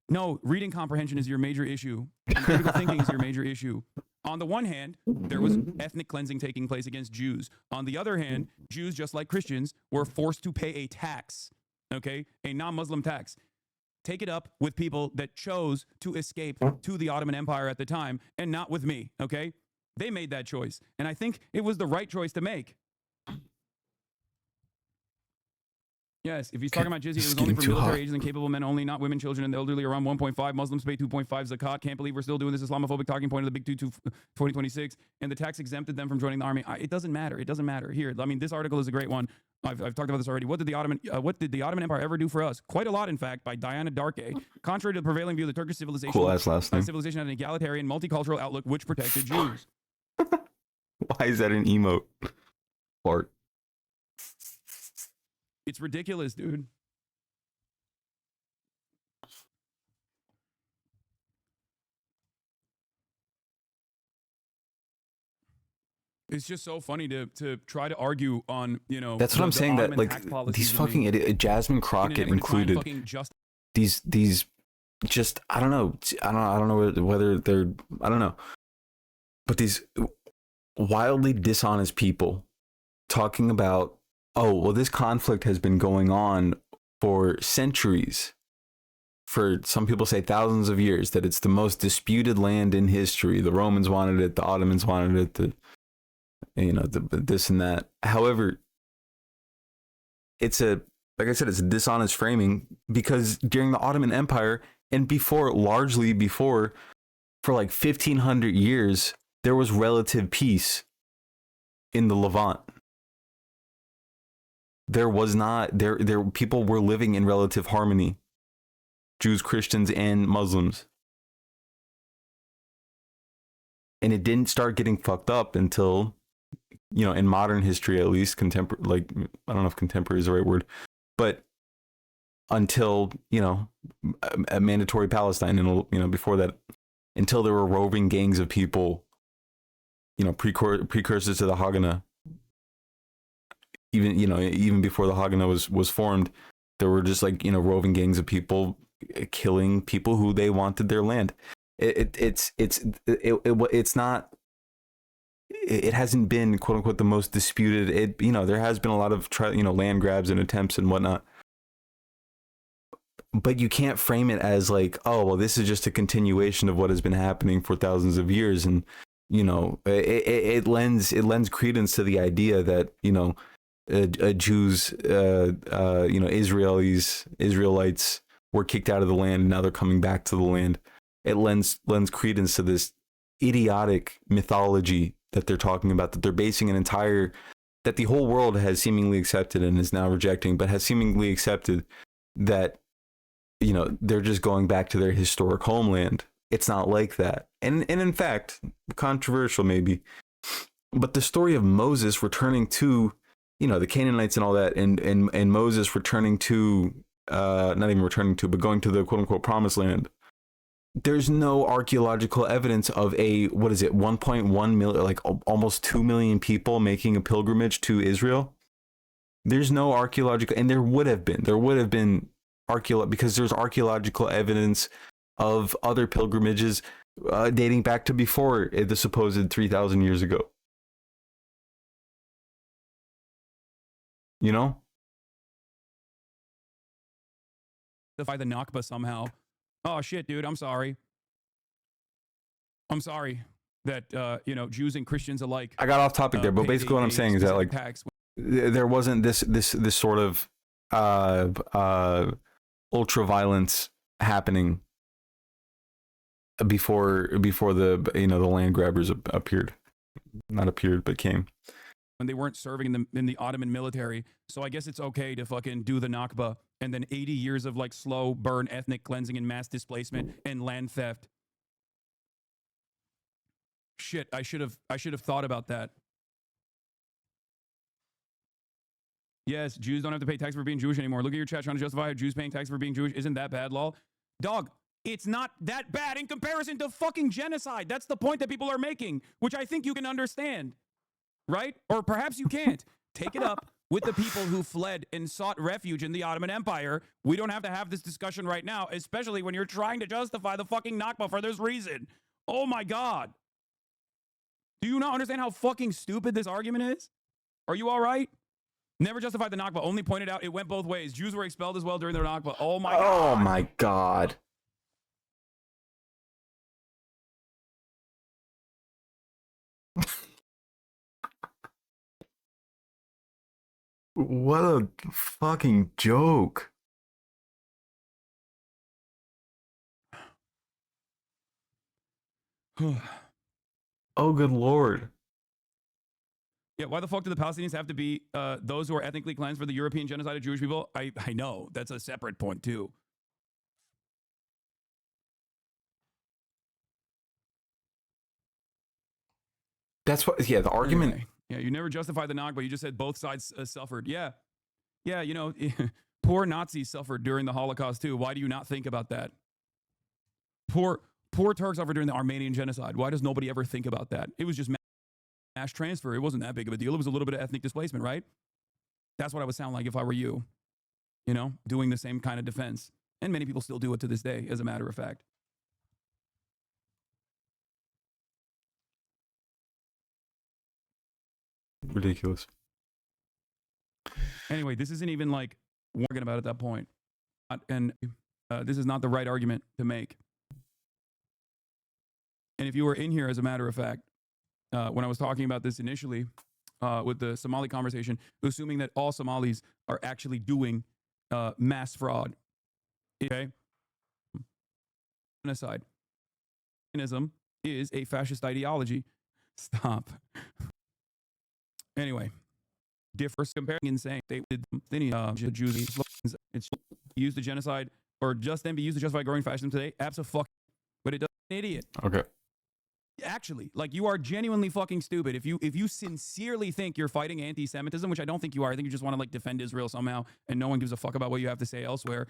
No, reading comprehension is your major issue. And critical thinking is your major issue. On the one hand, there was ethnic cleansing taking place against Jews. On the other hand, Jews, just like Christians, were forced to pay a tax, okay? A non-Muslim tax. Take it up with people that chose to escape to the Ottoman Empire at the time and not with me, okay? They made that choice, and I think it was the right choice to make. Yes, if he's talking about jizya, it was only for military agents and capable men only, not women, children, and the elderly. Around 1.5 Muslims pay 2.5 zakat. Can't believe we're still doing this Islamophobic talking point of the Big 2026, and the tax exempted them from joining the army. It doesn't matter. It doesn't matter. Here, I mean, this article is a great one. I've talked about this already. What did the Ottoman Empire ever do for us? Quite a lot, in fact, by Diana Darke. Contrary to the prevailing view, the Turkish civilization, cool ass last name. Civilization had an egalitarian, multicultural outlook which protected Jews. Why is that an emote? Fart. It's ridiculous, dude. It's just so funny to try to argue on, you know. That's what I'm saying. That like these fucking Jasmine Crockett included. These just I don't know whether they're I don't know, but these wildly dishonest people talking about, oh well, this conflict has been going on for centuries. For some people say thousands of years, that it's the most disputed land in history. The Romans wanted it, the Ottomans wanted it, this and that. However, it's like I said, it's a dishonest framing, because during the Ottoman Empire and largely before, for like 1500 years, there was relative peace in the Levant. There was not, people were living in relative harmony. Jews, Christians, and Muslims. And it didn't start getting fucked up until, in modern history, at least contemporary, like, I don't know if contemporary is the right word, but until, a mandatory Palestine, and, before that, until there were roving gangs of people, precursors to the Haganah. Even before the Haganah was formed, there were just like, roving gangs of people killing people who they wanted their land. It's not, it hasn't been quote unquote the most disputed. There has been a lot of land grabs and attempts and whatnot, but you can't frame it as like, oh well, this is just a continuation of what has been happening for thousands of years. And it lends credence to the idea that Jews, Israelites were kicked out of the land and now they're coming back to the land. It lends credence to this idiotic mythology that they're talking about, that they're basing that the whole world has seemingly accepted and is now rejecting, but has seemingly accepted that, they're just going back to their historic homeland. It's not like that. And in fact, controversial maybe, but the story of Moses returning to, the Canaanites and all that, and Moses returning to, not even returning to, but going to the quote unquote promised land. There's no archaeological evidence of 1.1 million, like almost 2 million people making a pilgrimage to Israel. There's no archaeological, and there would have been because there's archaeological evidence of other pilgrimages dating back to before the supposed 3,000 years ago. By the Nakba somehow. Oh shit, dude, I'm sorry. I'm sorry that Jews and Christians alike. I got off topic there, but basically what I'm saying is that like there wasn't this sort of ultra violence happening before the the land grabbers appeared. Not appeared, but came. When they weren't serving in the Ottoman military. So I guess it's okay to fucking do the Nakba, and then 80 years of like slow burn, ethnic cleansing and mass displacement and land theft. Shit, I should have thought about that. Yes, Jews don't have to pay tax for being Jewish anymore. Look at your chat trying to justify how Jews paying tax for being Jewish. Isn't that bad, lol? Dog, it's not that bad in comparison to fucking genocide. That's the point that people are making, which I think you can understand. Right? Or perhaps you can't. Take it up with the people who fled and sought refuge in the Ottoman Empire. We don't have to have this discussion right now, especially when you're trying to justify the fucking Nakba for this reason. Oh my God. Do you not understand how fucking stupid this argument is? Are you all right? Never justified the Nakba, only pointed out it went both ways. Jews were expelled as well during the Nakba. Oh my God. Oh my God. What a fucking joke. Oh, good Lord. Yeah, why the fuck do the Palestinians have to be those who are ethnically cleansed for the European genocide of Jewish people? I know. That's a separate point, too. That's what. Yeah, the argument. Anyway, yeah, you never justified the Nakba. You just said both sides suffered. Yeah, yeah. You know, poor Nazis suffered during the Holocaust too. Why do you not think about that? Poor Turks suffered during the Armenian genocide. Why does nobody ever think about that? It was just mass transfer. It wasn't that big of a deal. It was a little bit of ethnic displacement, right? That's what I would sound like if I were you. You know, doing the same kind of defense. And many people still do it to this day, as a matter of fact. Ridiculous. Anyway, this isn't even like worrying about at that point. And this is not the right argument to make. And if you were in here, as a matter of fact, when I was talking about this initially with the Somali conversation, assuming that all Somalis are actually doing mass fraud. Okay? Genocide. Zionism is a fascist ideology. Stop. Anyway, differs comparing insane. They did Jews. It's used the genocide or just then be used to justify growing fascism today. Absolutely, but it doesn't. Idiot. Okay. Actually, like you are genuinely fucking stupid if you sincerely think you're fighting anti-Semitism, which I don't think you are. I think you just want to like defend Israel somehow, and no one gives a fuck about what you have to say elsewhere.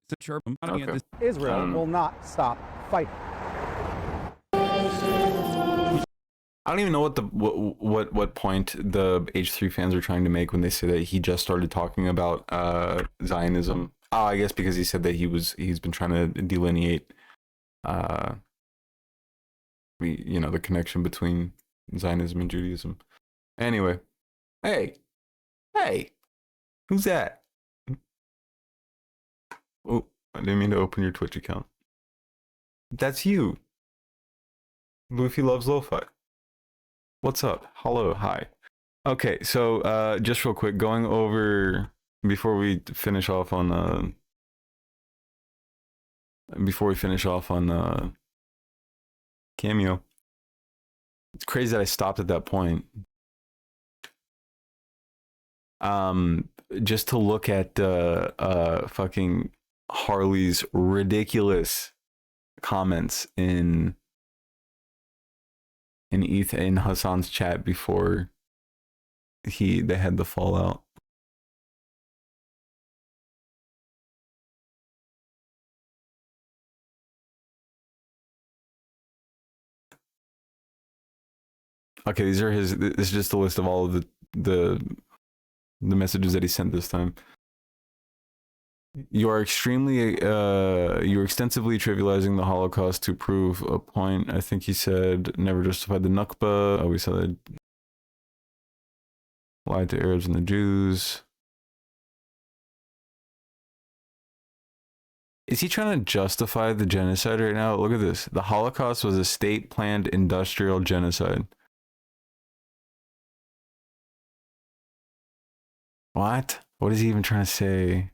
It's a chirp. Okay. Israel will not stop fighting. I don't even know what point the H3 fans are trying to make when they say that he just started talking about Zionism. Oh, I guess because he said that he's been trying to delineate the connection between Zionism and Judaism. Anyway, hey, who's that? Oh, I didn't mean to open your Twitch account. That's you. Luffy loves lo-fi. What's up? Hello, hi. Okay, so just real quick, going over before we finish off on Cameo. It's crazy that I stopped at that point. Just to look at fucking Harley's ridiculous comments in Hassan's chat before they had the fallout. Okay, this is just a list of all of the messages that he sent this time. You're extremely you're extensively trivializing the Holocaust to prove a point. I think he said never justified the Nakba. We said that lied to Arabs and the Jews. Is he trying to justify the genocide right now? Look at this. The Holocaust was a state-planned industrial genocide. What? What is he even trying to say?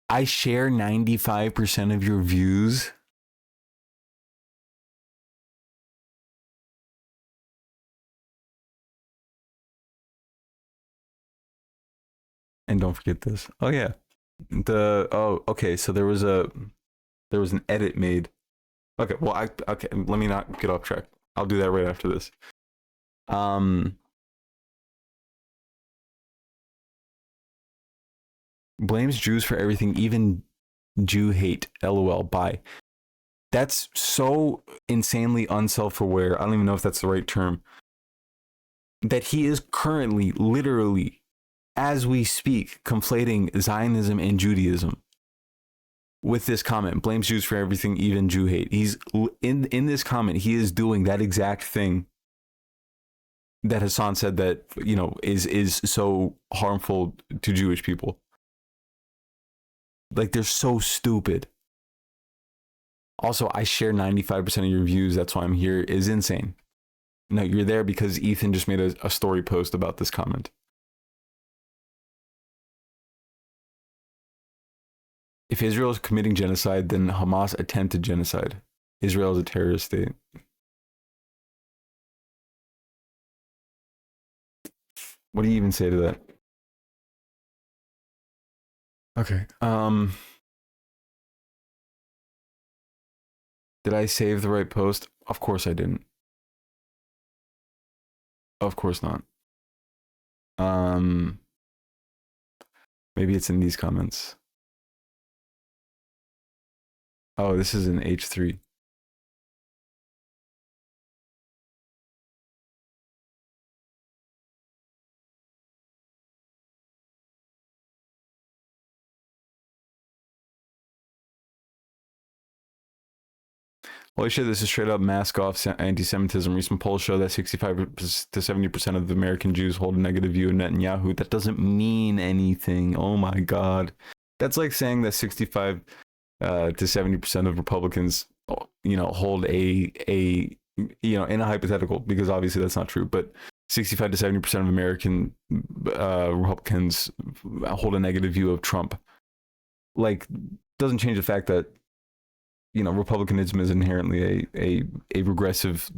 I share 95% of your views. And don't forget this. Oh yeah. Okay, so there was an edit made. Okay, well let me not get off track. I'll do that right after this. Blames Jews for everything, even Jew hate. LOL. Bye. That's so insanely unself-aware. I don't even know if that's the right term. That he is currently, literally, as we speak, conflating Zionism and Judaism with this comment. Blames Jews for everything, even Jew hate. He's in this comment. He is doing that exact thing that Hassan said that is so harmful to Jewish people. Like, they're so stupid. Also, I share 95% of your views. That's why I'm here. Is insane. No, you're there because Ethan just made a story post about this comment. If Israel is committing genocide, then Hamas attempted genocide. Israel is a terrorist state. What do you even say to that? Okay. Did I save the right post? Of course I didn't. Of course not. Maybe it's in these comments. Oh, this is in H3. Holy shit, this is straight up mask off anti-Semitism. Recent polls show that 65 to 70% of the American Jews hold a negative view of Netanyahu. That doesn't mean anything. Oh my God. That's like saying that 65 to 70% of Republicans, hold a in a hypothetical, because obviously that's not true, but 65 to 70% of American Republicans hold a negative view of Trump. Like, doesn't change the fact that Republicanism is inherently a regressive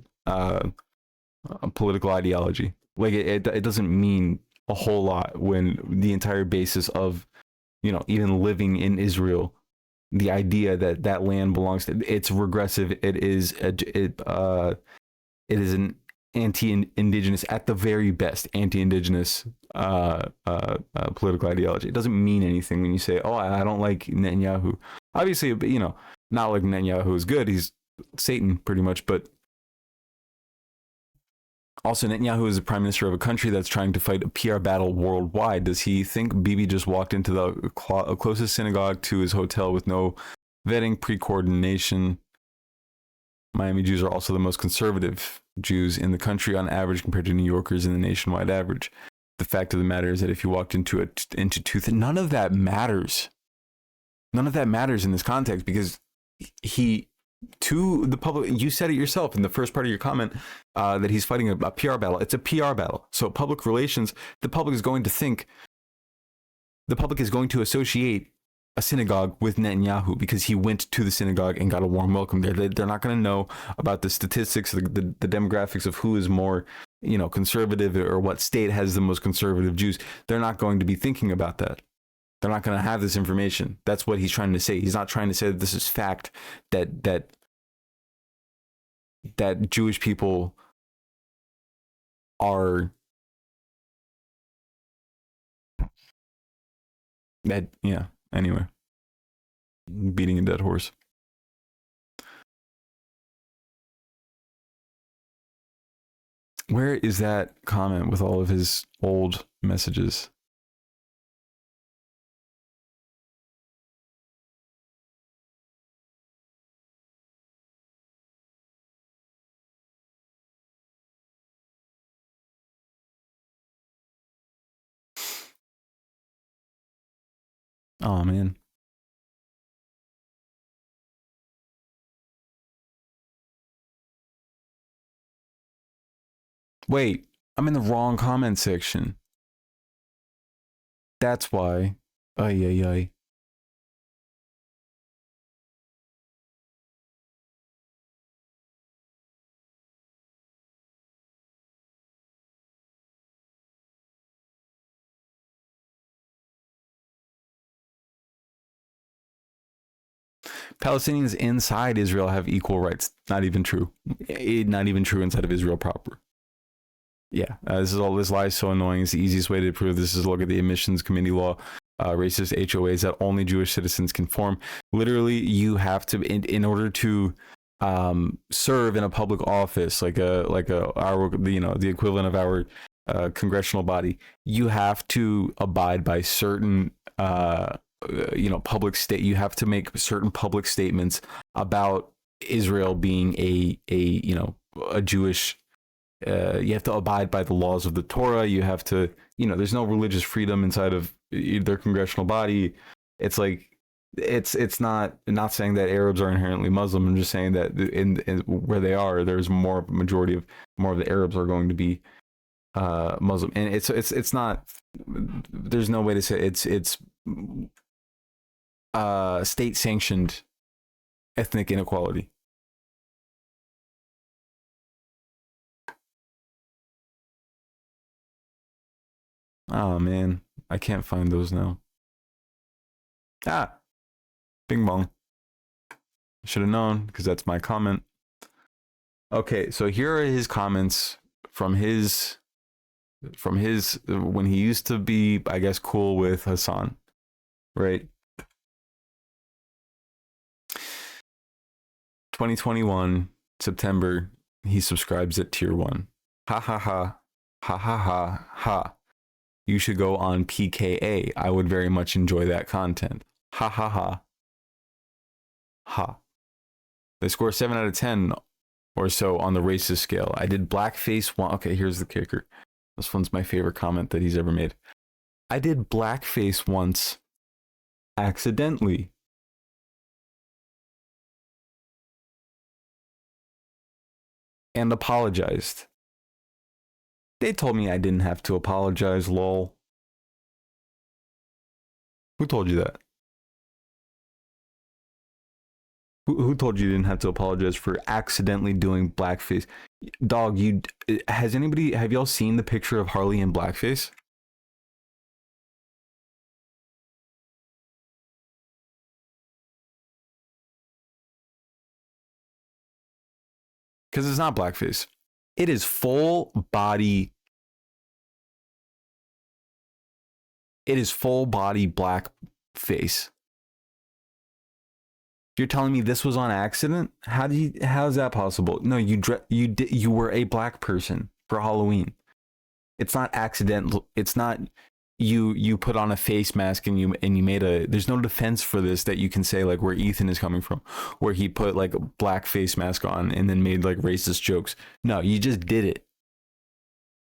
political ideology. Like it doesn't mean a whole lot when the entire basis of even living in Israel, the idea that that land belongs to, it's regressive. It is an anti-indigenous, at the very best, anti-indigenous political ideology. It doesn't mean anything when you say, "Oh, I don't like Netanyahu." Obviously, not like Netanyahu is good. He's Satan, pretty much. But also, Netanyahu is the prime minister of a country that's trying to fight a PR battle worldwide. Does he think Bibi just walked into the closest synagogue to his hotel with no vetting, pre-coordination? Miami Jews are also the most conservative Jews in the country on average compared to New Yorkers in the nationwide average. The fact of the matter is that if you walked into none of that matters. None of that matters in this context, because to the public, you said it yourself in the first part of your comment, that he's fighting a PR battle. It's a PR battle. So public relations, the public is going to associate a synagogue with Netanyahu because he went to the synagogue and got a warm welcome there. They're not going to know about the statistics, the demographics of who is more, conservative, or what state has the most conservative Jews. They're not going to be thinking about that. They're not going to have this information. That's what he's trying to say. He's not trying to say that this is fact, that Jewish people are anyway, beating a dead horse. Where is that comment with all of his old messages? Oh man. Wait, I'm in the wrong comment section. That's why. Ay, ay, ay. Palestinians inside Israel have equal rights. Not even true. Not even true inside of Israel proper. Yeah, this lie is so annoying. It's the easiest way to prove this is look at the admissions committee law. Racist HOAs that only Jewish citizens can form. Literally, you have to, in order to serve in a public office, like our, the equivalent of our congressional body, you have to abide by certain public state. You have to make certain public statements about Israel being a Jewish. You have to abide by the laws of the Torah. You have to, there's no religious freedom inside of their congressional body. It's like, it's not saying that Arabs are inherently Muslim. I'm just saying that in where they are, there's more of the Arabs are going to be Muslim, and it's not. There's no way to say it's state sanctioned ethnic inequality. Oh man, I can't find those now. Bing bong. Should have known because that's my comment. Okay, so here are his comments from his when he used to be, I guess, cool with Hassan, right? 2021 September, he subscribes at tier 1. Ha ha ha. Ha ha ha ha. You should go on PKA. I would very much enjoy that content. Ha ha ha. Ha. They score 7 out of 10 or so on the racist scale. I did blackface one. Okay, here's the kicker. This one's my favorite comment that he's ever made. I did blackface once accidentally. And apologized. They told me I didn't have to apologize, lol. Who told you that? Who told you didn't have to apologize for accidentally doing blackface? Dog, have y'all seen the picture of Harley in blackface? Because it's not blackface. It is full body. It is full body black face. You're telling me this was on accident? How is that possible? No, you were a black person for Halloween. It's not accidental. It's not you put on a face mask and you made there's no defense for this that you can say like where Ethan is coming from, where he put like a black face mask on and then made like racist jokes. No, you just did it.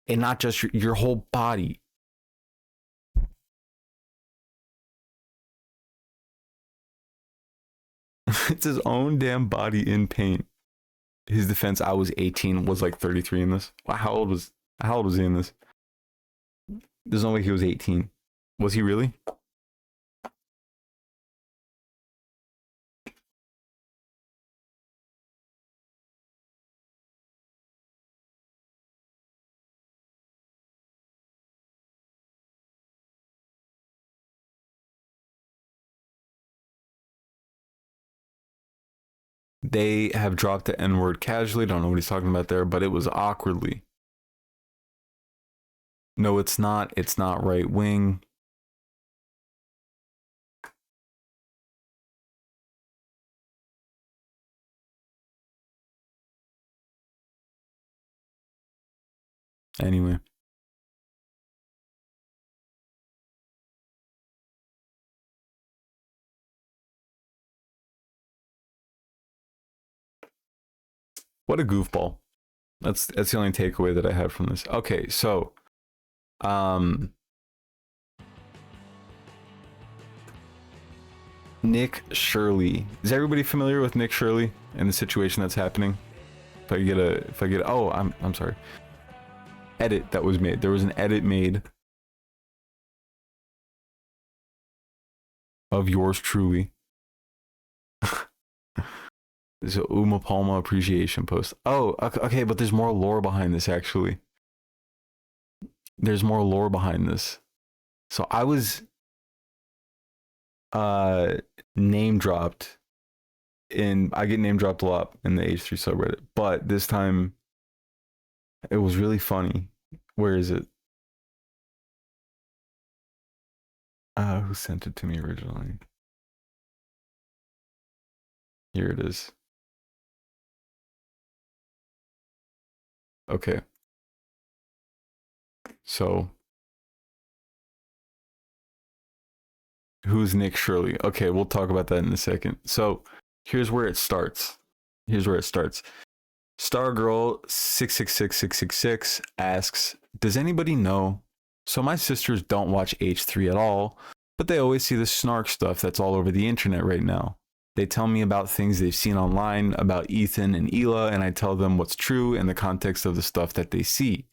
And not just your whole body. It's his own damn body in paint. His defense, I was 18, was like 33 in this. Wow, how old was he in this? There's no way he was 18. Was he really? They have dropped the N-word casually. Don't know what he's talking about there, but it was awkwardly. No, it's not. It's not right wing. Anyway. What a goofball. That's the only takeaway that I had from this. Okay, so Nick Shirley. Is everybody familiar with Nick Shirley and the situation that's happening? If I get oh, I'm sorry. Edit that was made. There was an edit made of yours truly. There's a Uma Palma appreciation post. Oh, okay, but there's more lore behind this actually. There's more lore behind this. So I was name dropped I get name dropped a lot in the H3 subreddit, but this time it was really funny. Where is it? Who sent it to me originally? Here it is. Okay. So, who's Nick Shirley? Okay, we'll talk about that in a second. So, here's where it starts. Stargirl 666666 asks, "Does anybody know? So my sisters don't watch H3 at all, but they always see the snark stuff that's all over the internet right now. They tell me about things they've seen online about Ethan and Hila, and I tell them what's true in the context of the stuff that they see.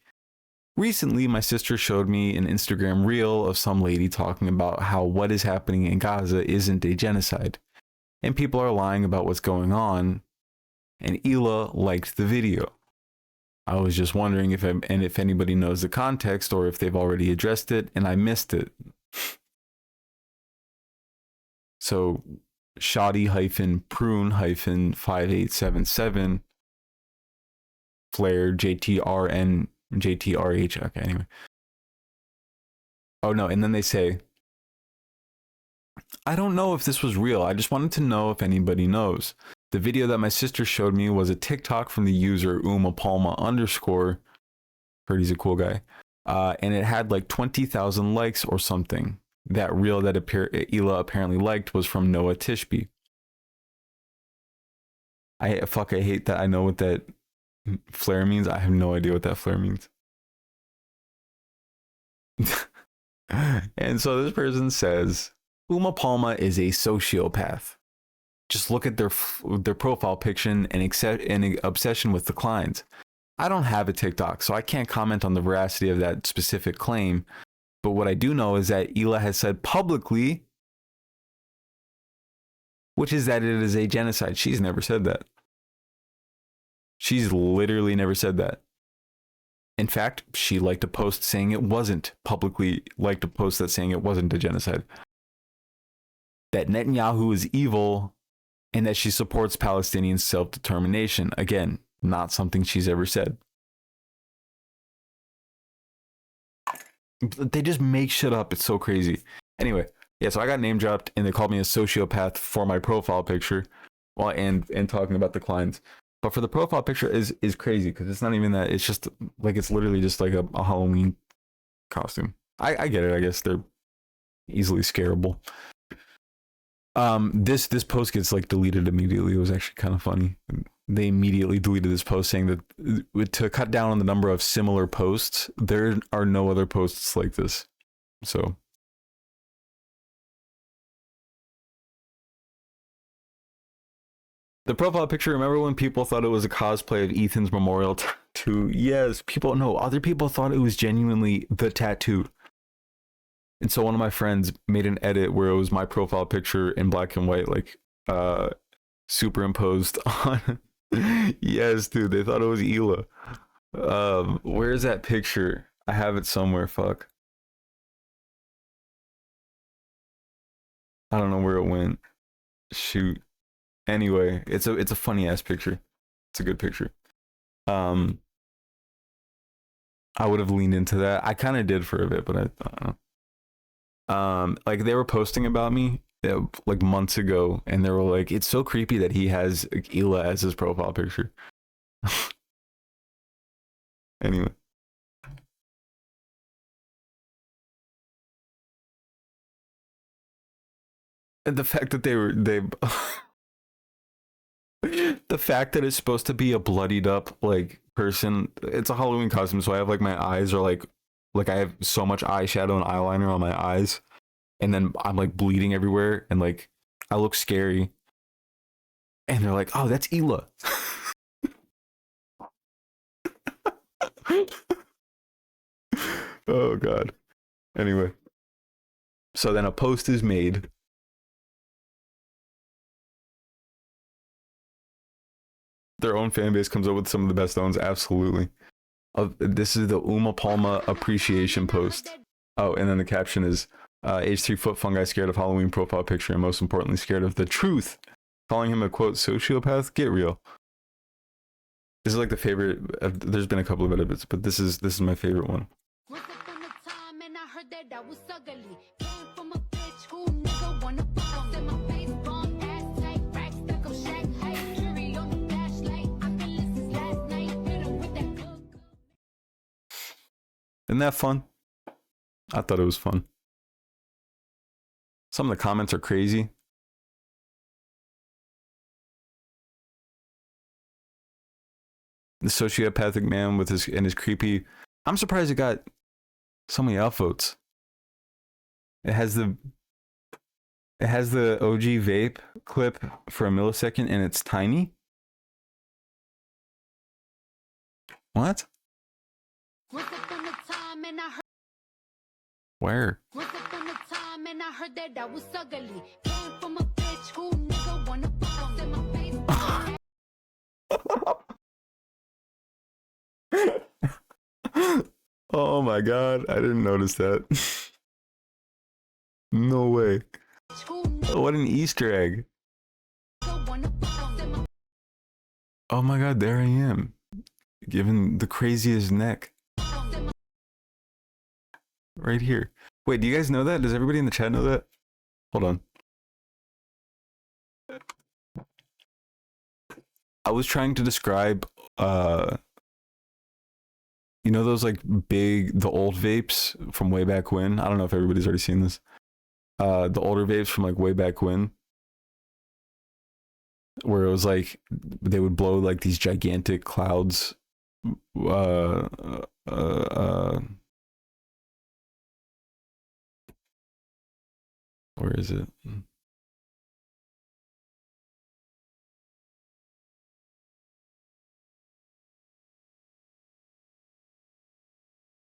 Recently, my sister showed me an Instagram reel of some lady talking about how what is happening in Gaza isn't a genocide, and people are lying about what's going on, and Hila liked the video. I was just wondering if anybody knows the context or if they've already addressed it, and I missed it." So shoddy-prune-5877 flare JTRN JTRH. Okay, anyway. Oh no, and then they say, I don't know if this was real. I just wanted to know if anybody knows. The video that my sister showed me was a TikTok from the user Uma Palma _ heard he's a cool guy. And it had like 20,000 likes or something. That reel that Hila apparently liked was from Noah Tishby. I hate that I know what that flare means. I have no idea what that flare means. And so this person says, Uma Palma is a sociopath. Just look at their profile picture and obsession with the clients. I don't have a TikTok, so I can't comment on the veracity of that specific claim. But what I do know is that Hila has said publicly, which is that it is a genocide. She's never said that. She's literally never said that. In fact, she liked a post saying it wasn't, publicly liked a post that saying it wasn't a genocide. That Netanyahu is evil and that she supports Palestinian self-determination. Again, not something she's ever said. They just make shit up. It's so crazy. Anyway, yeah, so I got name dropped and they called me a sociopath for my profile picture, well, and talking about the clients. But for the profile picture is crazy because it's not even that. It's just like, it's literally just like a Halloween costume. I get it. I guess they're easily scarable. This post gets like deleted immediately. It was actually kind of funny. They immediately deleted this post saying that to cut down on the number of similar posts, there are no other posts like this. So the profile picture, remember when people thought it was a cosplay of Ethan's memorial tattoo? Yes, other people thought it was genuinely the tattoo. And so one of my friends made an edit where it was my profile picture in black and white, like superimposed on. Yes, dude, they thought it was Hila. Where's that picture? I have it somewhere. Fuck. I don't know where it went. Shoot. Anyway, it's a funny ass picture. It's a good picture. I would have leaned into that. I kind of did for a bit, but I don't know. Like they were posting about me like months ago, and they were like, it's so creepy that he has Hila as his profile picture. Anyway. And the fact that they the fact that it's supposed to be a bloodied up like person, it's a Halloween costume, so I have like my eyes are like I have so much eyeshadow and eyeliner on my eyes, and then I'm like bleeding everywhere, and like I look scary. And they're like, "Oh, that's Hila." Oh god. Anyway, so then a post is made. Their own fan base comes up with some of the best ones, absolutely. This is the Uma Palma appreciation post. Oh, and then the caption is, age 3 foot fungi scared of Halloween profile picture, and most importantly, scared of the truth. Calling him a, quote, sociopath? Get real. This is like the favorite. There's been a couple of edits, but this is my favorite one. Isn't that fun? I thought it was fun. Some of the comments are crazy. The sociopathic man with his creepy. I'm surprised it got so many upvotes. It has the OG vape clip for a millisecond, and it's tiny. What? Where? Oh my god, I didn't notice that. No way. What an Easter egg. Oh my god, there I am. Giving the craziest neck. Right here. Wait, do you guys know that? Does everybody in the chat know that? Hold on. I was trying to describe you know those like the old vapes from way back when? I don't know if everybody's already seen this. The older vapes from like way back when, where it was like they would blow like these gigantic clouds. Where is it?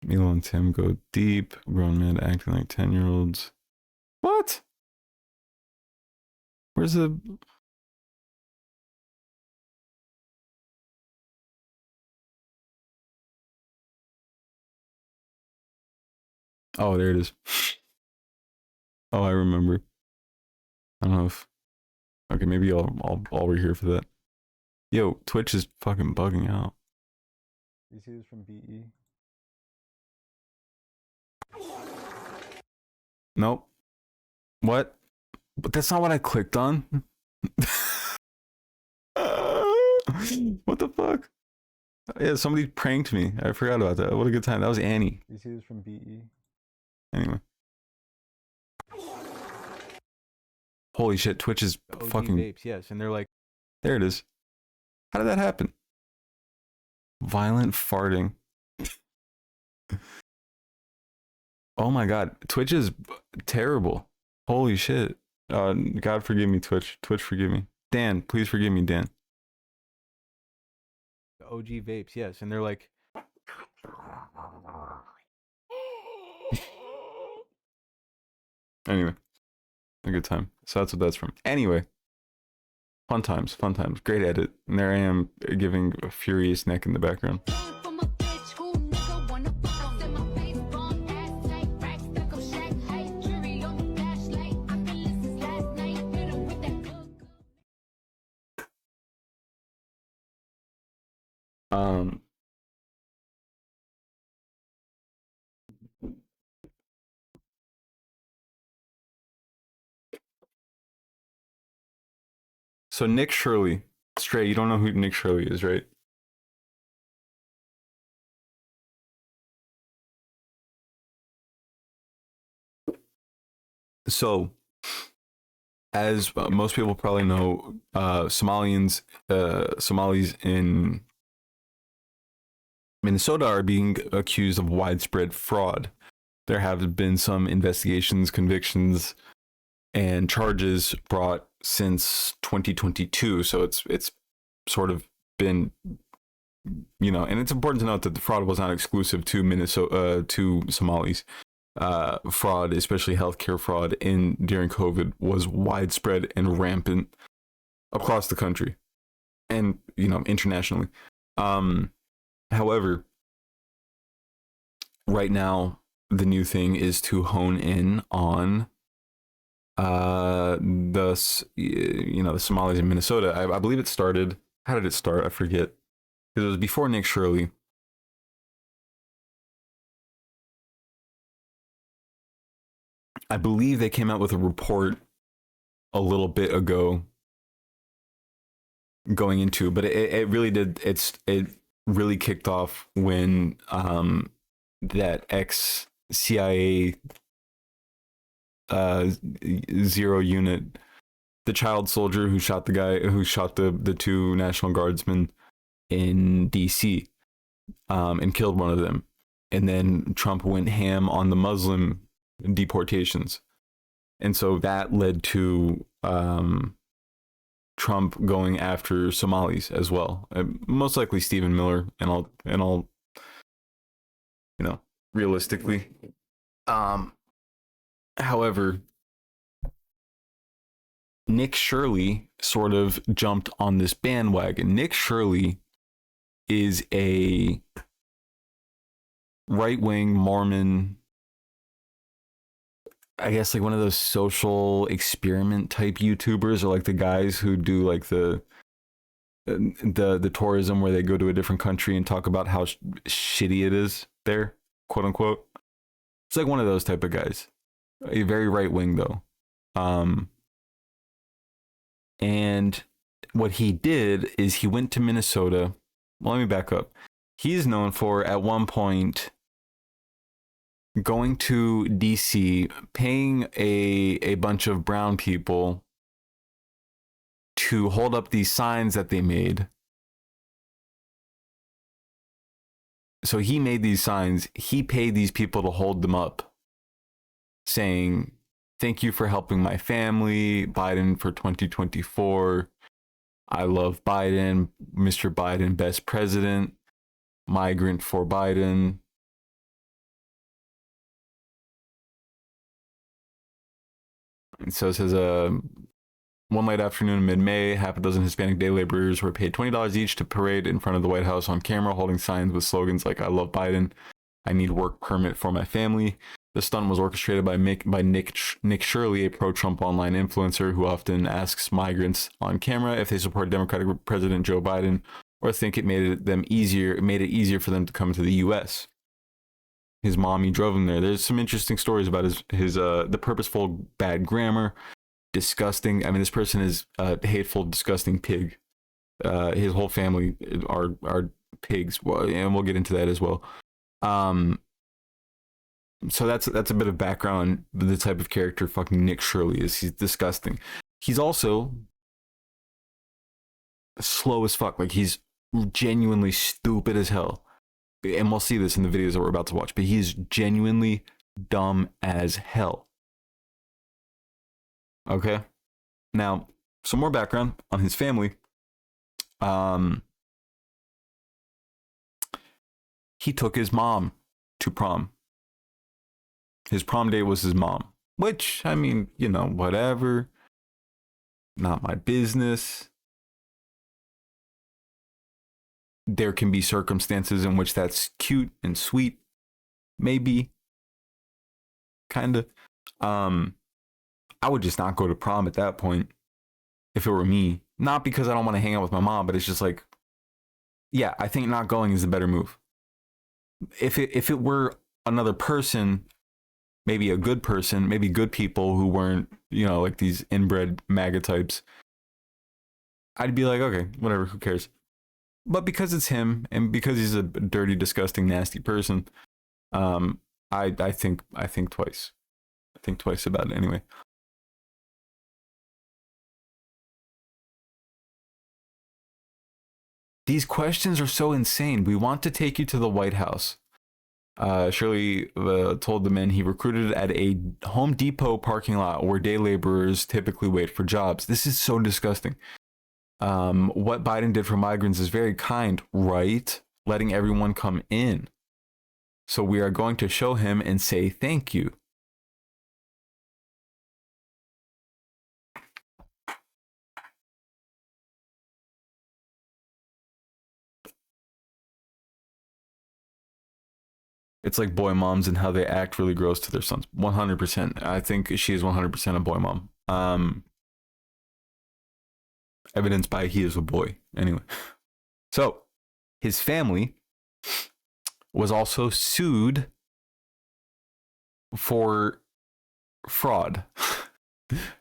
Milo and Tim go deep. Grown men acting like 10-year-olds. What? Where's the... Oh, there it is. Oh, I remember. I don't know if... Okay, maybe I'll we're here for that. Yo, Twitch is fucking bugging out. You see this from BE? Nope. What? But that's not what I clicked on. What the fuck? Yeah, somebody pranked me. I forgot about that. What a good time. That was Annie. You see this from BE? Anyway. Holy shit, Twitch is fucking vapes, yes, and they're like, there it is. How did that happen? Violent farting. Oh my god, Twitch is terrible. Holy shit. God forgive me, Twitch. Twitch forgive me. Dan, please forgive me, Dan. The OG vapes, yes, and they're like, anyway, a good time. So that's what that's from. Anyway, fun times, fun times. Great edit. And there I am giving a furious neck in the background. So Nick Shirley, Stray, you don't know who Nick Shirley is, right? So, as most people probably know, Somalis in Minnesota are being accused of widespread fraud. There have been some investigations, convictions, and charges brought since 2022. So it's sort of been, you know, and it's important to note that the fraud was not exclusive to Minnesota, to Somalis. Fraud, especially healthcare fraud during COVID, was widespread and rampant across the country and, you know, internationally. However, right now, the new thing is to hone in on the Somalis in Minnesota. I believe it started. How did it start? I forget. It was before Nick Shirley. I believe they came out with a report a little bit ago going into, but it really did. It really kicked off when that ex-CIA Zero Unit, the child soldier who shot the two National Guardsmen in DC, and killed one of them, and then Trump went ham on the Muslim deportations, and so that led to Trump going after Somalis as well, most likely Stephen Miller, and all, you know, realistically. However, Nick Shirley sort of jumped on this bandwagon. Nick Shirley is a right-wing Mormon, I guess, like one of those social experiment type YouTubers, or like the guys who do like the the tourism where they go to a different country and talk about how shitty it is there, quote unquote. It's like one of those type of guys. A very right wing though. And what he did is he went to Minnesota. Well, let me back up. He's known for at one point going to DC, paying a bunch of brown people to hold up these signs that they made. So he made these signs. He paid these people to hold them up, saying, "Thank you for helping my family. Biden for 2024. I love Biden. Mr. Biden, best president. Migrant for Biden." And so it says, one late afternoon in mid-May, half a dozen Hispanic day laborers were paid $20 each to parade in front of the White House on camera, holding signs with slogans like, "I love Biden. I need work permit for my family." The stunt was orchestrated by Nick Shirley, a pro-Trump online influencer who often asks migrants on camera if they support Democratic President Joe Biden or think it made it easier for them to come to the U.S. His mommy drove him there. There's some interesting stories about his the purposeful bad grammar, disgusting. I mean, this person is a hateful, disgusting pig. His whole family are pigs, and we'll get into that as well. So that's a bit of background. The type of character fucking Nick Shirley is. He's disgusting. He's also slow as fuck. Like, he's genuinely stupid as hell. And we'll see this in the videos that we're about to watch. But he's genuinely dumb as hell. Okay. Now, some more background on his family. He took his mom to prom. His prom date was his mom, which, I mean, you know, whatever. Not my business. There can be circumstances in which that's cute and sweet. Maybe. Kind of. I would just not go to prom at that point if it were me. Not because I don't want to hang out with my mom, but it's just like, yeah, I think not going is the better move. If it were another person, maybe a good person, maybe good people who weren't, you know, like these inbred MAGA types, I'd be like, okay, whatever, who cares? But because it's him, and because he's a dirty, disgusting, nasty person, I think twice. I think twice about it anyway. These questions are so insane. We want to take you to the White House. Shirley told the men he recruited at a Home Depot parking lot where day laborers typically wait for jobs. This is so disgusting. What Biden did for migrants is very kind, right? Letting everyone come in. So we are going to show him and say thank you. It's like boy moms and how they act really gross to their sons. 100%. I think she is 100% a boy mom. Evidenced by he is a boy. Anyway. So, his family was also sued for fraud.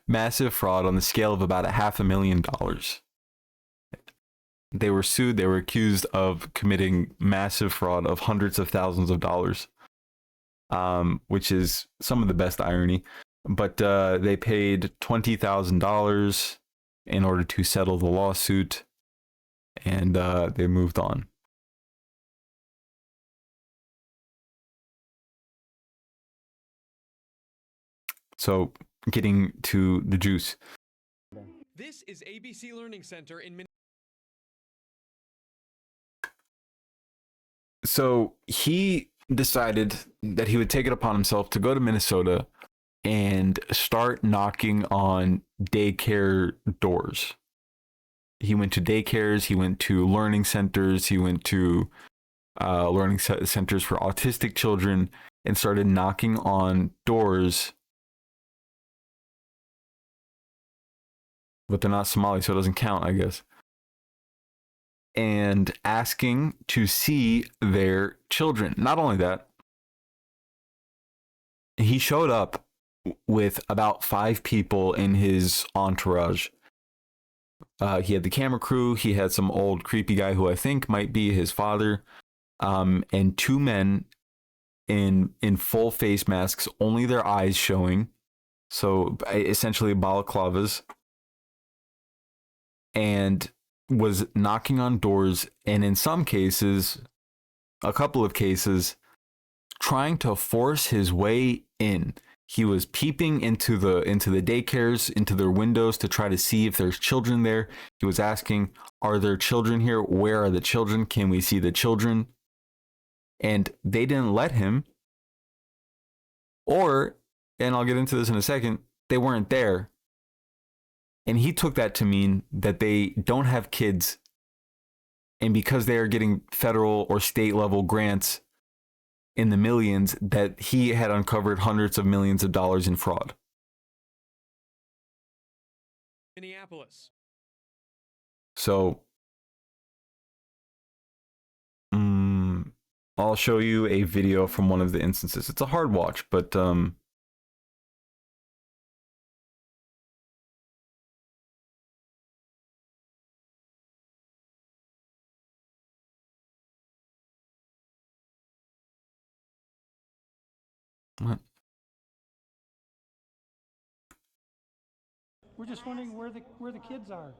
Massive fraud on the scale of about $500,000. They were sued. They were accused of committing massive fraud of hundreds of thousands of dollars, which is some of the best irony. But they paid $20,000 in order to settle the lawsuit, and they moved on. So, getting to the juice. This is ABC Learning Center in So he decided that he would take it upon himself to go to Minnesota and start knocking on daycare doors. He went to daycares, he went to learning centers, he went to learning centers for autistic children, and started knocking on doors. But they're not Somali, so it doesn't count, I guess. and asking to see their children. Not only that, he showed up with about 5 people in his entourage. He had the camera crew. He had some old creepy guy who I think might be his father, and 2 men in full face masks, only their eyes showing. So essentially balaclavas, and was knocking on doors, and in some cases, a couple of cases, trying to force his way in. He was peeping into the daycares, into their windows to try to see if there's children there. He was asking, "Are there children here? Where are the children? Can we see the children?" And they didn't let him. Or, and I'll get into this in a second, they weren't there. And he took that to mean that they don't have kids. And because they are getting federal or state level grants in the millions, that he had uncovered hundreds of millions of dollars in fraud. Minneapolis. So, I'll show you a video from one of the instances. It's a hard watch, but what? We're just wondering where the kids are.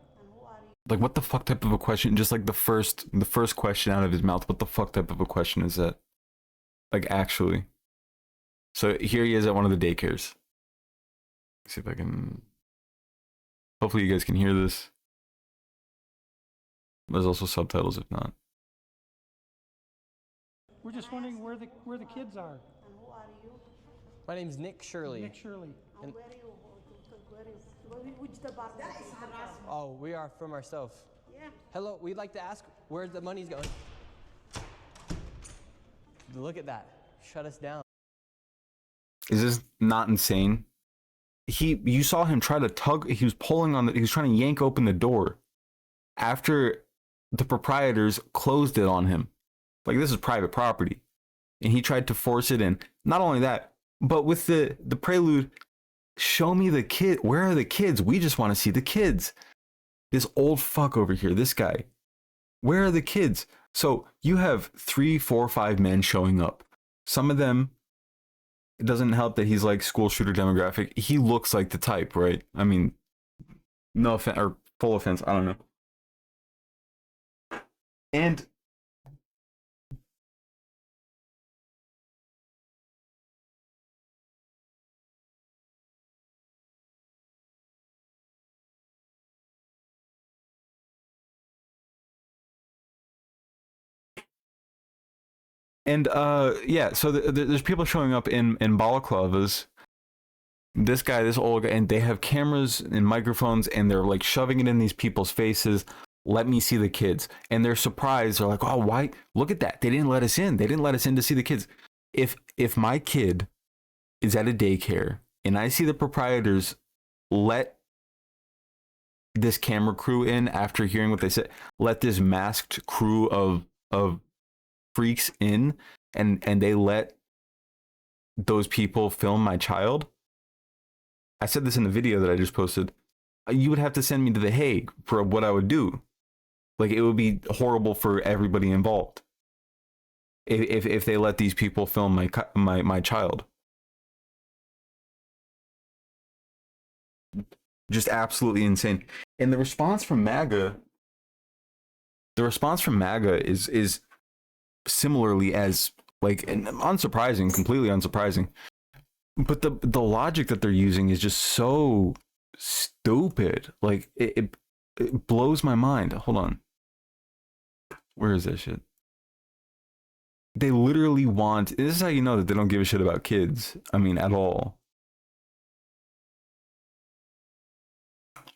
Like, what the fuck type of a question? Just like the first question out of his mouth. What the fuck type of a question is that? Like, actually. So here he is at one of the daycares. Let's see if I can. Hopefully you guys can hear this. There's also subtitles if not. We're just wondering where the kids are. My name's Nick Shirley. Nick Shirley. And oh, we are from ourselves. Yeah. Hello, we'd like to ask where the money's going. Look at that. Shut us down. Is this not insane? You saw him try to tug. He was pulling on he was trying to yank open the door after the proprietors closed it on him. Like, this is private property. And he tried to force it in. Not only that, but with the prelude, "Show me the kid. Where are the kids? We just want to see the kids." This old fuck over here, this guy. Where are the kids? So you have 3, 4, 5 men showing up. Some of them, it doesn't help that he's like school shooter demographic. He looks like the type, right? I mean, no offense, or full offense, I don't know. And yeah, so there's people showing up in balaclavas. This guy, this old guy, and they have cameras and microphones, and they're like shoving it in these people's faces. "Let me see the kids." And they're surprised. They're like, "Oh, why? Look at that. They didn't let us in. They didn't let us in to see the kids." If my kid is at a daycare and I see the proprietors let this camera crew in after hearing what they said, let this masked crew of freaks in, and they let those people film my child, I said this in the video that I just posted, you would have to send me to The Hague for what I would do. Like, it would be horrible for everybody involved if they let these people film my child. Just absolutely insane. And the response from MAGA is similarly as, like, unsurprising, completely unsurprising. But the logic that they're using is just so stupid. Like, it blows my mind. Hold on. Where is that shit? They literally want, this is how you know that they don't give a shit about kids. I mean, at all.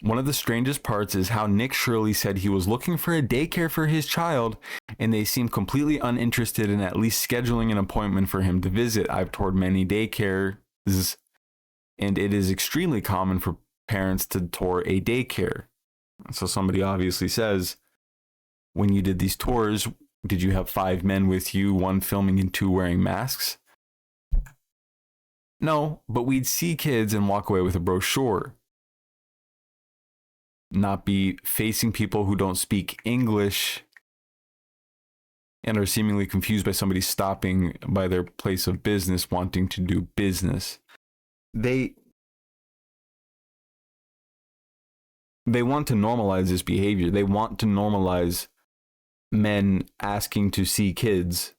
One of the strangest parts is how Nick Shirley said he was looking for a daycare for his child, and they seemed completely uninterested in at least scheduling an appointment for him to visit. I've toured many daycares, and it is extremely common for parents to tour a daycare. So somebody obviously says, when you did these tours, did you have 5 men with you, 1 filming and 2 wearing masks? No, but we'd see kids and walk away with a brochure. Not be facing people who don't speak English and are seemingly confused by somebody stopping by their place of business wanting to do business. They want to normalize this behavior. They want to normalize men asking to see kids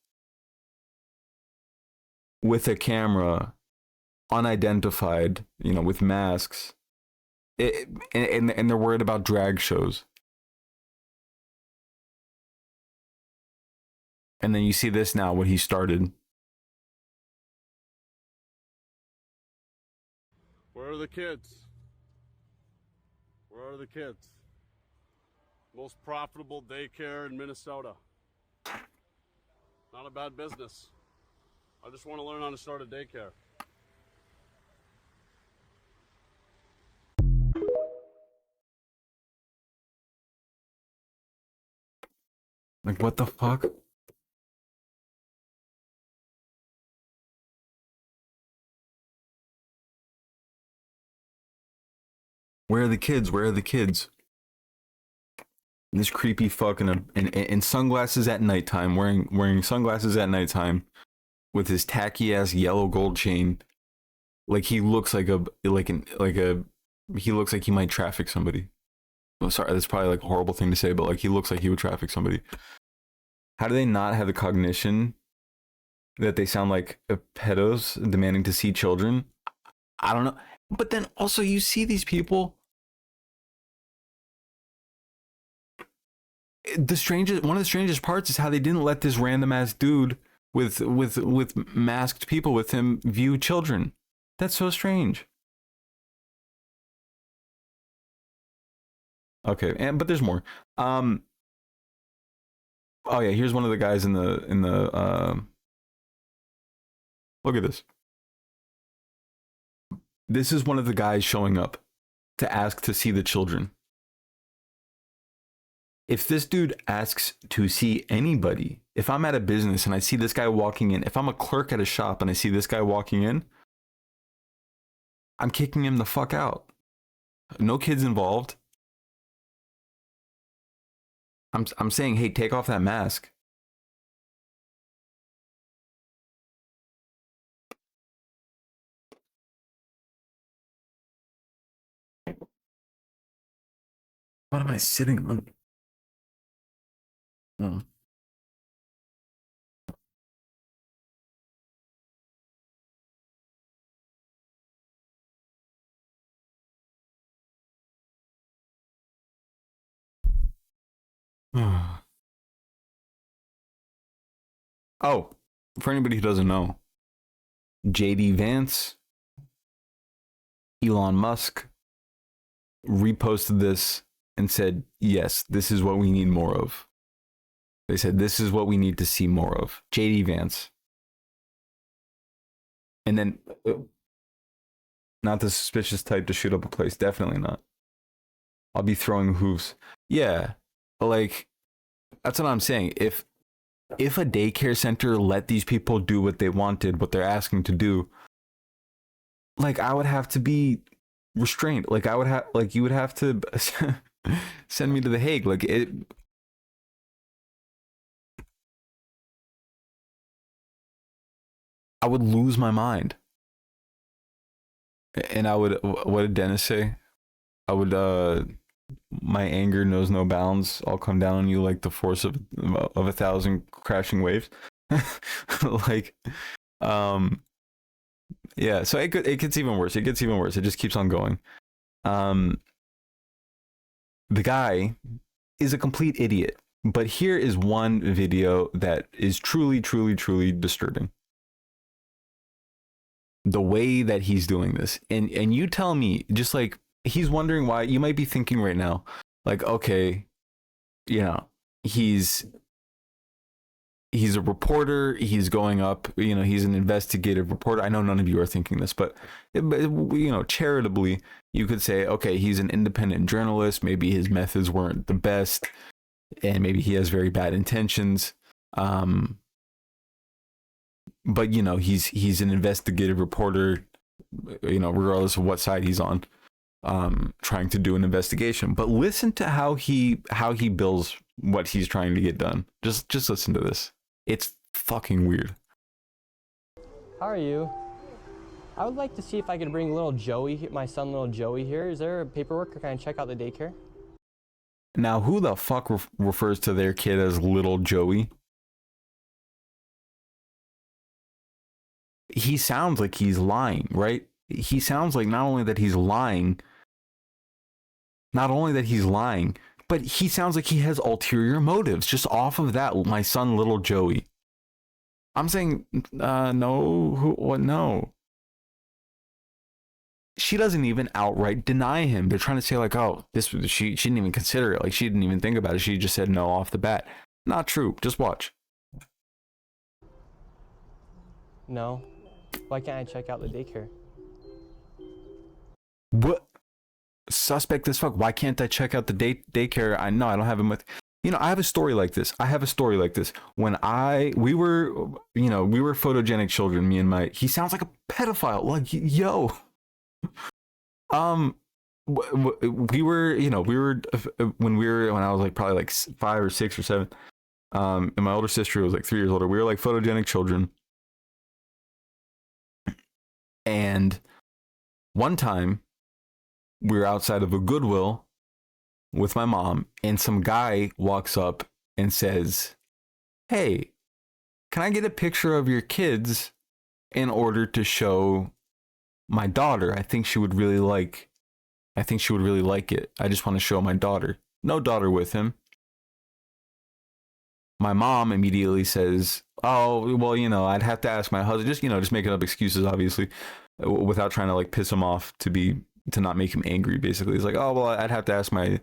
with a camera, unidentified, with masks. And they're worried about drag shows. And then you see this now, what he started. Where are the kids? Where are the kids? Most profitable daycare in Minnesota. Not a bad business. I just want to learn how to start a daycare. Like, what the fuck? Where are the kids? Where are the kids? This creepy fucking in sunglasses at nighttime, wearing sunglasses at nighttime, with his tacky ass yellow gold chain, like he looks like he looks like he might traffic somebody. Oh, sorry, that's probably like a horrible thing to say, but like he looks like he would traffic somebody. How do they not have the cognition that they sound like pedos demanding to see children? I don't know. But then also you see these people. One of the strangest parts is how they didn't let this random ass dude with masked people with him view children. That's so strange. Okay, but there's more. Oh yeah, here's one of the guys in the look at this. This is one of the guys showing up to ask to see the children. If this dude asks to see anybody, if I'm at a business and I see this guy walking in, if I'm a clerk at a shop and I see this guy walking in, I'm kicking him the fuck out. No kids involved. I'm saying, hey, take off that mask. What am I sitting on? Oh. Oh, for anybody who doesn't know, JD Vance, Elon Musk reposted this and said, yes, this is what we need more of. They said, this is what we need to see more of. JD Vance. And then, not the suspicious type to shoot up a place. Definitely not. I'll be throwing hoofs. Yeah, like, that's what I'm saying. If a daycare center let these people do what they wanted, what they're asking to do, like, I would have to be restrained. Like, you would have to send me to The Hague. Like, I would lose my mind. And I would, what did Dennis say? I would, my anger knows no bounds. I'll come down on you like the force of 1,000 crashing waves. Like, yeah, so it gets even worse. It gets even worse. It just keeps on going. The guy is a complete idiot. But here is one video that is truly, truly, truly disturbing. The way that he's doing this. And you tell me, just like, he's wondering why. You might be thinking right now, like, okay, he's a reporter. He's going up, he's an investigative reporter. I know none of you are thinking this, but charitably, you could say, okay, he's an independent journalist. Maybe his methods weren't the best. and maybe he has very bad intentions. But you know, he's an investigative reporter, you know, regardless of what side he's on, trying to do an investigation. But listen to how he bills what he's trying to get done. Just listen to this. It's fucking weird. How are you? I would like to see if I could bring little Joey, my son little Joey here. Is there paperwork, or can I check out the daycare? Now, who the fuck refers to their kid as little Joey? He sounds like he's lying, right? He sounds like not only that he's lying, but he sounds like he has ulterior motives just off of that, my son, little Joey. I'm saying, no, what? No. She doesn't even outright deny him. They're trying to say like, oh, she didn't even consider it. Like, she didn't even think about it. She just said no off the bat. Not true. Just watch. No. Why can't I check out the daycare? What? Suspect as fuck. Why can't I check out the daycare? I know I don't have him with. You know, I have a story like this. When we were photogenic children, me and he sounds like a pedophile. Like, yo. When I was like probably like 5 or 6 or 7, and my older sister was like 3 years older. We were like photogenic children. And one time we were outside of a Goodwill with my mom, and some guy walks up and says, "Hey, can I get a picture of your kids in order to show my daughter? I think she would really like it. I just want to show my daughter." No daughter with him. My mom immediately says, "Oh, well, you know, I'd have to ask my husband." Just making up excuses, obviously, without trying to like piss him off, to not make him angry. Basically, it's like, "Oh, well, I'd have to ask my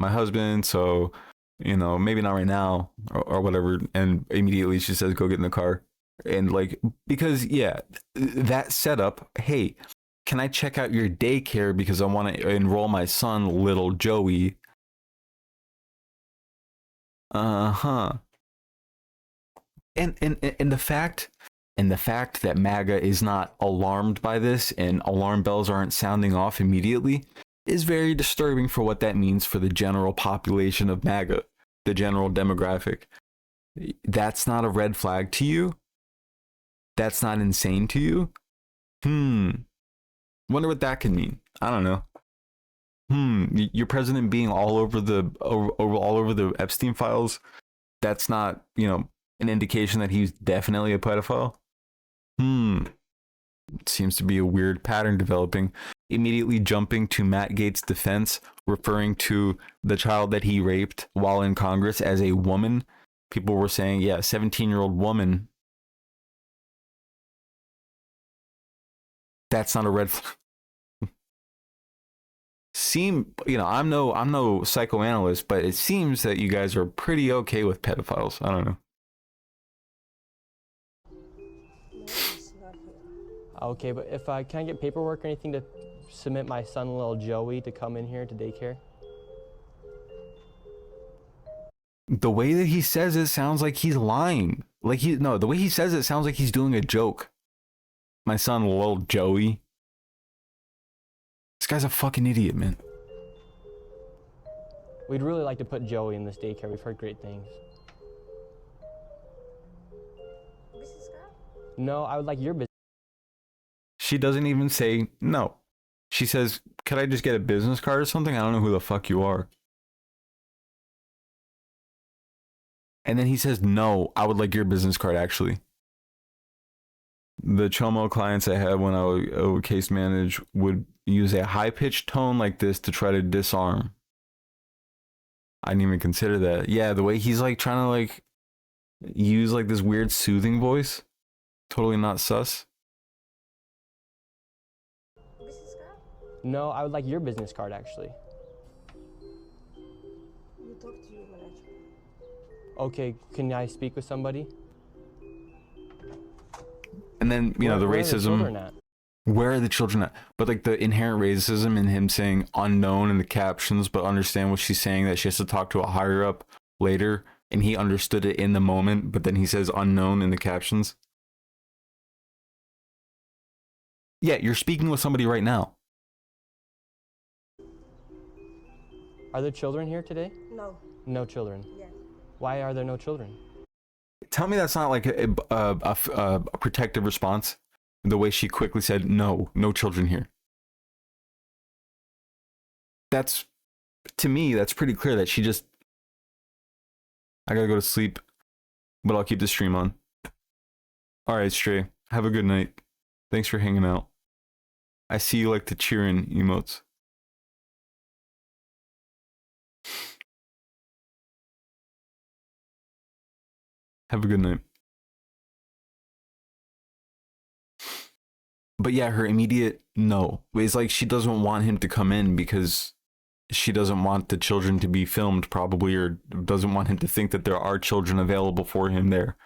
husband, so, you know, maybe not right now," or whatever. And immediately she says, "Go get in the car." And like, because that setup, hey, can I check out your daycare because I want to enroll my son, little Joey? And the fact that MAGA is not alarmed by this and alarm bells aren't sounding off immediately is very disturbing for what that means for the general population of MAGA, the general demographic. That's not a red flag to you? That's not insane to you? Wonder what that could mean. I don't know. Your president being all over the Epstein files, that's not, an indication that he's definitely a pedophile? It seems to be a weird pattern developing. Immediately jumping to Matt Gaetz' defense, referring to the child that he raped while in Congress as a woman. People were saying, 17-year-old woman. That's not a red flag. I'm no psychoanalyst, but it seems that you guys are pretty okay with pedophiles. I don't know. Okay, but if can I get paperwork or anything to submit my son, little Joey, to come in here to daycare? The way that he says it sounds like he's lying. The way he says it sounds like he's doing a joke. My son, little Joey. This guy's a fucking idiot, man. We'd really like to put Joey in this daycare. We've heard great things. No, I would like your business. She doesn't even say no. She says, "Could I just get a business card or something? I don't know who the fuck you are." And then he says, "No, I would like your business card, actually." The Chomo clients I had when I would case manage would use a high-pitched tone like this to try to disarm. I didn't even consider that. Yeah, the way he's like trying to like use like this weird soothing voice. Totally not sus. No, I would like your business card, actually. Okay, can I speak with somebody? And then, the racism. Where are the children at? But like the inherent racism in him saying unknown in the captions, but understand what she's saying, that she has to talk to a higher up later, and he understood it in the moment, but then he says unknown in the captions. Yeah, you're speaking with somebody right now. Are there children here today? No. No children. Yes. Why are there no children? Tell me that's not like a protective response. The way she quickly said, no children here. That's, to me, that's pretty clear that she just, I gotta go to sleep, but I'll keep the stream on. All right, Stray, have a good night. Thanks for hanging out. I see you like the cheering emotes. Have a good night. But yeah, her immediate no is like she doesn't want him to come in because she doesn't want the children to be filmed, probably, or doesn't want him to think that there are children available for him there.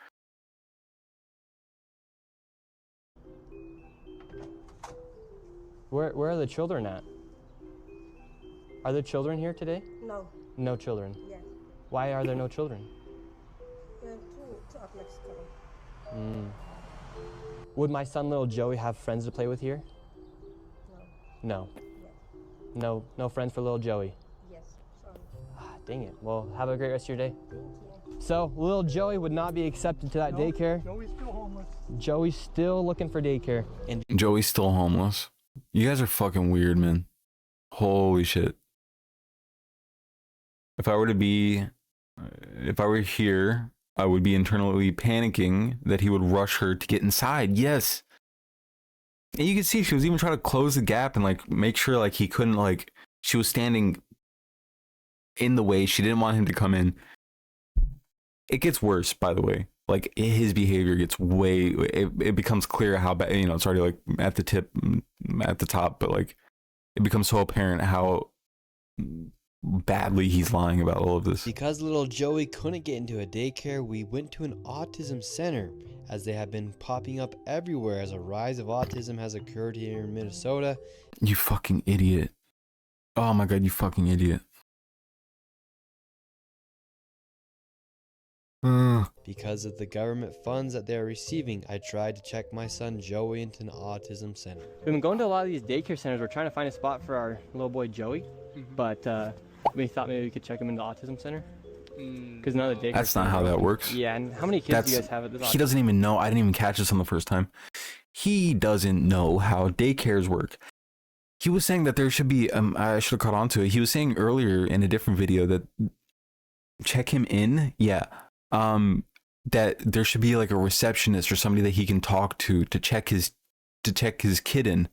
Where are the children at? Are there children here today? No. No children. Yes. Why are there no children? Two athletes Mm. Would my son, little Joey, have friends to play with here? No. No. Yes. No friends for little Joey. Yes. Sorry. Dang it. Well, have a great rest of your day. Thank you. So, little Joey would not be accepted to that daycare. Joey's still homeless. Joey's still looking for daycare. And Joey's still homeless. You guys are fucking weird, man. Holy shit. If I were here, I would be internally panicking that he would rush her to get inside. Yes. And you can see she was even trying to close the gap and like make sure like he couldn't, like, she was standing in the way. She didn't want him to come in. It gets worse, by the way. Like, his behavior gets it becomes clear how bad, it's already like at the top, but like it becomes so apparent how badly he's lying about all of this. Because little Joey couldn't get into a daycare, we went to an autism center, as they have been popping up everywhere as a rise of autism has occurred here in Minnesota. You fucking idiot. Oh my god, you fucking idiot. Because of the government funds that they are receiving, I tried to check my son Joey into an autism center. we've been going to a lot of these daycare centers. We're trying to find a spot for our little boy Joey, but we thought maybe we could check him into the autism center. Because none of the daycare That's not how that works. Yeah, and how many kids do you guys have at this? He doesn't even know. I didn't even catch this on the first time. He doesn't know how daycares work. He was saying that there should be, I should have caught on to it. He was saying earlier in a different video that check him in. Yeah. That there should be like a receptionist or somebody that he can talk to check his kid in.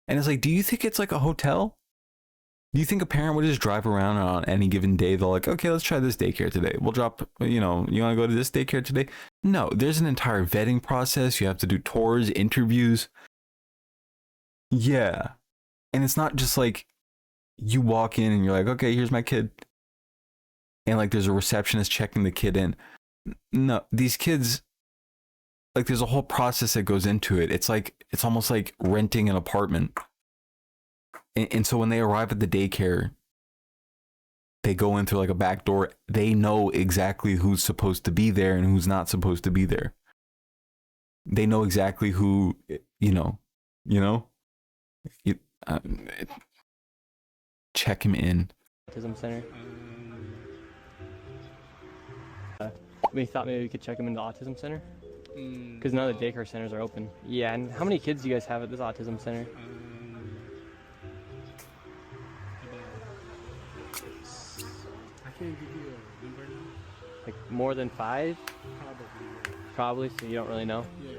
And it's like, do you think it's like a hotel? Do you think a parent would just drive around on any given day? They're like, okay, let's try this daycare today. We'll drop, you want to go to this daycare today? No, there's an entire vetting process. You have to do tours, interviews. Yeah. And it's not just like you walk in and you're like, okay, here's my kid. And like there's a receptionist checking the kid in. No, these kids, like there's a whole process that goes into it. It's almost like renting an apartment. And so when they arrive at the daycare, they go in through like a back door. They know exactly who's supposed to be there and who's not supposed to be there. They know exactly who, check him in. Autism center. We thought maybe we could check him into the autism center. Because none of the daycare centers are open. Yeah, and how many kids do you guys have at this autism center? I can't give you a number now. Like more than 5? Probably. Probably, so you don't really know? Yeah.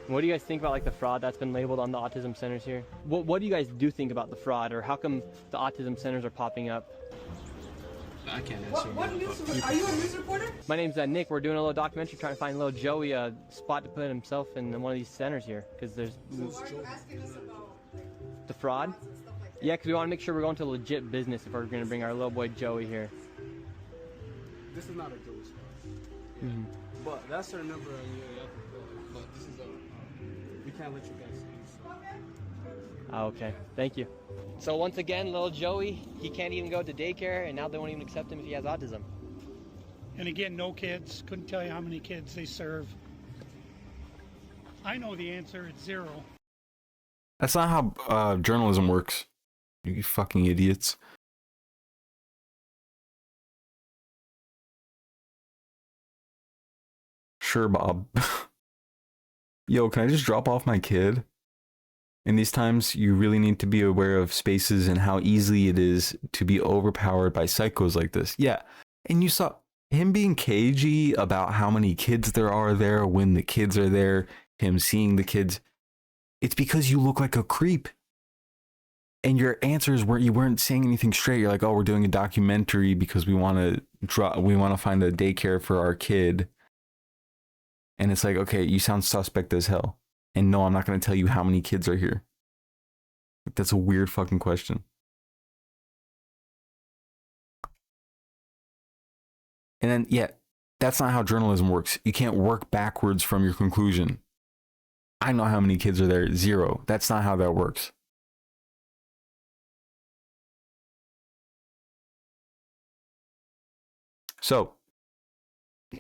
What do you guys think about like the fraud that's been labeled on the autism centers here? What do you guys do think about the fraud, or how come the autism centers are popping up? I can't answer. What news? Are you a news reporter? My name's Nick. We're doing a little documentary trying to find little Joey a spot to put himself in one of these centers here, because there's Why are you asking us about the fraud. and stuff like that? Yeah, because we want to make sure we're going to legit business if we're going to bring our little boy Joey here. This is not a Joey spot. Yeah. But that's our number. Yeah, but this is we can't let you guys see. So. Okay, thank you. So once again, little Joey, he can't even go to daycare, and now they won't even accept him if he has autism. And again, no kids. Couldn't tell you how many kids they serve. I know the answer. It's 0. That's not how journalism works. You fucking idiots. Sure, Bob. Yo, can I just drop off my kid? In these times, you really need to be aware of spaces and how easily it is to be overpowered by psychos like this. Yeah, and you saw him being cagey about how many kids there are there when the kids are there, him seeing the kids. It's because you look like a creep. And your answers were you weren't saying anything straight. You're like, oh, we're doing a documentary because we want to find a daycare for our kid. And it's like, okay, you sound suspect as hell. And no, I'm not going to tell you how many kids are here. That's a weird fucking question. And then, yeah, that's not how journalism works. You can't work backwards from your conclusion. I know how many kids are there. 0. That's not how that works. So,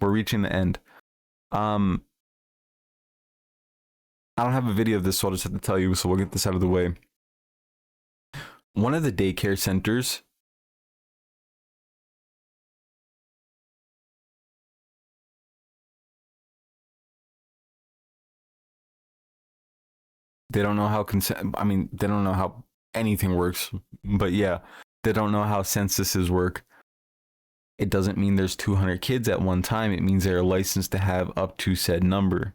we're reaching the end. I don't have a video of this, so I'll just have to tell you, so we'll get this out of the way. One of the daycare centers they don't know how they don't know how anything works, but yeah, they don't know how censuses work. It doesn't mean there's 200 kids at one time. It means they're licensed to have up to said number.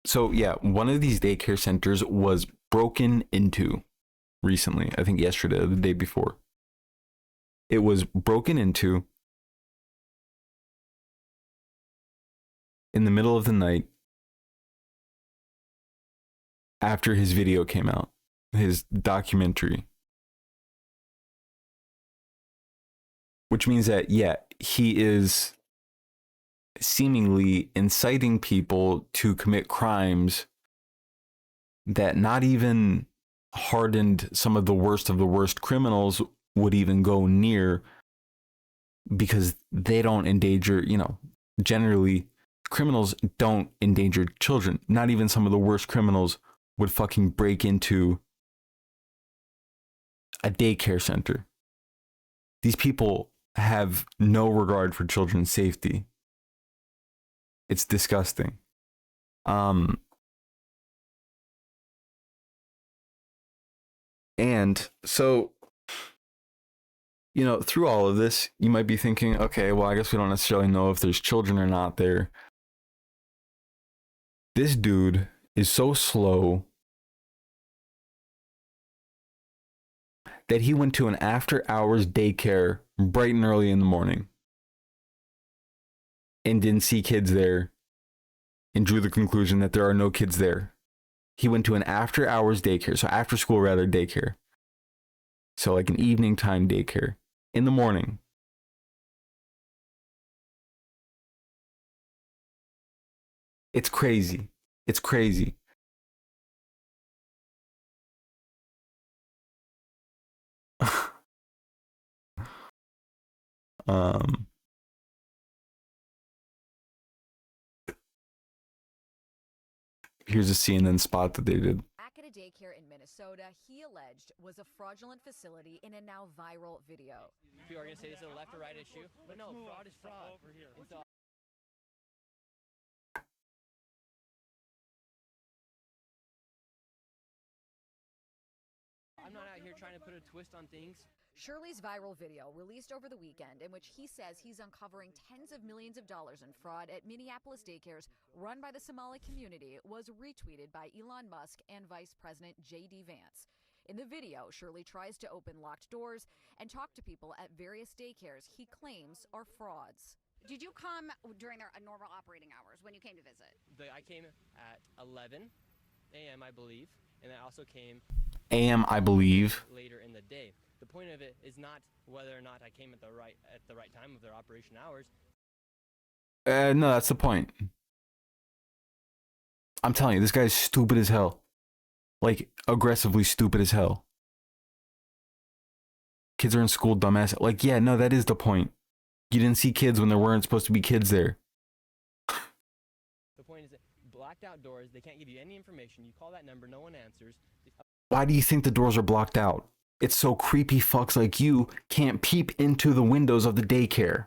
So yeah, one of these daycare centers was broken into recently. I think yesterday or the day before. It was broken into in the middle of the night after his video came out, his documentary. Which means that, yeah, he is seemingly inciting people to commit crimes that not even hardened some of the worst criminals would even go near, because they don't endanger, generally criminals don't endanger children. Not even some of the worst criminals would fucking break into a daycare center. These people have no regard for children's safety. It's disgusting. And so, through all of this, you might be thinking, okay, well, I guess we don't necessarily know if there's children or not there. This dude is so slow that he went to an after-hours daycare bright and early in the morning and didn't see kids there and drew the conclusion that there are no kids there. He went to an after-hours daycare, so after school rather daycare. So like an evening time daycare in the morning. It's crazy. It's crazy. Here's a CNN spot that they did. Back at a daycare in Minnesota, he alleged was a fraudulent facility in a now viral video. People are going to say this is a left or right issue, but no, fraud is fraud. Over here. I'm not out here trying to put a twist on things. Shirley's viral video, released over the weekend, in which he says he's uncovering tens of millions of dollars in fraud at Minneapolis daycares run by the Somali community, was retweeted by Elon Musk and Vice President J.D. Vance. In the video, Shirley tries to open locked doors and talk to people at various daycares he claims are frauds. Did you come during their normal operating hours when you came to visit? I came at 11 a.m., I believe, and I also came AM, I believe. later in the day. The point of it is not whether or not I came at the right time of their operation hours. No, that's the point. I'm telling you, this guy's stupid as hell. Like, aggressively stupid as hell. Kids are in school, dumbass. Like, yeah, no, that is the point. You didn't see kids when there weren't supposed to be kids there. The point is that blacked out doors, they can't give you any information. You call that number, no one answers. Why do you think the doors are blocked out? It's so creepy fucks like you can't peep into the windows of the daycare.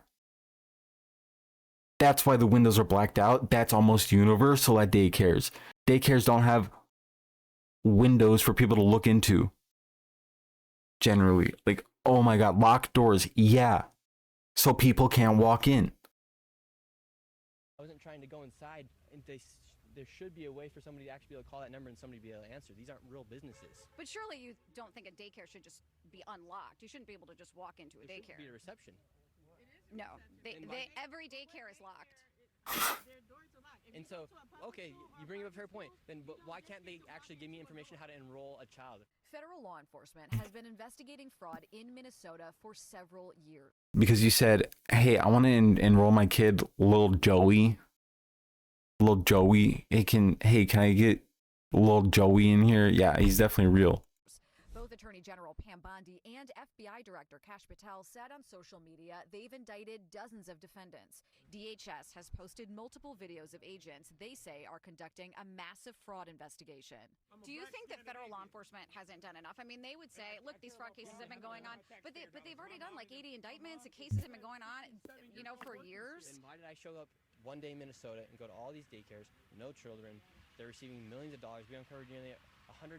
That's why the windows are blacked out. That's almost universal at daycares. Daycares don't have windows for people to look into. Generally. Like, oh my God, locked doors. Yeah. So people can't walk in. I wasn't trying to go inside. And there should be a way for somebody to actually be able to call that number and somebody be able to answer. These aren't real businesses. But surely you don't think a daycare should just be unlocked. You shouldn't be able to just walk into a daycare. There should be a reception. No, every daycare is locked. And so, okay, you bring up a fair point. Then why can't they actually give me information how to enroll a child? Federal law enforcement has been investigating fraud in Minnesota for several years. Because you said, hey, I want to enroll my kid, little Joey. Little Joey. Hey, can I get little Joey in here? Yeah, he's definitely real. Both Attorney General Pam Bondi and FBI Director Kash Patel said on social media they've indicted dozens of defendants. DHS has posted multiple videos of agents they say are conducting a massive fraud investigation. Do you think that federal law enforcement hasn't done enough? I mean, they would say, look, these fraud cases have been going on, but they've already done like 80 indictments. The cases have been going on, for years. And why did I show up one day in Minnesota and go to all these daycares, no children, they're receiving millions of dollars. We uncovered nearly $110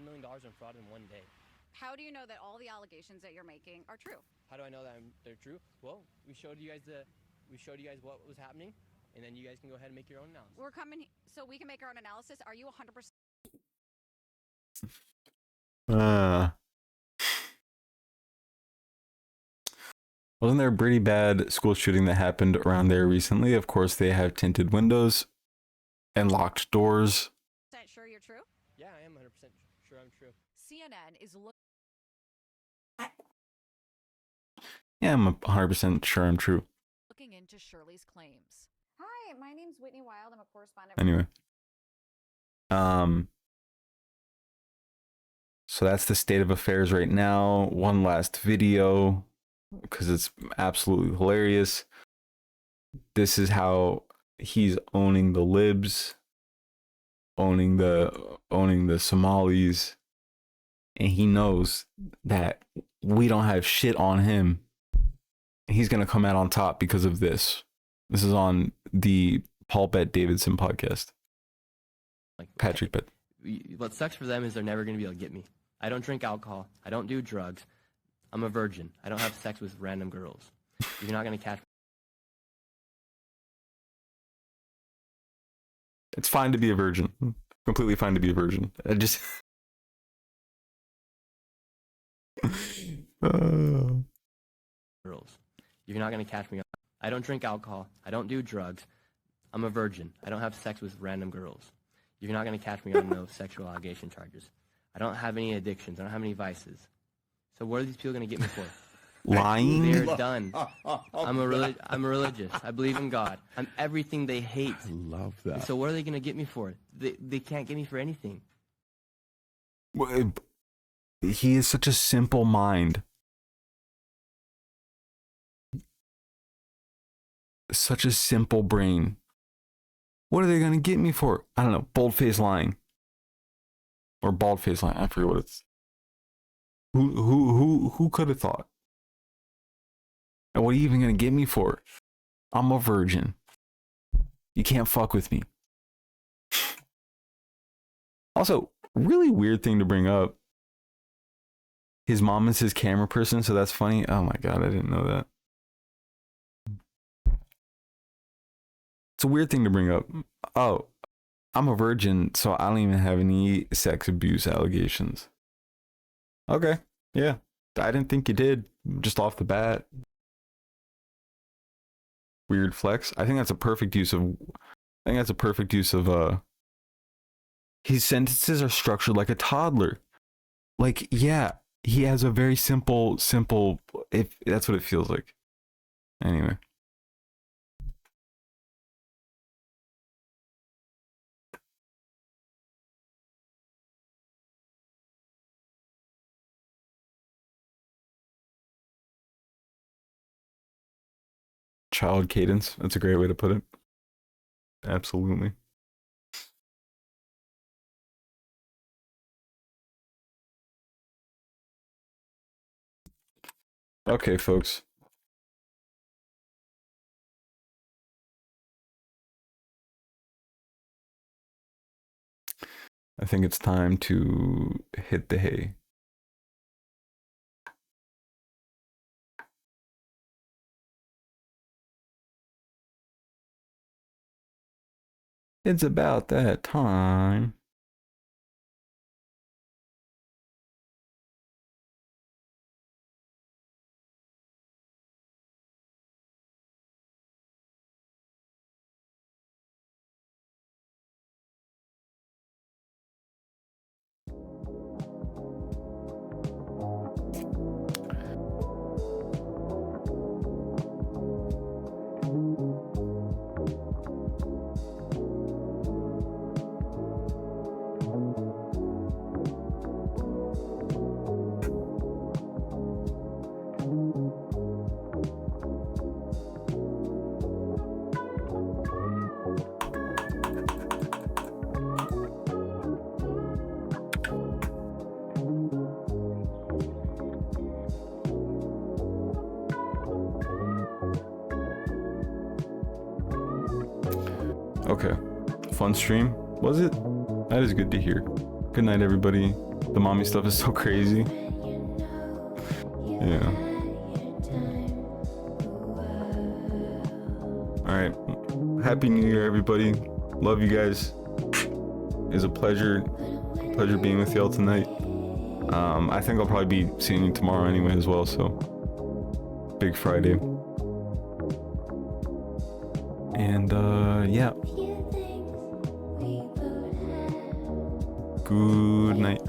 million in fraud in one day. How do you know that all the allegations that you're making are true? How do I know that they're true? Well, we showed you guys what was happening, and then you guys can go ahead and make your own analysis. We're coming so we can make our own analysis. Are you 100%? Wasn't there a pretty bad school shooting that happened around there recently? Of course, they have tinted windows and locked doors. Sure you're true? Yeah, I am 100% sure I'm true. CNN is looking. Yeah, I'm 100% sure I'm true. Looking into Shirley's claims. Hi, my name's Whitney Wild. I'm a correspondent. Anyway. So that's the state of affairs right now. One last video, because it's absolutely hilarious. This is how he's owning the libs, owning the Somalis, and he knows that we don't have shit on him. He's gonna come out on top because of this. This is on the Paul Bet Davidson podcast. Patrick Bet. What sucks for them is they're never gonna be able to get me. I don't drink alcohol. I don't do drugs. I'm a virgin. I don't have sex with random girls. You're not gonna catch me. It's fine to be a virgin. Completely fine to be a virgin. I just Girls. You're not gonna catch me. I don't drink alcohol. I don't do drugs. I'm a virgin. I don't have sex with random girls. You're not gonna catch me on no sexual allegation charges. I don't have any addictions. I don't have any vices. So what are these people gonna get me for? Lying? They're done. I'm religious. I believe in God. I'm everything they hate. I love that. So what are they gonna get me for? They can't get me for anything. He is such a simple mind. Such a simple brain. What are they gonna get me for? I don't know. Bold-faced lying. Or bald-faced lying. I forget what it's. Who could have thought? And what are you even gonna get me for? I'm a virgin. You can't fuck with me. Also, really weird thing to bring up. His mom is his camera person, so that's funny. Oh my God, I didn't know that. It's a weird thing to bring up. Oh, I'm a virgin, so I don't even have any sex abuse allegations. Okay, yeah. I didn't think you did, just off the bat. Weird flex. I think that's a perfect use of his sentences are structured like a toddler. Like, yeah, he has a very simple, if that's what it feels like. Anyway. child cadence. That's a great way to put it. Absolutely. Okay, folks. I think it's time to hit the hay. It's about that time. Okay. Fun stream. Was it? That is good to hear. Good night, everybody. The mommy stuff is so crazy. Yeah. Alright. Happy New Year, everybody. Love you guys. It's a pleasure. Pleasure being with y'all tonight. I think I'll probably be seeing you tomorrow anyway as well, so. Big Friday. And, yeah. Good night.